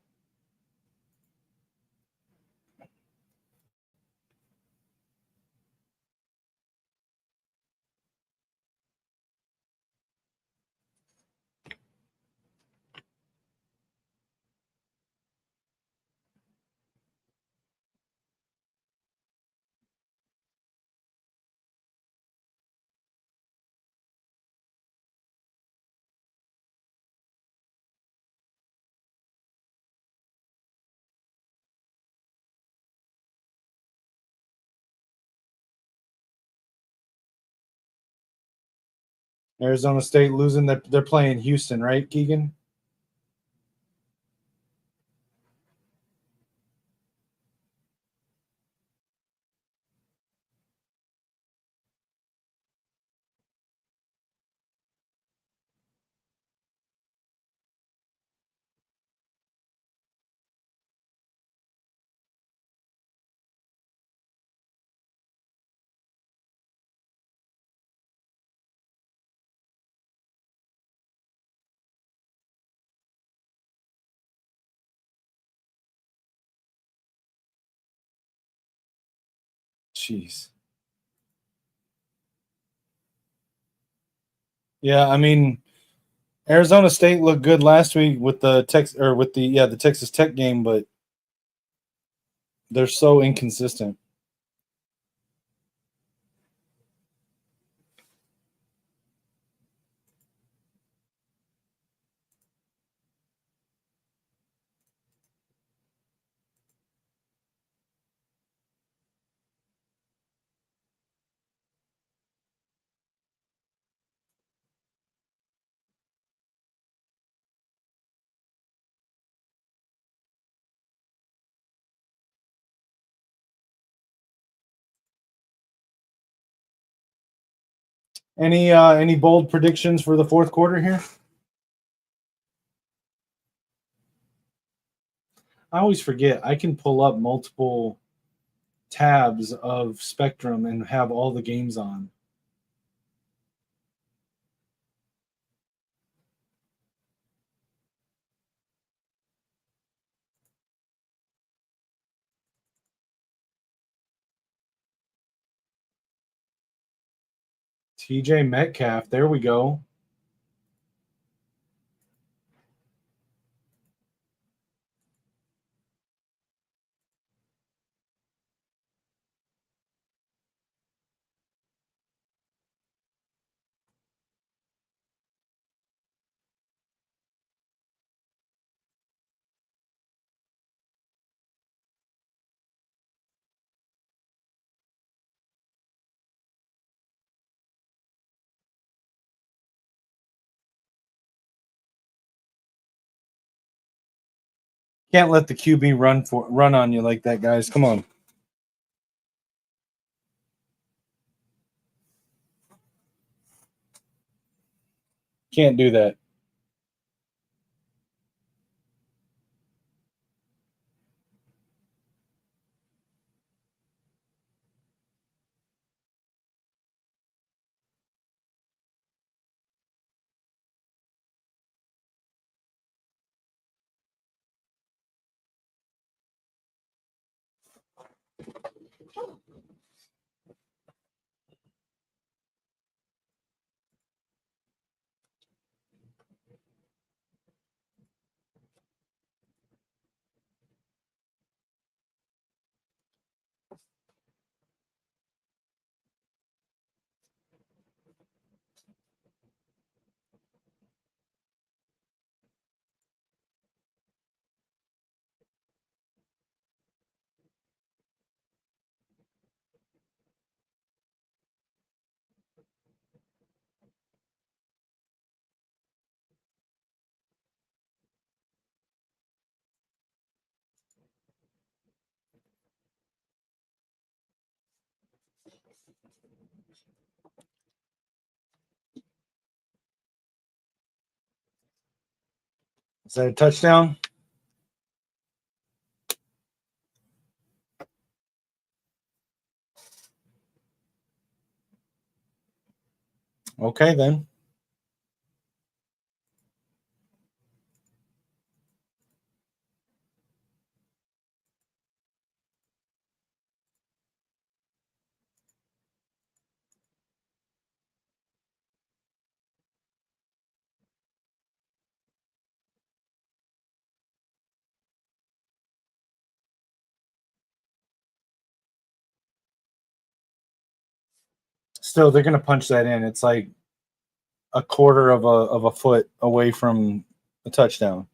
Arizona State losing. They're playing Houston, right, Keegan? Jeez. Yeah, I mean, Arizona State looked good last week with the the Texas Tech game, but they're so inconsistent. Any bold predictions for the fourth quarter here? I always forget I can pull up multiple tabs of Spectrum and have all the games on. TJ Metcalf, there we go. Can't let the QB run on you like that, guys. Come on. Can't do that. Is that a touchdown? Okay, then. Still, they're going to punch that in. It's like a quarter of a foot away from a touchdown.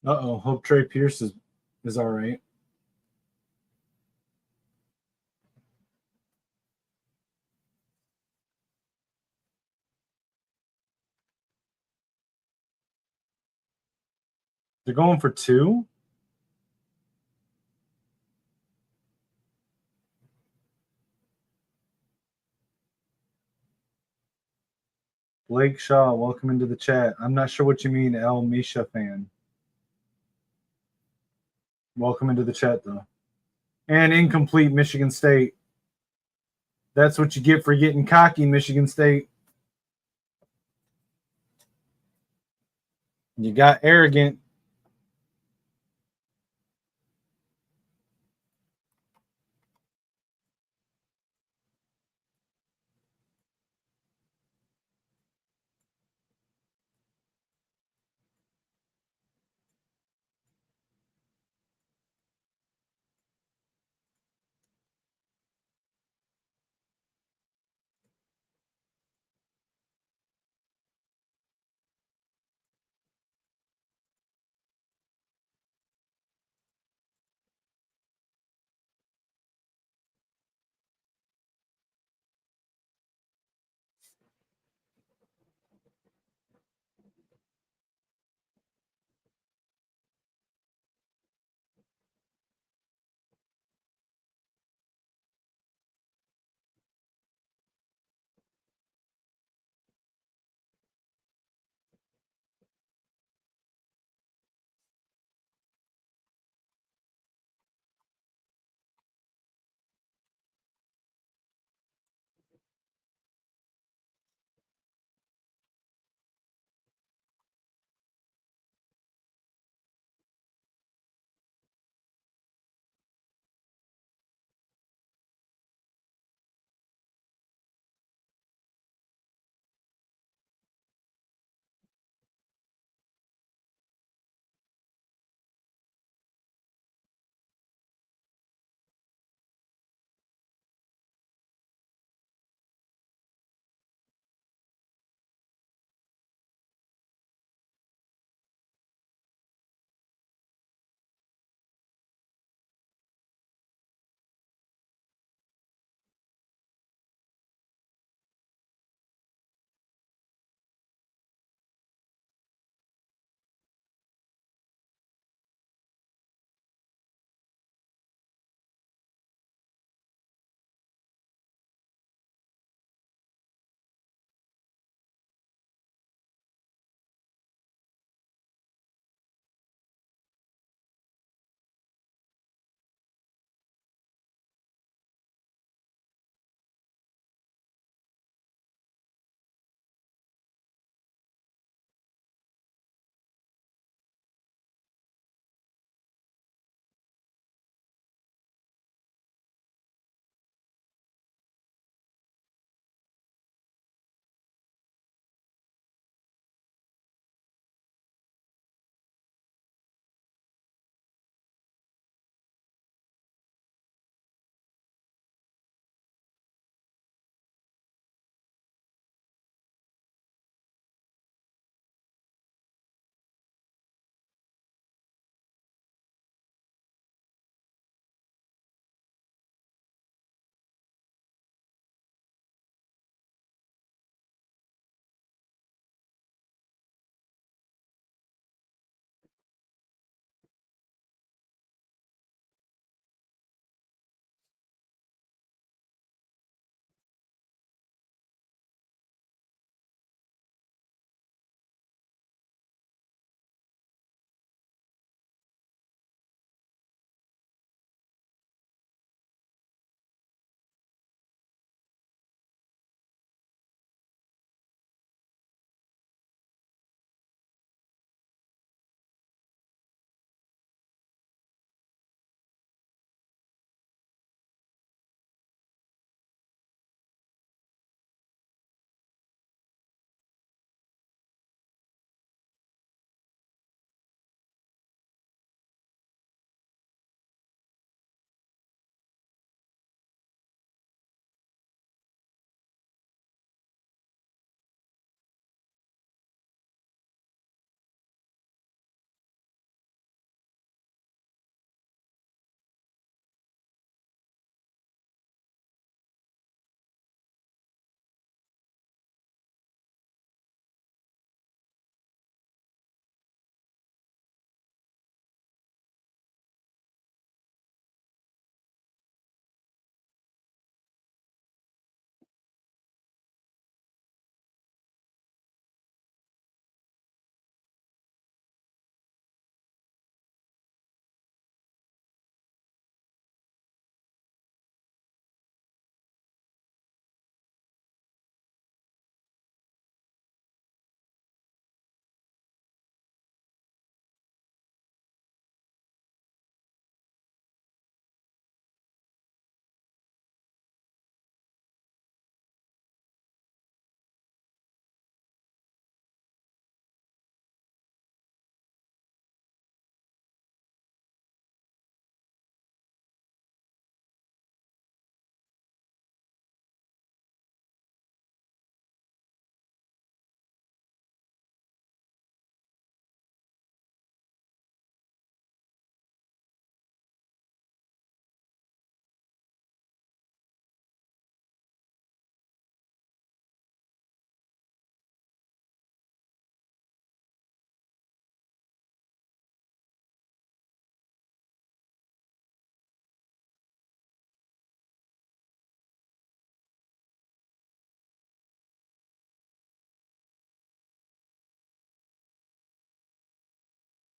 Uh-oh. Hope Trey Pierce is all right. They're going for 2. Blake Shaw, welcome into the chat. I'm not sure what you mean, El Misha fan. Welcome into the chat, though. And incomplete, Michigan State. That's what you get for getting cocky, Michigan State. You got arrogant.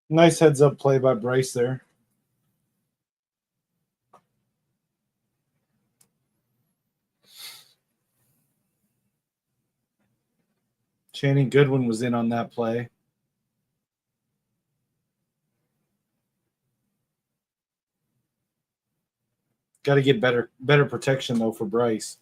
Nice heads up play by Bryce there. Channing Goodwin was in on that play. Got to get better protection though for Bryce.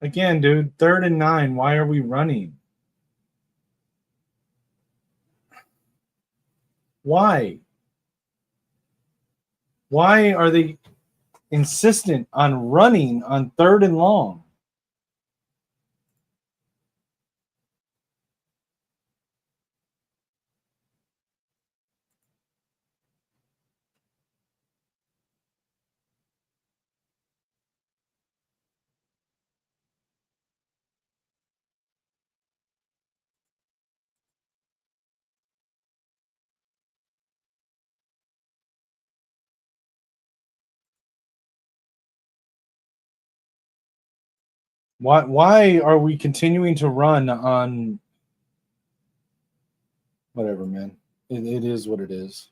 Again, dude, 3rd and 9. Why are we running? Why? Why are they insistent on running on 3rd and long? Why are we continuing to run on whatever, man? It is what it is.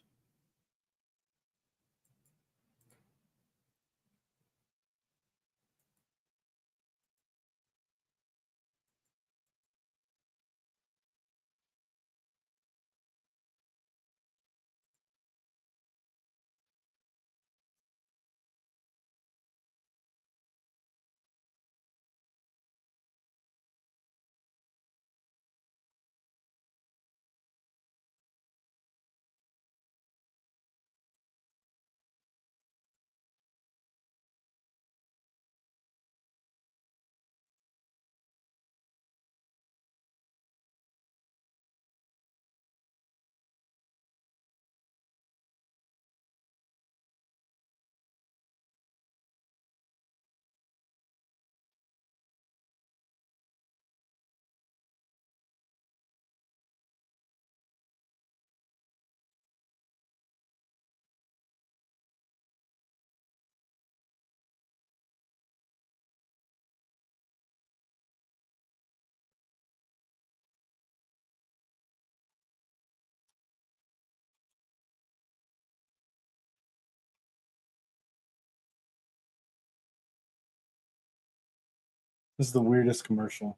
This is the weirdest commercial.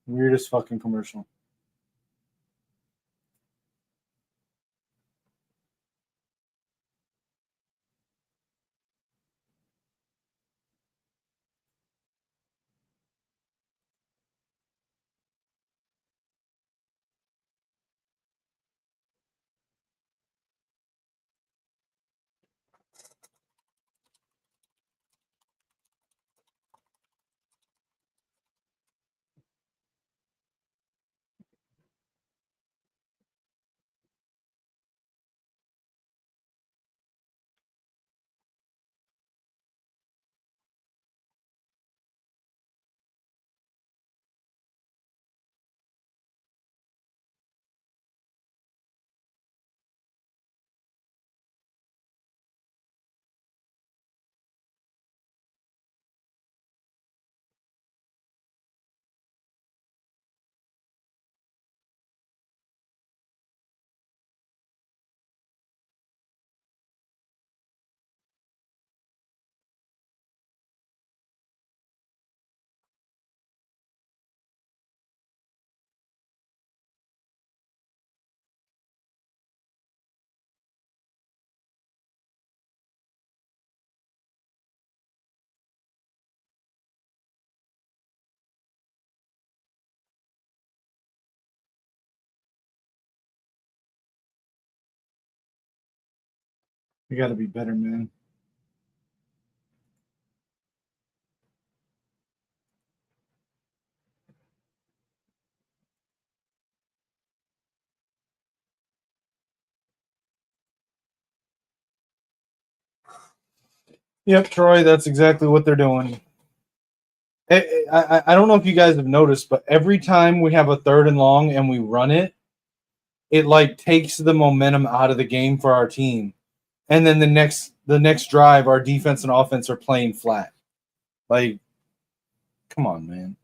Weirdest fucking commercial. We got to be better, man. Yep, Troy, that's exactly what they're doing. I don't know if you guys have noticed, but every time we have a third and long and we run it, it like takes the momentum out of the game for our team. And then the next drive, our defense and offense are playing flat. Like, come on, man.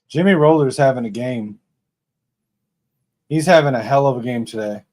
Jimmy Roller's having a game. He's having a hell of a game today.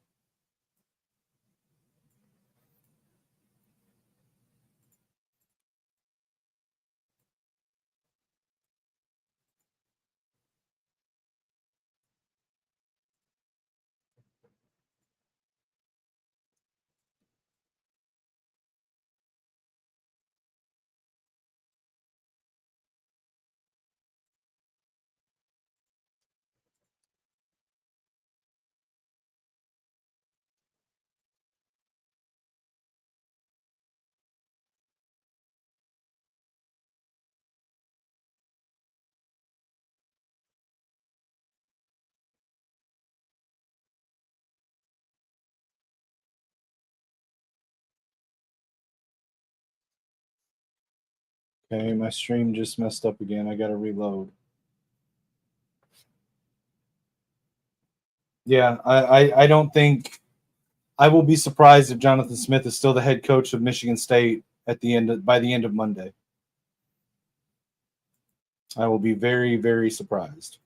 Okay, my stream just messed up again. I got to reload. Yeah, I don't think I will be surprised if Jonathan Smith is still the head coach of Michigan State by the end of Monday. I will be very, very surprised.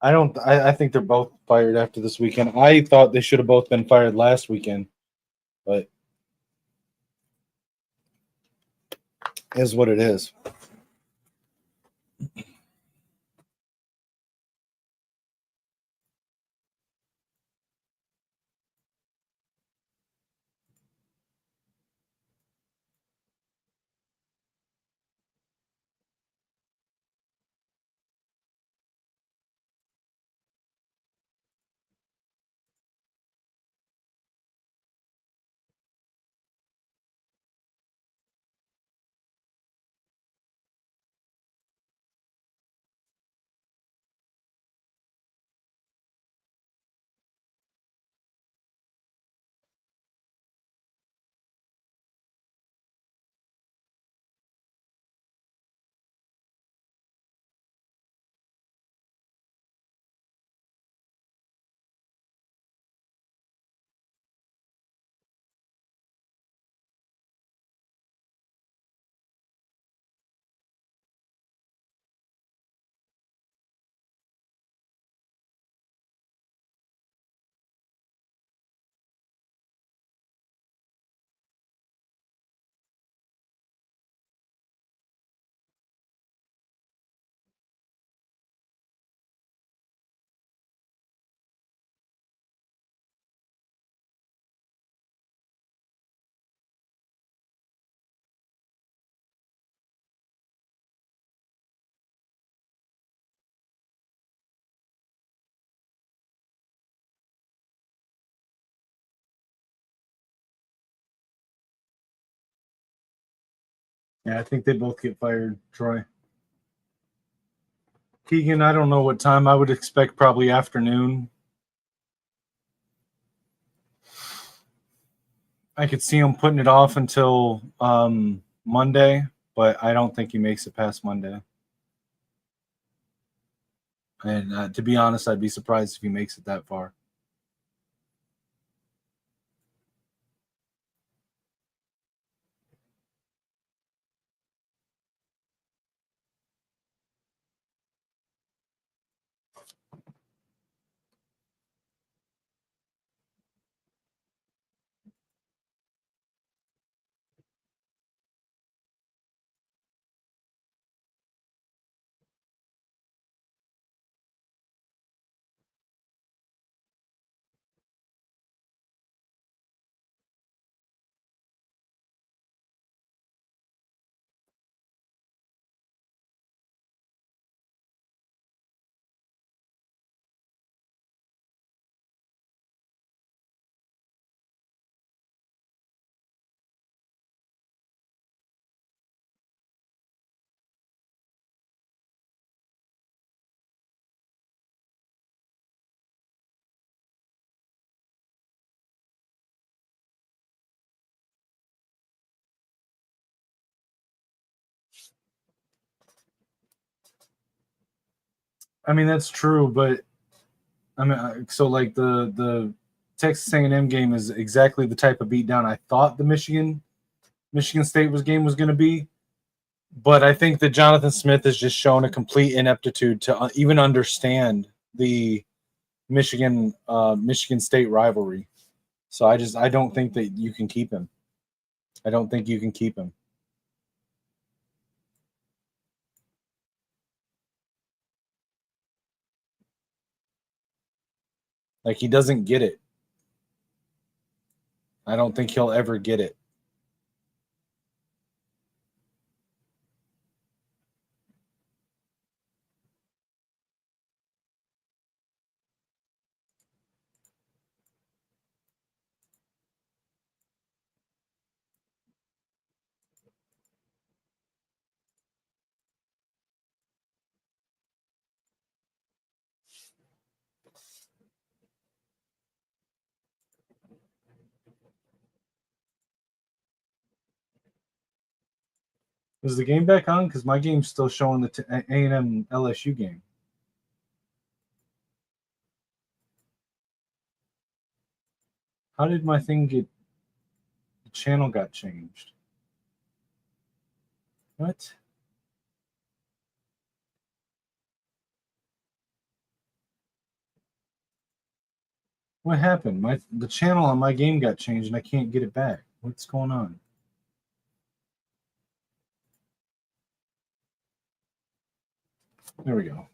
I don't. I think they're both fired after this weekend. I thought they should have both been fired last weekend, but is what it is. Yeah, I think they both get fired, Troy. Keegan, I don't know what time. I would expect probably afternoon. I could see him putting it off until Monday, but I don't think he makes it past Monday. And to be honest, I'd be surprised if he makes it that far. I mean, that's true, but I mean, so like the Texas A&M game is exactly the type of beatdown I thought the Michigan State game was going to be. But I think that Jonathan Smith has just shown a complete ineptitude to even understand the Michigan State rivalry. So I don't think that you can keep him. I don't think you can keep him. Like he doesn't get it. I don't think he'll ever get it. Is the game back on? Because my game's still showing the A&M LSU game. How did my thing get? The channel got changed. What? What happened? The channel on my game got changed and I can't get it back. What's going on? There we go.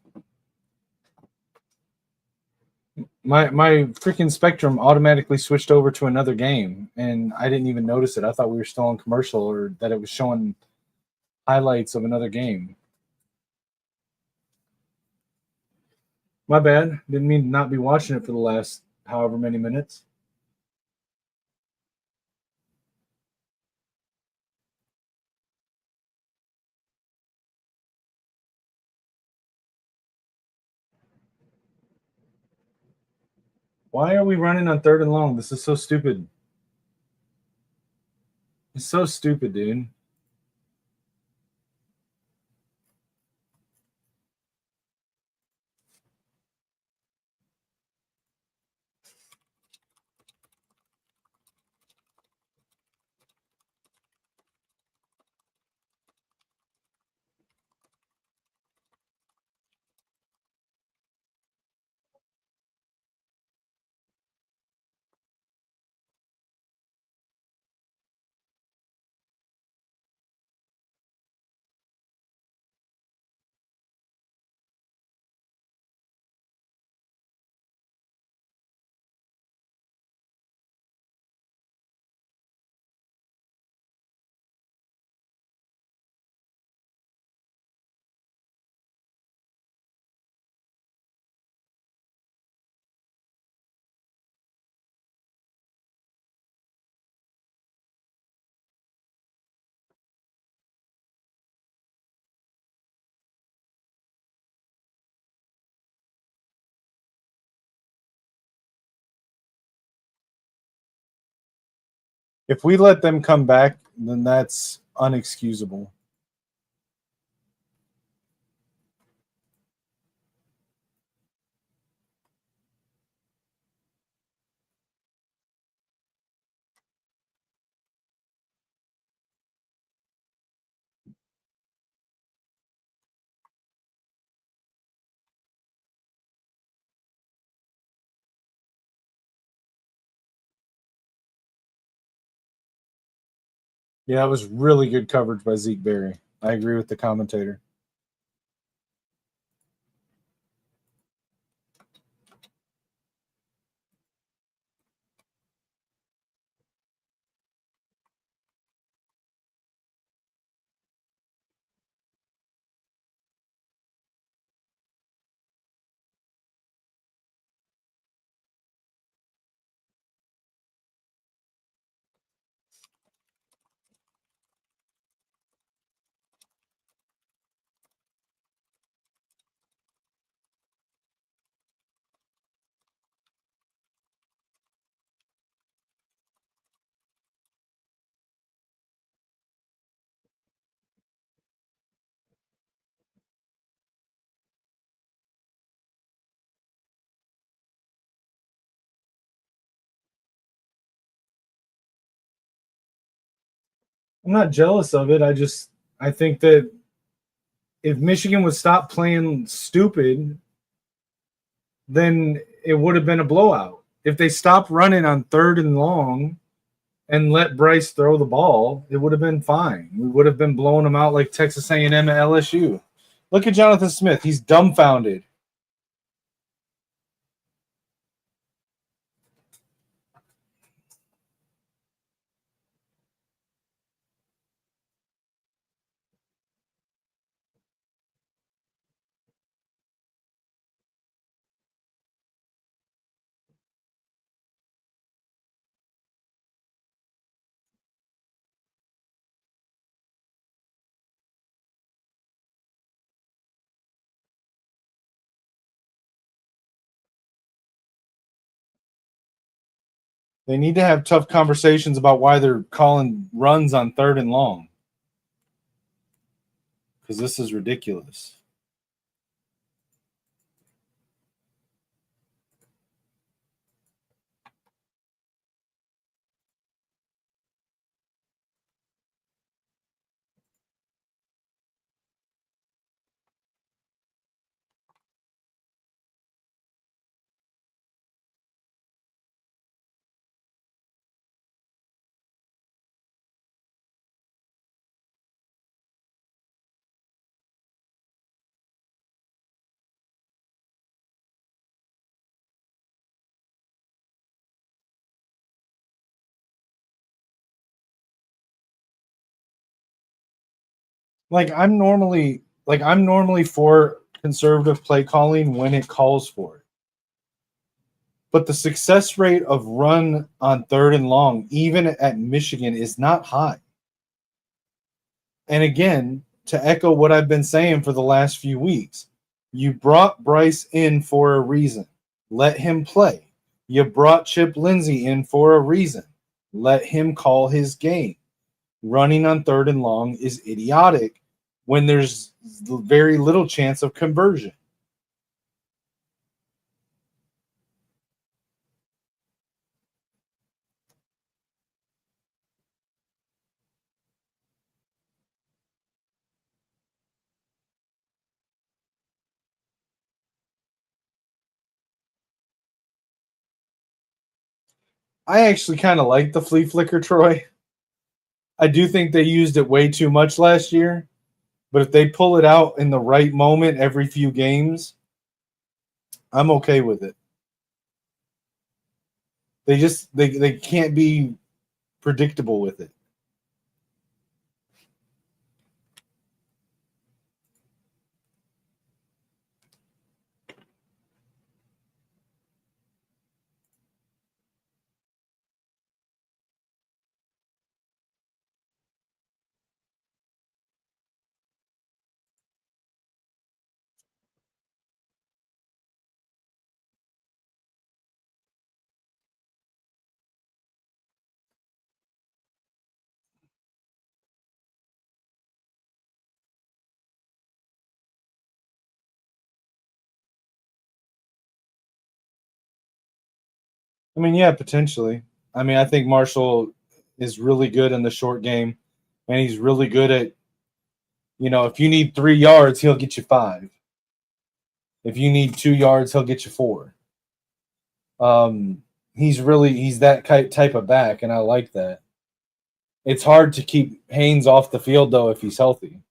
My freaking Spectrum automatically switched over to another game and I didn't even notice it. I thought we were still on commercial or that it was showing highlights of another game. My bad. Didn't mean to not be watching it for the last however many minutes. Why are we running on 3rd and long? This is so stupid. It's so stupid, dude. If we let them come back, then that's unexcusable. Yeah, it was really good coverage by Zeke Berry. I agree with the commentator. I'm not jealous of it. I think that if Michigan would stop playing stupid, then it would have been a blowout. If they stopped running on 3rd and long and let Bryce throw the ball, it would have been fine. We would have been blowing them out like Texas A&M at LSU. Look at Jonathan Smith. He's dumbfounded. They need to have tough conversations about why they're calling runs on 3rd and long. Because this is ridiculous. I'm normally for conservative play calling when it calls for it. But the success rate of run on 3rd and long, even at Michigan, is not high. And again, to echo what I've been saying for the last few weeks, you brought Bryce in for a reason. Let him play. You brought Chip Lindsey in for a reason. Let him call his game. Running on 3rd and long is idiotic when there's very little chance of conversion. I actually kind of like the flea flicker, Troy. I do think they used it way too much last year, but if they pull it out in the right moment every few games, I'm okay with it. They can't be predictable with it. I mean, yeah, potentially. I mean, I think Marshall is really good in the short game, and he's really good at, if you need 3 yards, he'll get you 5. If you need 2 yards, he'll get you 4. He's that type of back, and I like that. It's hard to keep Haynes off the field, though, if he's healthy.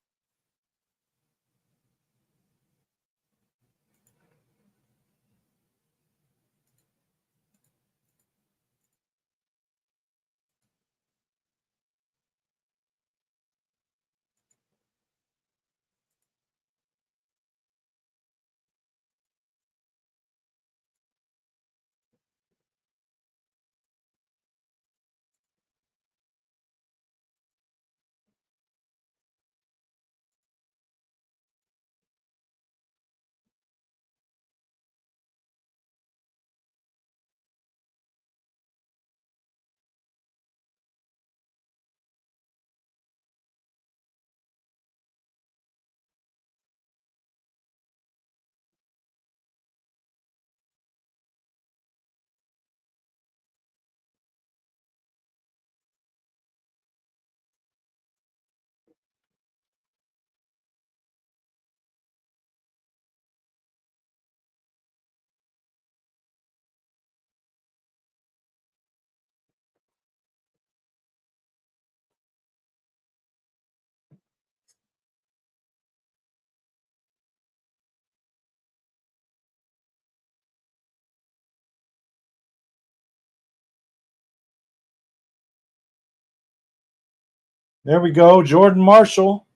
There we go, Jordan Marshall.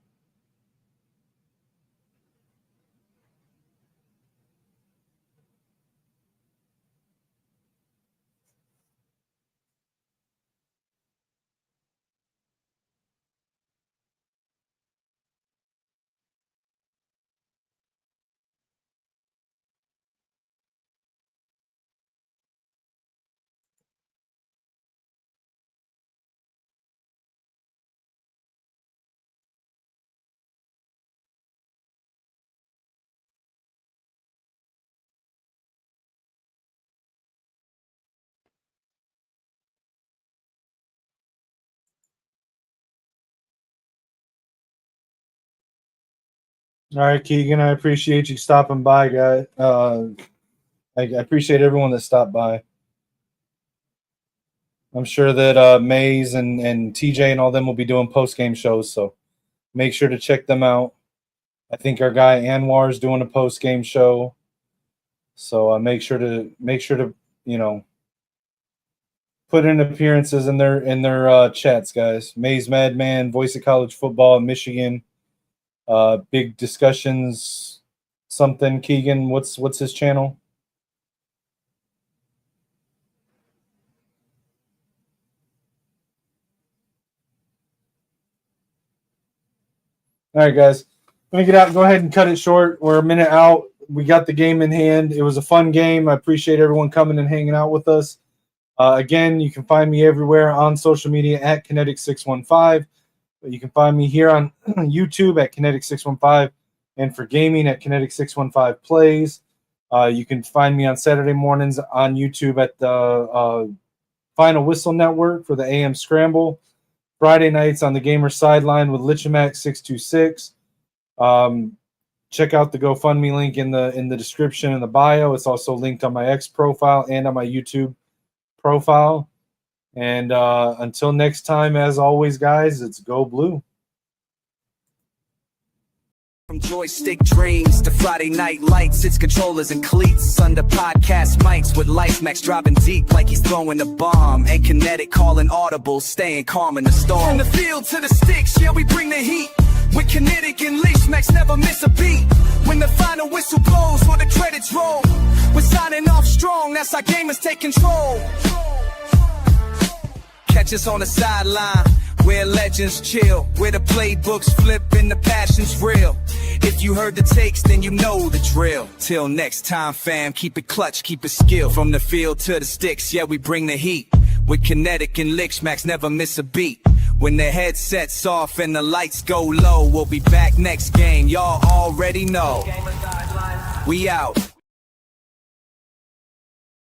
All right, Keegan, I appreciate you stopping by, guy. I appreciate everyone that stopped by. I'm sure that Maze and TJ and all them will be doing post-game shows, so make sure to check them out. I think our guy Anwar is doing a post-game show, so make sure to put in appearances in their chats, guys. Maze Madman, Voice of College Football in Michigan. Big discussions, something. Keegan, what's his channel? All right, guys, let me get out. Go ahead and cut it short. We're a minute out. We got the game in hand. It was a fun game. I appreciate everyone coming and hanging out with us. Again, you can find me everywhere on social media at Kinetik615. You can find me here on YouTube at Kinetik615, and for gaming at Kinetik615 Plays. You can find me on Saturday mornings on YouTube at the Final Whistle Network for the AM Scramble. Friday nights on the Gamer Sideline with Lichamac626. Check out the GoFundMe link in the description and the bio. It's also linked on my X profile and on my YouTube profile. And until next time, as always, guys, it's Go Blue. From joystick dreams to Friday night lights, it's controllers and cleats under podcast mics with Life Max dropping deep like he's throwing a bomb, and Kinetik calling audible, staying calm in the storm. From the field to the sticks, yeah, we bring the heat. With Kinetik and Leash Max, never miss a beat. When the final whistle blows or the credits roll, we're signing off strong, that's how gamers take control. Catch us on the sideline, where legends chill, where the playbooks flip and the passion's real. If you heard the takes, then you know the drill. Till next time, fam, keep it clutch, keep it skill. From the field to the sticks, yeah, we bring the heat. With Kinetik and Lichmax, never miss a beat. When the headset's off and the lights go low, we'll be back next game, y'all already know. We out.